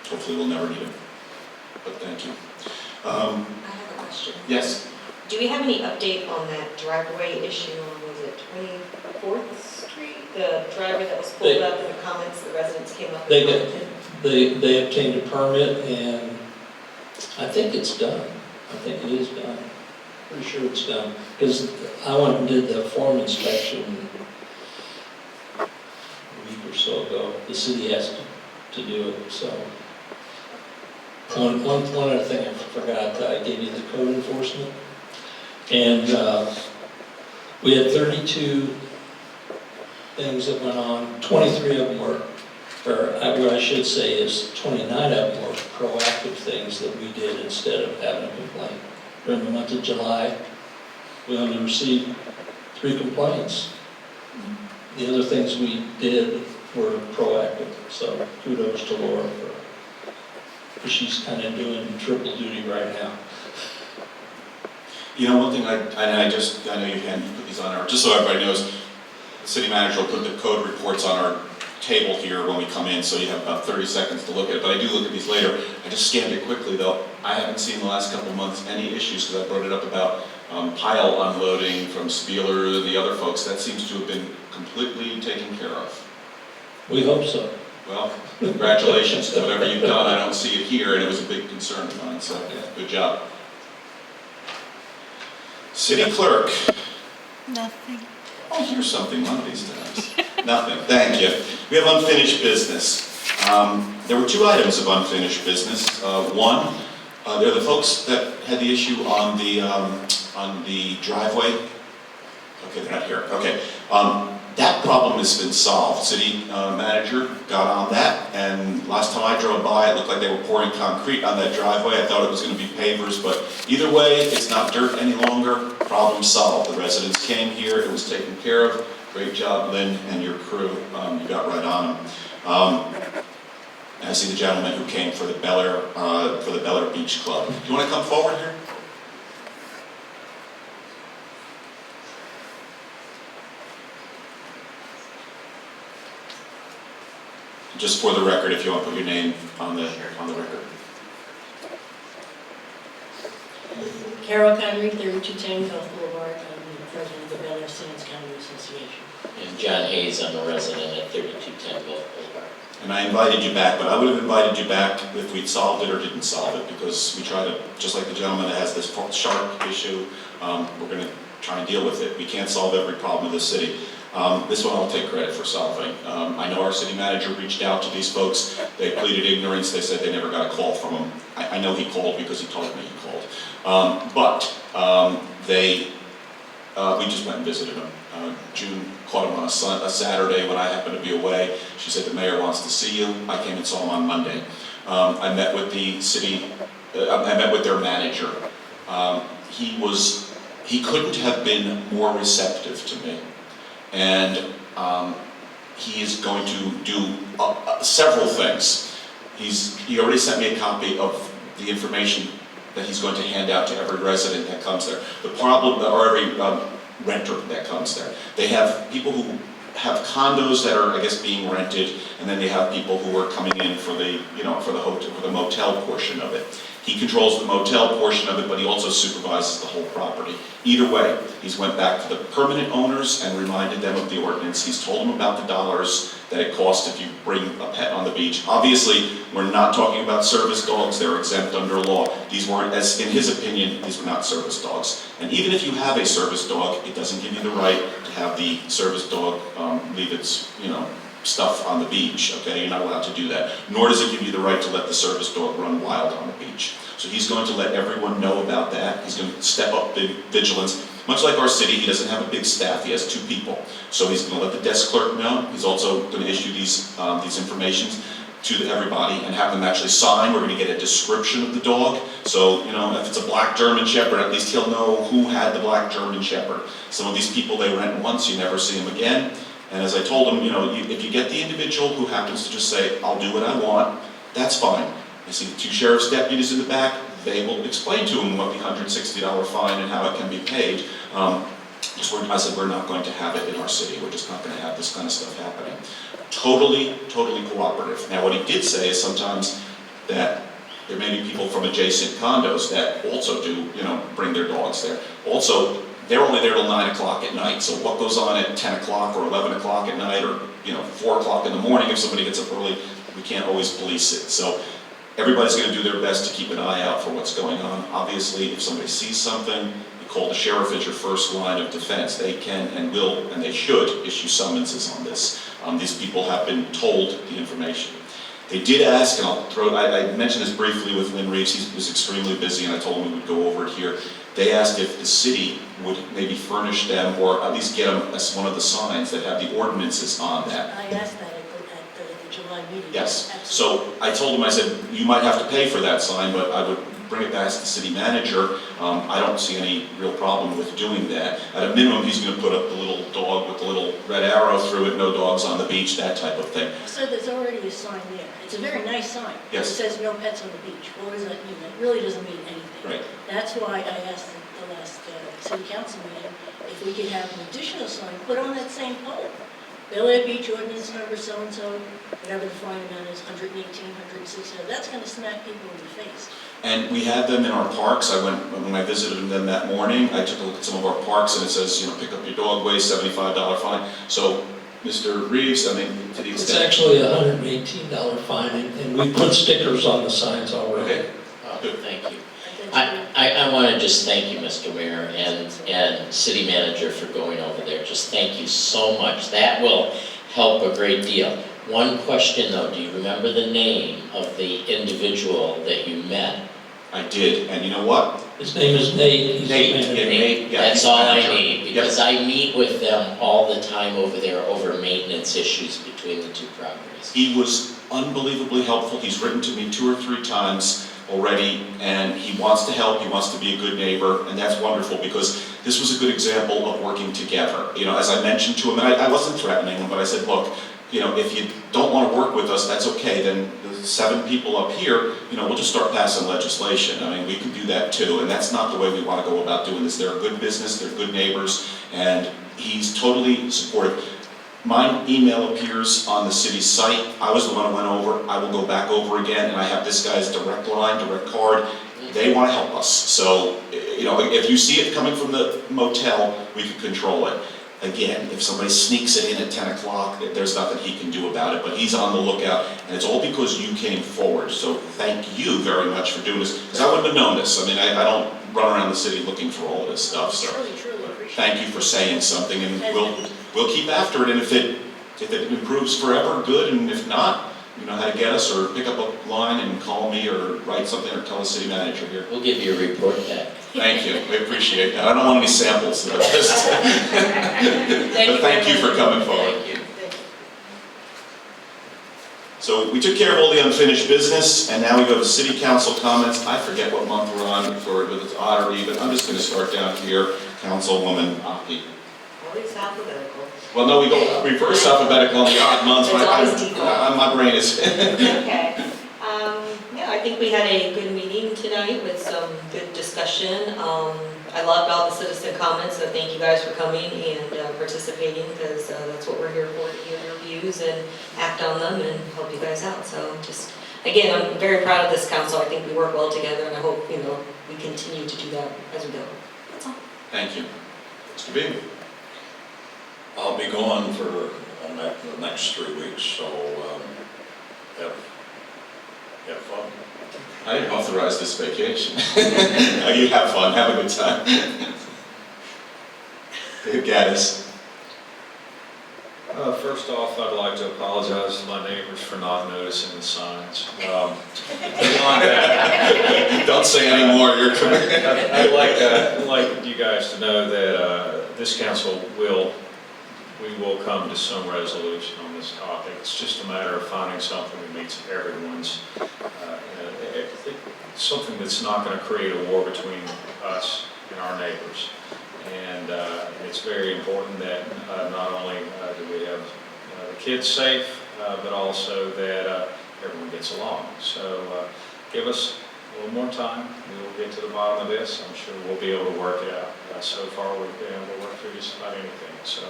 hopefully we'll never need them. But thank you. I have a question. Yes. Do we have any update on that driveway issue on, was it 24th Street? The driver that was pulled up in the comments, the residents came up and commented. They obtained a permit, and I think it's done. I think it is done. Pretty sure it's done. Because I went and did the form inspection a week or so ago. The city has to do it, so. One other thing I forgot, I gave you the code enforcement. And we had 32 things that went on. 23 of them were, or what I should say is 29 of them were proactive things that we did instead of having a complaint. During the month of July, we only received 3 complaints. The other things we did were proactive, so kudos to Laura for she's kind of doing triple duty right now. You know, one thing I know you put these on our, just so everybody knows, the city manager will put the code reports on our table here when we come in, so you have about 30 seconds to look at it, but I do look at these later. I just scanned it quickly though. I haven't seen the last couple of months any issues, because I brought it up about pile unloading from Spieler and the other folks. That seems to have been completely taken care of. We hope so. Well, congratulations to whatever you've done. I don't see it here, and it was a big concern of mine, so good job. City clerk. Nothing. I'll hear something one of these times. Nothing, thank you. We have unfinished business. There were 2 items of unfinished business. One, they're the folks that had the issue on the driveway. Okay, they're not here, okay. That problem has been solved. City manager got on that, and last time I drove by, it looked like they were pouring concrete on that driveway. I thought it was going to be pavers, but either way, it's not dirt any longer. Problem solved. The residents came here, it was taken care of. Great job, Lynn and your crew. You got right on them. I see the gentleman who came for the Bel Air Beach Club. Do you want to come forward here? Just for the record, if you want to put your name on the record. Carol Connery, 3210 Gulf Boulevard. I'm the president of the Bel Air Sands County Association. And John Hayes, I'm a resident at 3210 Gulf Boulevard. And I invited you back, but I would have invited you back if we'd solved it or didn't solve it, because we try to, just like the gentleman that has this shark issue, we're going to try and deal with it. We can't solve every problem in the city. This one I'll take credit for solving. I know our city manager reached out to these folks. They pleaded ignorance. They said they never got a call from him. I know he called because he told me he called. We just went and visited him. June caught him on a Saturday when I happened to be away. She said the mayor wants to see you. I came and saw him on Monday. I met with the city, I met with their manager. He couldn't have been more receptive to me. And he is going to do several things. He already sent me a copy of the information that he's going to hand out to every resident that comes there. The problem, or every renter that comes there. They have people who have condos that are, I guess, being rented, and then they have people who are coming in for the, for the hotel, for the motel portion of it. He controls the motel portion of it, but he also supervises the whole property. Either way, he's went back to the permanent owners and reminded them of the ordinance. He's told them about the dollars that it costs if you bring a pet on the beach. Obviously, we're not talking about service dogs. They're exempt under law. These weren't, as in his opinion, these were not service dogs. And even if you have a service dog, it doesn't give you the right to have the service dog leave its, stuff on the beach, okay? You're not allowed to do that. Nor does it give you the right to let the service dog run wild on the beach. So he's going to let everyone know about that. He's going to step up big vigilance. Much like our city, he doesn't have a big staff. He has 2 people. So he's going to let the desk clerk know. He's also going to issue these informations to everybody and have them actually sign. We're going to get a description of the dog. So, if it's a black German Shepherd, at least he'll know who had the black German Shepherd. Some of these people, they rent once, you never see them again. And as I told him, if you get the individual who happens to just say, I'll do what I want, that's fine. I see the 2 sheriff's deputies in the back. They will explain to him what the $160 fine and how it can be paid. I said, we're not going to have it in our city. We're just not going to have this kind of stuff happening. Totally cooperative. Now, what he did say is sometimes that there may be people from adjacent condos that also do, bring their dogs there. Also, they're only there till 9 o'clock at night. So what goes on at 10 o'clock or 11 o'clock at night or, 4 o'clock in the morning, if somebody gets up early, we can't always police it. So everybody's going to do their best to keep an eye out for what's going on. Obviously, if somebody sees something, you call the sheriff as your first line of defense. They can and will, and they should, issue summonses on this. These people have been told the information. They did ask, and I mentioned this briefly with Lynn Reeves. He was extremely busy, and I told him we would go over it here. They asked if the city would maybe furnish them, or at least get them as one of the signs that have the ordinances on that. I asked that at the July meeting. Yes. Absolutely. So I told him, I said, you might have to pay for that sign, but I would bring it back to the city manager. I don't see any real problem with doing that. At a minimum, he's going to put up the little dog with the little red arrow through it, no dogs on the beach, that type of thing. So there's already a sign there. It's a very nice sign. Yes. It says no pets on the beach. What does that mean? It really doesn't mean anything. Right. That's why I asked the last city council meeting if we could have an additional sign put on that same pole. Bel-Air Beach ordinance number so-and-so, whatever the fine amount is, 118, 160, that's going to smack people in the face. And we have them in our parks. When I visited them that morning, I took a look at some of our parks, and it says, pick up your dog waste, $75 fine. So, Mr. Reeves, to the extent... It's actually a $118 fine, and we put stickers on the signs already. Okay, good. Thank you. I want to just thank you, Mr. Mayor, and City Manager for going over there. Just thank you so much. That will help a great deal. One question though, do you remember the name of the individual that you met? I did, and you know what? His name is Nate. Nate, yeah, That's he's all I manager. need, because I meet with them all the time over there over maintenance issues between the 2 properties. He was unbelievably helpful. He's written to me 2 or 3 times already, and he wants to help, he wants to be a good neighbor, and that's wonderful because this was a good example of working together. As I mentioned to him, and I wasn't threatening him, but I said, look, if you don't want to work with us, that's okay. Then the 7 people up here, we'll just start passing legislation. I mean, we could do that too, and that's not the way we want to go about doing this. They're a good business, they're good neighbors, and he's totally supportive. My email appears on the city's site. I was the one who went over. I will go back over again, and I have this guy's direct line, direct card. They want to help us. So, if you see it coming from the motel, we can control it. Again, if somebody sneaks it in at 10 o'clock, there's nothing he can do about it, but he's on the lookout, and it's all because you came forward. So thank you very much for doing this, because I wouldn't have known this. I mean, I don't run around the city looking for all of this stuff, so Truly appreciate it. thank you for saying something, and we'll keep after it, and if it improves forever, good, and if not, you know how to get us, or pick up a line and call me, or write something, or tell the city manager here. We'll give you a report back. Thank you, I appreciate that. I don't want any samples, though. But thank you for coming forward. Thank you. So we took care of all the unfinished business, and now we go to city council comments. I forget what month we're on for it's odd or even. I'm just going to start down here, Councilwoman Aki. Always alphabetical. Well, no, we go reverse alphabetical on the odd months. It's always default. My brain is. Okay. I think we had a good meeting tonight with some good discussion. I loved all the citizen comments, so thank you guys for coming and participating, because that's what we're here for, to hear your views and act on them and help you guys out. So just, again, I'm very proud of this council. I think we work well together, and I hope, we continue to do that as we go. That's all. Thank you. Mr. Beam? I'll be gone for the next 3 weeks, so have fun. I didn't authorize this vacation. You have fun, have a good time. Dave Gaddis. First off, I'd like to apologize to my neighbors for not noticing the signs. Beyond that, don't say any more. You're correct. I'd like you guys to know that this council will come to some resolution on this topic. It's just a matter of finding something that meets everyone's, something that's not going to create a war between us and our neighbors. And it's very important that not only do we have the kids safe, but also that everyone gets along. So give us a little more time. We will get to the bottom of this. I'm sure we'll be able to work it out. So far, we've been able to work through just about anything. So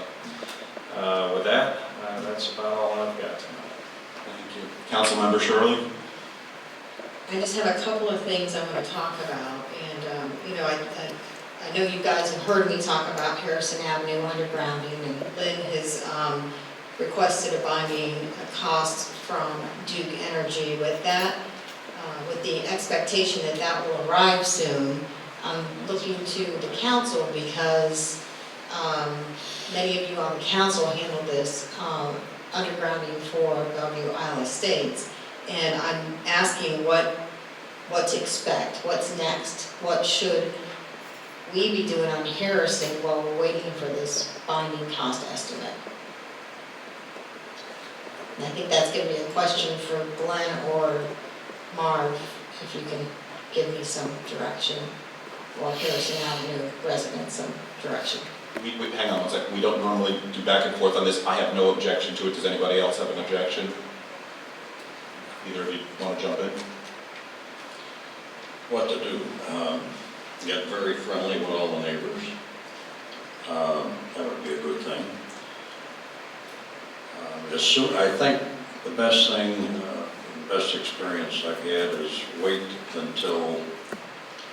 with that, that's about all I've got tonight. Thank you. Councilmember Shirley? I just have a couple of things I want to talk about, and I know you guys have heard me talk about Harrison Avenue undergrounding, and Lynn has requested a binding cost from Duke Energy with that, with the expectation that that will arrive soon. I'm looking to the council because many of you on the council handle this undergrounding for Bellevue Isle Estates. And I'm asking what to expect, what's next, what should we be doing on Harrison while we're waiting for this binding cost estimate? And I think that's going to be a question for Glenn or Marv, if you can give me some direction, or Harrison Avenue residents some direction. Hang on one second. We don't normally do back and forth on this. I have no objection to it. Does anybody else have an objection? Either of you want to jump in? What to do? Get very friendly with all the neighbors. That would be a good thing. I think the best thing, the best experience I've had is wait until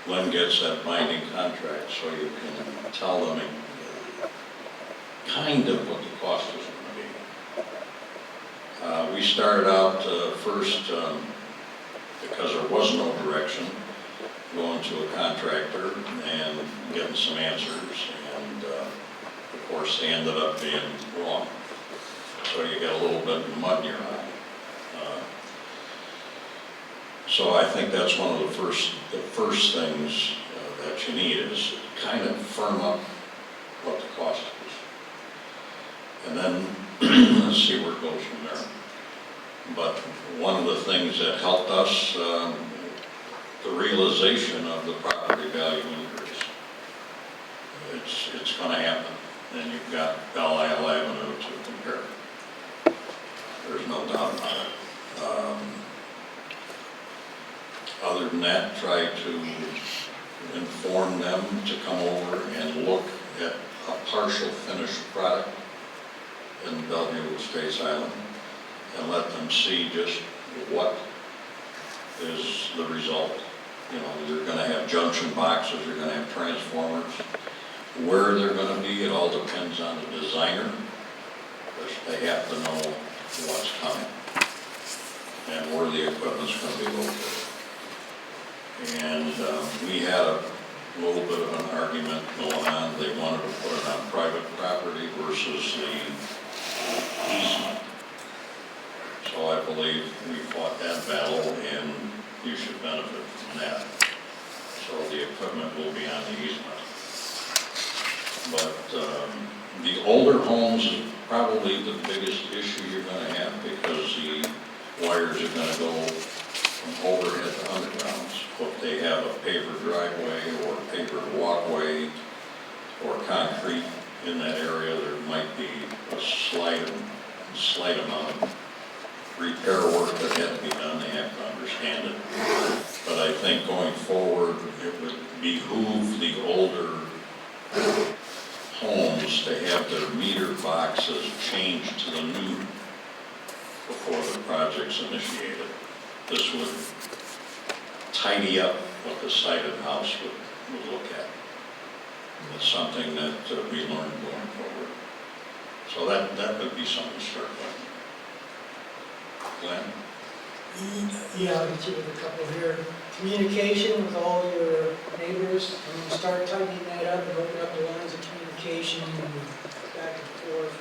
Lynn gets that binding contract so you can tell them kind of what the cost is going to be. We started out first, because there was no direction, going to a contractor and getting some answers, and of course they ended up being wrong. So you get a little bit of mud in your eye. So I think that's one of the first things that you need is kind of firm up what the cost is. And then let's see where it goes from there. But one of the things that helped us, the realization of the property value increase. It's going to happen. And you've got Belle Isle Avenue to compare. There's no doubt about it. Other than that, try to inform them to come over and look at a partial finished product in Bellevue Estates Island and let them see just what is the result. You know, you're going to have junction boxes, you're going to have transformers. Where they're going to be, it all depends on the designer. They have to know what's coming and where the equipment's going to be located. And we had a little bit of an argument going on. They wanted to put it on private property versus the easement. So I believe we fought that battle, and you should benefit from that. So the equipment will be on the easement. But the older homes is probably the biggest issue you're going to have because the wires are going to go from overhead to undergrounds. If they have a paver driveway or a pavered walkway or concrete in that area, there might be a slight amount of repair work that had to be done, they have to understand it. But I think going forward, it would behoove the older homes to have their meter boxes changed to the new before the project's initiated. This would tidy up what the site of the house would look at. It's something that we learned going forward. So that would be something to start with. Glenn? Yeah, I'll get you with a couple here. Communication with all your neighbors, and start tightening that up and open up the lines of communication and back and forth.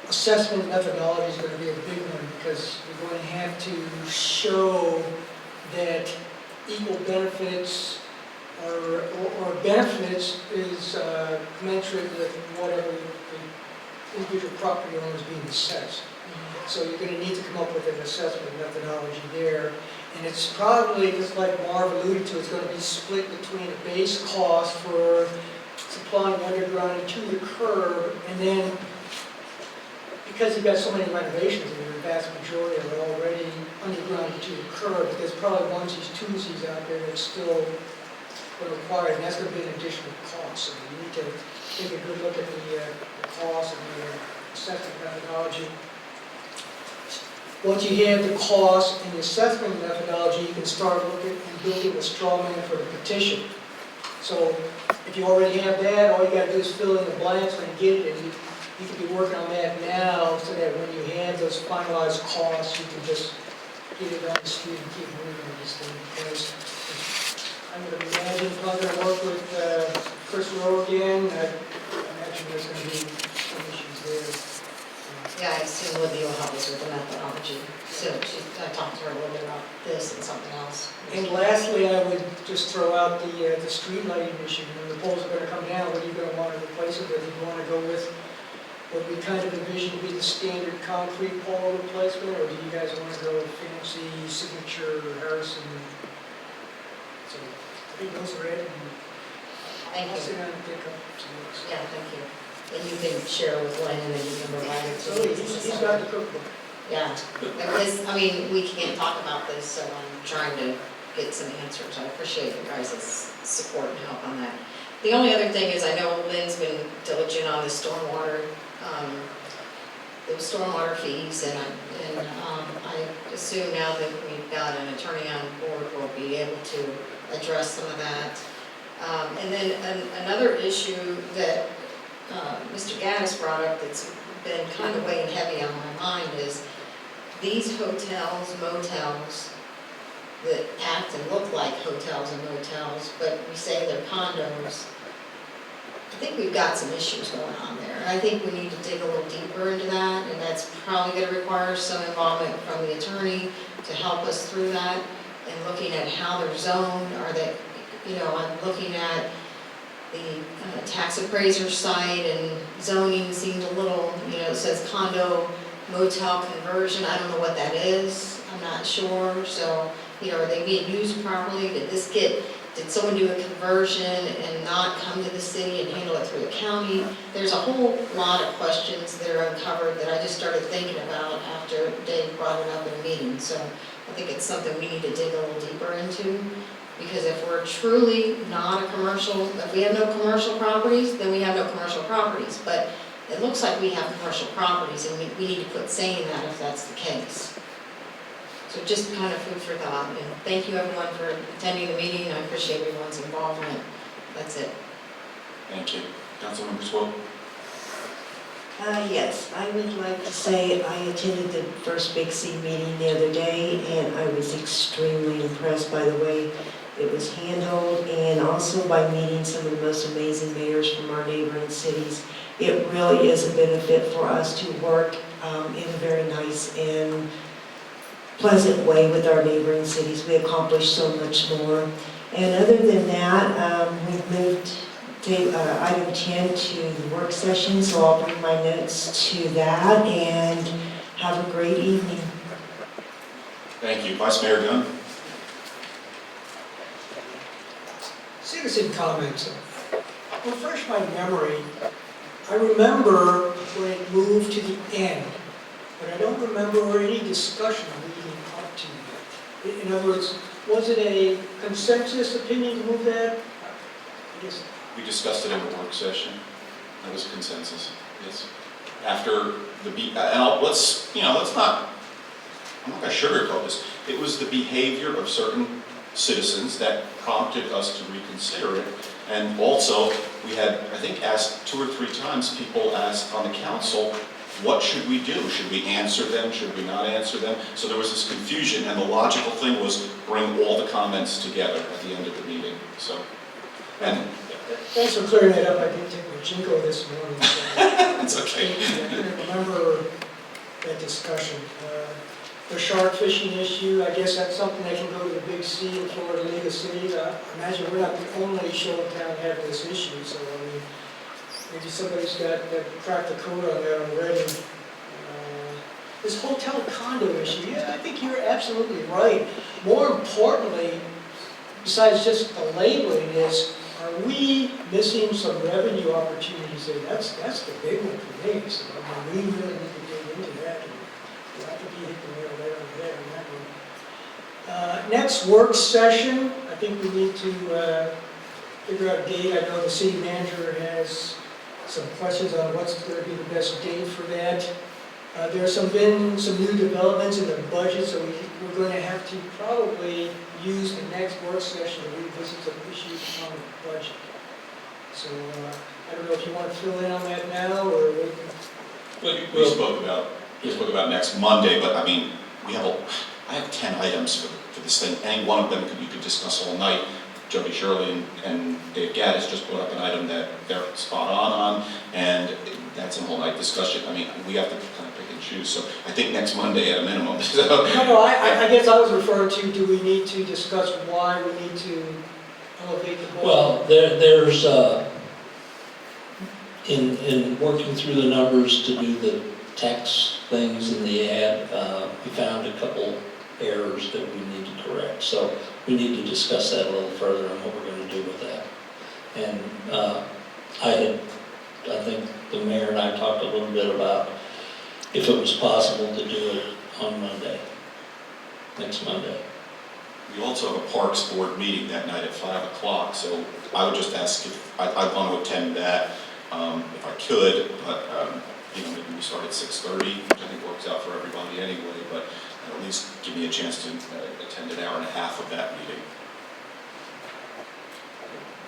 Assessment methodology is going to be a big one because you're going to have to show that equal benefits or benefits is commensurate with whatever the individual property owner is being assessed. So you're going to need to come up with an assessment methodology there. And it's probably, just like Marv alluded to, it's going to be split between a base cost for supplying undergrounding to the curb, and then because you've got so many renovations, and the vast majority are already undergrounded to the curb, there's probably onesies, twosies out there that's still required, and that's going to be an additional cost. So you need to take a good look at the cost and the assessment methodology. Once you have the cost and the assessment methodology, you can start looking and building a straw man for the petition. So if you already have that, all you got to do is fill in the blanks when you get it, and you can be working on that now so that when you have those finalized costs, you can just get it on the street and keep moving on this thing. Because I would imagine if I'm going to work with Chris Rowe again, I imagine there's going to be some issues there. Yeah, I assume Libby will help us with the methodology. So I talked to her a little bit about this and something else. And lastly, I would just throw out the street lighting issue. When the poles are going to come down, what are you going to want to replace it with? Do you want to go with what we kind of envision to be the standard concrete pole replacement, or do you guys want to go with fancy signature Harrison? So I think those are it. Thank I'll you. sit down and pick up some of those. Yeah, thank you. And you can share with Glenn and then you can provide it to So me. he's got the cookbook. Yeah, because, I mean, we can't talk about this, so I'm trying to get some answers. I appreciate you guys' support and help on that. The only other thing is I know Lynn's been diligent on the stormwater, those stormwater fees, and I assume now that we've got an attorney on board, we'll be able to address some of that. And then another issue that Mr. Gaddis brought up that's been kind of weighing heavy on my mind is these hotels, motels that act and look like hotels and motels, but we say they're condos. I think we've got some issues going on there. And I think we need to dig a little deeper into that, and that's probably going to require some involvement from the attorney to help us through that and looking at how they're zoned. Are they, I'm looking at the tax appraiser site, and zoning seems a little, it says condo motel conversion. I don't know what that is. I'm not sure. So, are they being used properly? Did someone do a conversion and not come to the city and handle it through the county? There's a whole lot of questions that are uncovered that I just started thinking about after Dave brought it up in a meeting. So I think it's something we need to dig a little deeper into. Because if we're truly not a commercial, if we have no commercial properties, then we have no commercial properties. But it looks like we have commercial properties, and we need to quit saying that if that's the case. So just kind of food for thought. And thank you everyone for attending the meeting. I appreciate everyone's involvement. That's it. Thank you. Councilmember Swope? Yes, I would like to say I attended the first Big C meeting the other day, and I was extremely impressed by the way it was handled, and also by meeting some of the most amazing mayors from our neighboring cities. It really is a benefit for us to work in a very nice and pleasant way with our neighboring cities. We accomplish so much more. And other than that, we've moved item 10 to the work session, so I'll bring my notes to that, and have a great evening. Thank you. Vice Mayor Gunn? Citizen comments. Refresh my memory. I remember when it moved to the end, but I don't remember any discussion leading up to that. In other words, was it a consensus opinion to move that? I guess. We discussed it in the work session. That was consensus, yes. After the, let's not, I'm not gonna sugarcoat this. It was the behavior of certain citizens that prompted us to reconsider it. And also, we had, I think, asked 2 or 3 times, people asked on the council, what should we do? Should we answer them? Should we not answer them? So there was this confusion, and the logical thing was bring all the comments together at the end of the meeting, so. And Thanks for clearing that up. I didn't take my jingle this morning. So it's okay. I didn't remember that discussion. The shark fishing issue, I guess that's something that can go to the Big C in Florida League of Cities. I imagine we're not the only show in town having this issue, so I mean, maybe somebody's got cracked the code on that already. This hotel condo issue, yeah, I think you're absolutely right. More importantly, besides just the labeling, is are we missing some revenue opportunities there? That's the big one for me. So I mean, we really need to dig into that. I think you hit the nail there on the head on that one. Next work session, I think we need to figure out a date. I know the city manager has some questions on what's going to be the best date for that. There's been some new developments in the budget, so we're going to have to probably use the next work session to revisit some issues on the budget. So I don't know if you want to fill in on that now, or wait. We spoke about next Monday, but I mean, I have 10 items for this thing. Any one of them you could discuss all night. Jody Shirley and Dave Gaddis just brought up an item that they're spot on, and that's a whole night discussion. I mean, we have to kind of pick and choose, so I think next Monday at a minimum. So. No, I guess I was referring to, do we need to discuss why we need to elevate the budget? Well, there's, in working through the numbers to do the tax things in the ad, we found a couple errors that we need to correct. So we need to discuss that a little further on what we're going to do with that. And I think the mayor and I talked a little bit about if it was possible to do it on Monday, next Monday. We also have a Parks Board meeting that night at 5 o'clock, so I would just ask if I'd want to attend that if I could, but maybe we start at 6:30, which I think works out for everybody anyway, but at least give me a chance to attend an hour and a half of that meeting.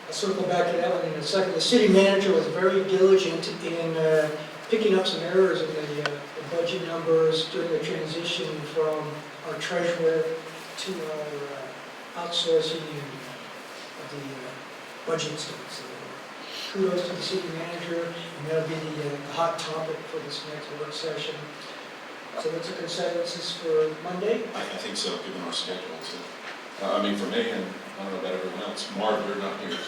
I'll circle back to that one in a second. The city manager was very diligent in picking up some errors in the budget numbers during the transition from our treasurer to our outsourcing of the budget stuff. So kudos to the city manager, and that'll be the hot topic for this next work session. So that's a consensus for Monday? I think so, given our schedule too. I mean, for me, and I don't know about everyone else. Marv, you're not here, so.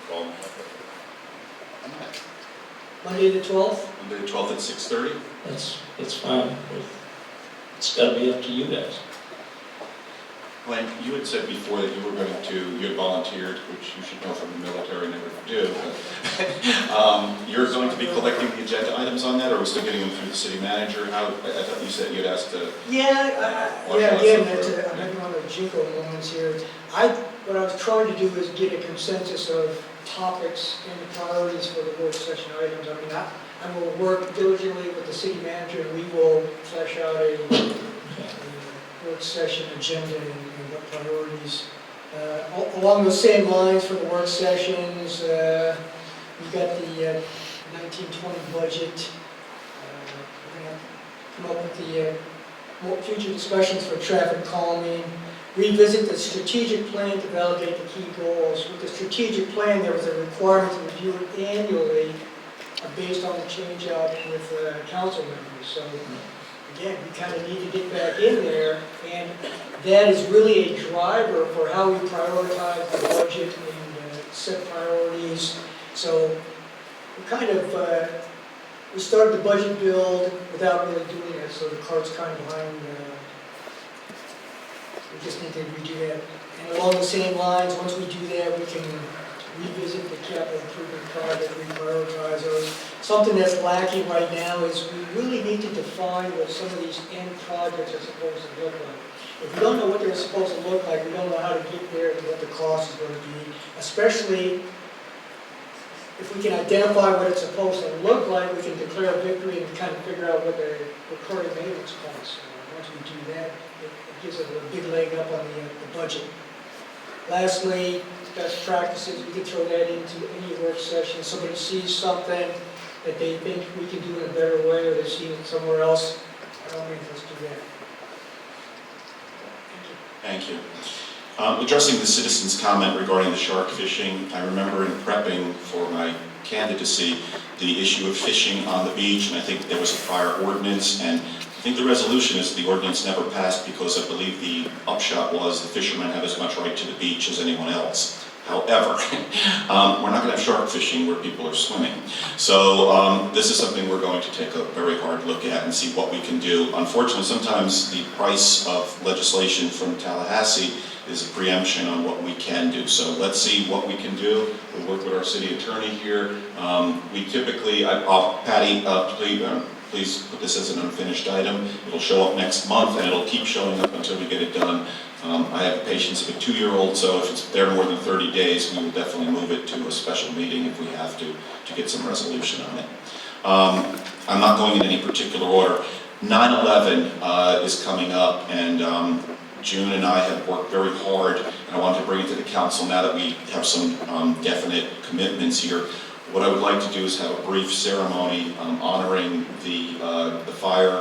Call me up. Monday the 12th? Monday the 12th at 6:30? That's fine. It's got to be up to you guys. Glenn, you had said before that you were going to, you had volunteered, which you should know from the military, never do, but you're going to be collecting the agenda items on that, or are we still getting them through the city manager? I thought you said you had asked to... Again, I'm making one of the jingle moments here. What I was trying to do is get a consensus of topics and priorities for the work session items. I mean, I will work diligently with the city manager, and we will flesh out a work session agenda and what priorities. Along those same lines for the work sessions, we've got the 1920 budget. We're going to come up with the more future discussions for traffic calming. Revisit the strategic plan to validate the key goals. With the strategic plan, there was a requirement to review it annually based on the change out with council members. So again, we kind of need to get back in there, and that is really a driver for how we prioritize the budget and set priorities. So we kind of, we started the budget build without really doing it, so the cart's kind of behind. We just need to redo that. And along the same lines, once we do that, we can revisit the capital improvement project, reprioritize those. Something that's lacking right now is we really need to define what some of these end projects are supposed to look like. If we don't know what they're supposed to look like, we don't know how to get there and what the cost is going to be, especially if we can identify what it's supposed to look like, we can declare a victory and kind of figure out what the recurring maintenance costs are. Once we do that, it gives us a big leg up on the budget. Lastly, best practices, we can throw that into any work session. Somebody sees something that they think we can do in a better way, or they see it somewhere else, I don't mean, let's do that. Thank you. Addressing the citizens' comment regarding the shark fishing, I remember in prepping for my candidacy the issue of fishing on the beach, and I think there was a prior ordinance, and I think the resolution is the ordinance never passed because I believe the upshot was the fishermen have as much right to the beach as anyone else. However, we're not going to have shark fishing where people are swimming. So this is something we're going to take a very hard look at and see what we can do. Unfortunately, sometimes the price of legislation from Tallahassee is a preemption on what we can do. So let's see what we can do. We'll work with our city attorney here. We typically, Patty, please put this as an unfinished item. It'll show up next month and it'll keep showing up until we get it done. I have the patience of a 2-year-old, so if it's there more than 30 days, we will definitely move it to a special meeting if we have to get some resolution on it. I'm not going in any particular order. 9/11 is coming up, and June and I have worked very hard, and I wanted to bring it to the council now that we have some definite commitments here. What I would like to do is have a brief ceremony honoring the fire,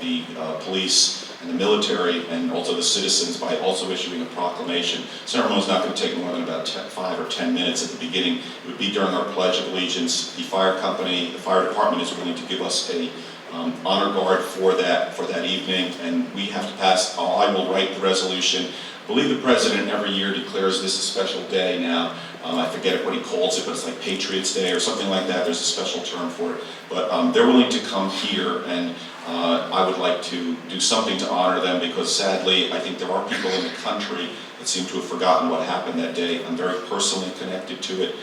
the police, and the military, and also the citizens by also issuing a proclamation. The ceremony is not going to take more than about 5 or 10 minutes at the beginning. It would be during our Pledge of Allegiance. The fire company, the fire department is willing to give us a honor guard for that evening, and we have to pass. I will write the resolution. I believe the president every year declares this a special day now. I forget what he calls it, but it's like Patriots Day or something like that. There's a special term for it. But they're willing to come here, and I would like to do something to honor them because sadly, I think there are people in the country that seem to have forgotten what happened that day. I'm very personally connected to it.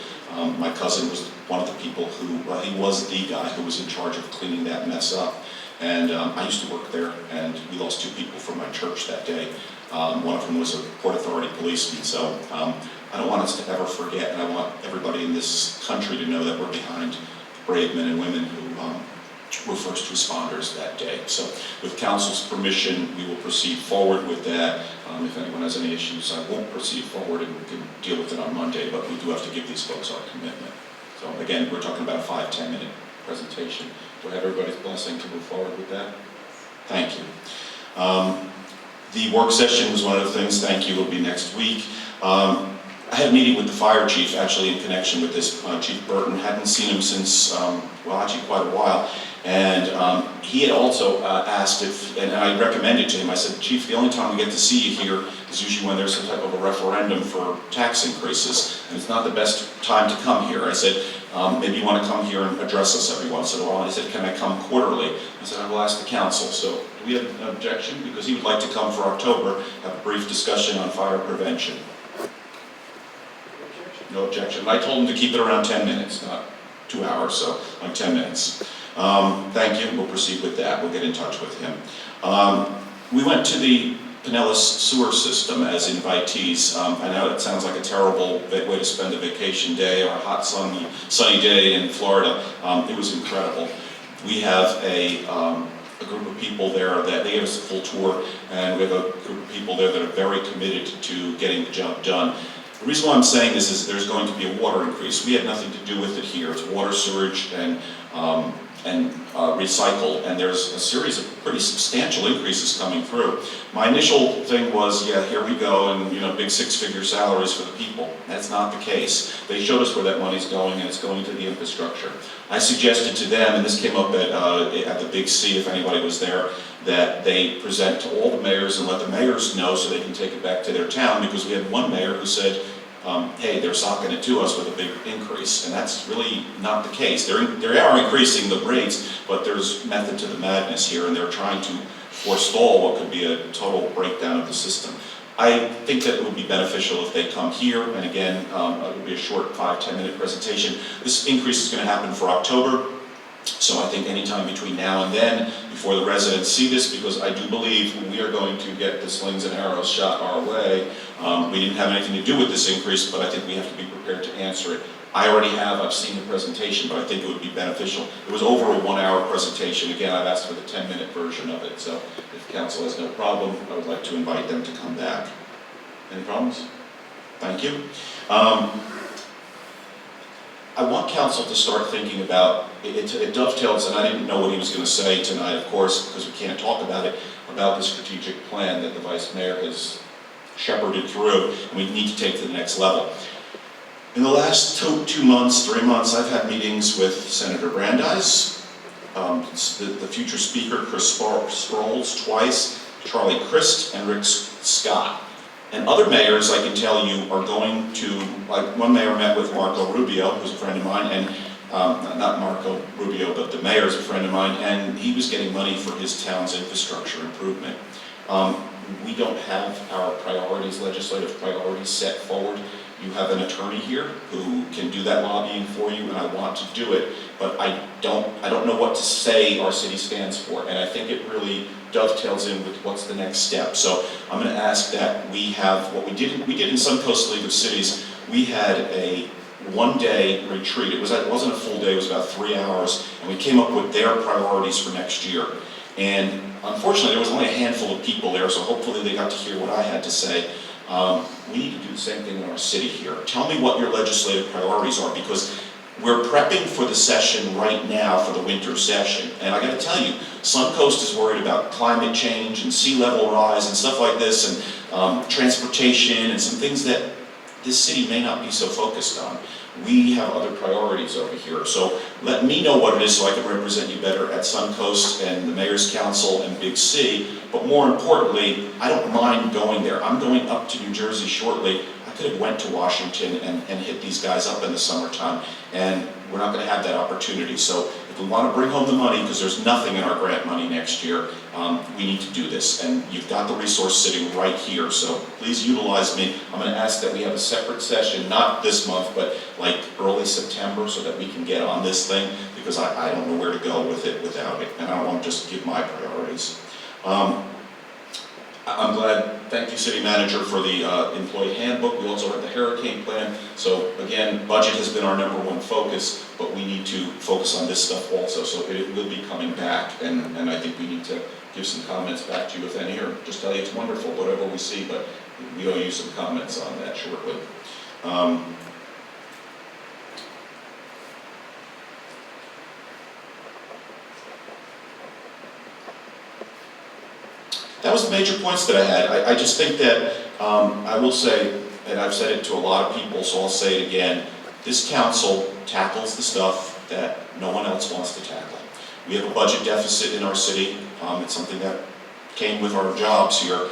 My cousin was one of the people who, he was the guy who was in charge of cleaning that mess up. And I used to work there, and we lost 2 people from my church that day. One of them was a Port Authority policeman, so I don't want us to ever forget, and I want everybody in this country to know that we're behind the brave men and women who were first responders that day. So with council's permission, we will proceed forward with that. If anyone has any issues, I won't proceed forward and we can deal with it on Monday, but we do have to give these folks our commitment. So again, we're talking about a 5-10 minute presentation. Do I have everybody's blessing to move forward with that? Thank you. The work session was one of the things, thank you, will be next week. I had a meeting with the fire chief actually in connection with this, Chief Burton. Hadn't seen him since, well, actually quite a while. And he had also asked if, and I recommended to him, I said, Chief, the only time we get to see you here is usually when there's some type of a referendum for tax increases, and it's not the best time to come here. I said, maybe you want to come here and address us every once in a while. And he said, can I come quarterly? I said, I will ask the council. So do we have an objection? Because he would like to come for October, have a brief discussion on fire prevention. No objection. I told him to keep it around 10 minutes, not 2 hours, so like 10 minutes. Thank you. We'll proceed with that. We'll get in touch with him. We went to the Pinellas sewer system as invitees. I know it sounds like a terrible way to spend a vacation day or a hot sunny day in Florida. It was incredible. We have a group of people there that they gave us a full tour, and we have a group of people there that are very committed to getting the job done. The reason why I'm saying this is there's going to be a water increase. We had nothing to do with it here. It's water, sewage, and recycle, and there's a series of pretty substantial increases coming through. My initial thing was, yeah, here we go, and big 6-figure salaries for the people. That's not the case. They showed us where that money's going, and it's going to the infrastructure. I suggested to them, and this came up at the Big C, if anybody was there, that they present to all the mayors and let the mayors know so they can take it back to their town, because we had one mayor who said, hey, they're socking it to us with a big increase, and that's really not the case. They are increasing the rates, but there's method to the madness here, and they're trying to forestall what could be a total breakdown of the system. I think that it would be beneficial if they come here, and again, it would be a short 5-10 minute presentation. This increase is going to happen for October, so I think anytime between now and then, before the residents see this, because I do believe we are going to get the slings and arrows shot our way. We didn't have anything to do with this increase, but I think we have to be prepared to answer it. I've seen the presentation, but I think it would be beneficial. It was over a 1-hour presentation. Again, I've asked for the 10-minute version of it, so if council has no problem, I would like to invite them to come back. Any problems? Thank you. I want council to start thinking about, it dovetails, and I didn't know what he was going to say tonight, of course, because we can't talk about it, about the strategic plan that the vice mayor has shepherded through, and we need to take to the next level. In the last 2 months, 3 months, I've had meetings with Senator Brandeis, the future speaker, Chris Sproles, twice, Charlie Crist, and Rick Scott. And other mayors, I can tell you, are going to, like one mayor met with Marco Rubio, who's a friend of mine, and not Marco Rubio, but the mayor's a friend of mine, and he was getting money for his town's infrastructure improvement. We don't have our priorities, legislative priorities set forward. You have an attorney here who can do that lobbying for you, and I want to do it, but I don't know what to say our city stands for, and I think it really dovetails in with what's the next step. So I'm going to ask that we have what we did in Suncoast League of Cities. We had a one-day retreat. It wasn't a full day, it was about 3 hours, and we came up with their priorities for next year. And unfortunately, there was only a handful of people there, so hopefully they got to hear what I had to say. We need to do the same thing in our city here. Tell me what your legislative priorities are, because we're prepping for the session right now, for the winter session. And I got to tell you, Suncoast is worried about climate change and sea level rise and stuff like this, and transportation and some things that this city may not be so focused on. We have other priorities over here. So let me know what it is so I can represent you better at Suncoast and the Mayor's Council and Big C. But more importantly, I don't mind going there. I'm going up to New Jersey shortly. I could have went to Washington and hit these guys up in the summertime, and we're not going to have that opportunity. So if we want to bring home the money, because there's nothing in our grant money next year, we need to do this. And you've got the resource sitting right here, so please utilize me. I'm going to ask that we have a separate session, not this month, but like early September, so that we can get on this thing, because I don't know where to go with it without it, and I don't want to just give my priorities. I'm glad, thank you City Manager for the employee handbook. We also have the hurricane plan. So again, budget has been our #1 focus, but we need to focus on this stuff also. So it will be coming back, and I think we need to give some comments back to you if any, or just tell you it's wonderful, whatever we see, but we owe you some comments on that shortly. That was the major points that I had. I just think that, I will say, and I've said it to a lot of people, so I'll say it again, this council tackles the stuff that no one else wants to tackle. We have a budget deficit in our city. It's something that came with our jobs here.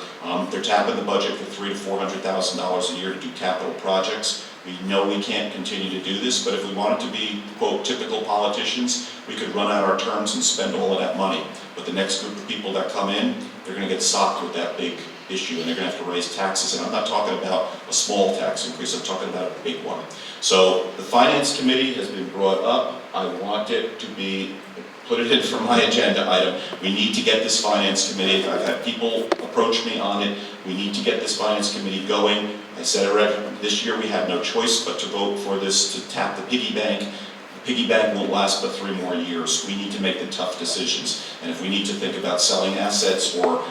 They're tapping the budget for $300,000 to $400,000 a year to do capital projects. We know we can't continue to do this, but if we wanted to be, quote, typical politicians, we could run out our terms and spend all of that money. But the next group of people that come in, they're going to get socked with that big issue, and they're going to have to raise taxes. And I'm not talking about a small tax increase, I'm talking about a big one. So the Finance Committee has been brought up. I want it to be, put it in for my agenda item. We need to get this Finance Committee. I've had people approach me on it. We need to get this Finance Committee going. I said already, this year we have no choice but to vote for this, to tap the piggy bank. The piggy bank won't last but 3 more years. We need to make the tough decisions. And if we need to think about selling assets, or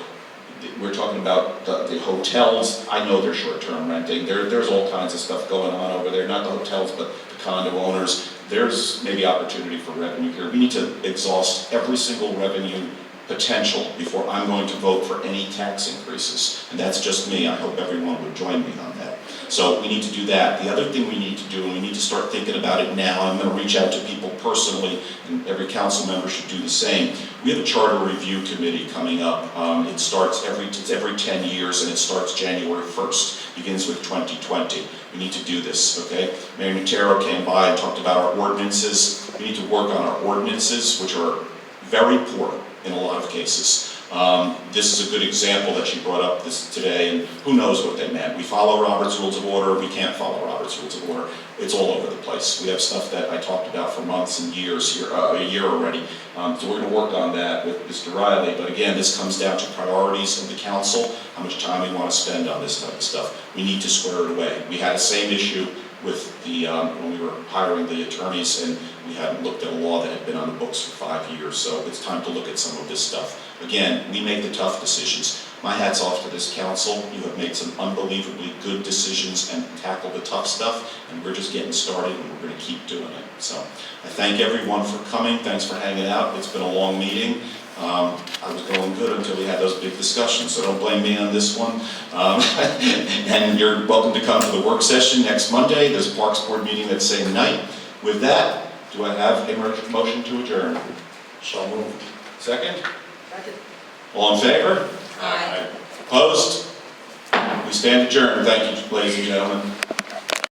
we're talking about the hotels, I know they're short-term renting. There's all kinds of stuff going on over there, not the hotels, but the condo owners. There's maybe opportunity for revenue here. We need to exhaust every single revenue potential before I'm going to vote for any tax increases. And that's just me. I hope everyone would join me on that. So we need to do that. The other thing we need to do, and we need to start thinking about it now, I'm going to reach out to people personally, and every council member should do the same. We have a charter review committee coming up. It starts every 10 years, and it starts January 1st, begins with 2020. We need to do this, okay? Mayor Nutero came by and talked about our ordinances. We need to work on our ordinances, which are very poor in a lot of cases. This is a good example that she brought up this today, and who knows what they meant. We follow Robert's Rules of Order, we can't follow Robert's Rules of Order. It's all over the place. We have stuff that I talked about for months and years here, a year already. So we're gonna work on that with Mr. Riley, but again, this comes down to priorities of the council, how much time we wanna spend on this type of stuff. We need to square it away. We had the same issue with the, when we were hiring the attorneys, and we hadn't looked at a law that had been on the books for 5 years, so it's time to look at some of this stuff. Again, we make the tough decisions. My hat's off to this council. You have made some unbelievably good decisions and tackled the tough stuff, and we're just getting started, and we're gonna keep doing it. So I thank everyone for coming. Thanks for hanging out. It's been a long meeting. I was going good until we had those big discussions, so don't blame me on this one. And you're welcome to come to the work session next Monday. There's a Parks Board meeting that same night. With that, do I have a motion to adjourn? So moved. Second? Second. All in favor? Aye. Opposed? We stand adjourned. Thank you, ladies and gentlemen.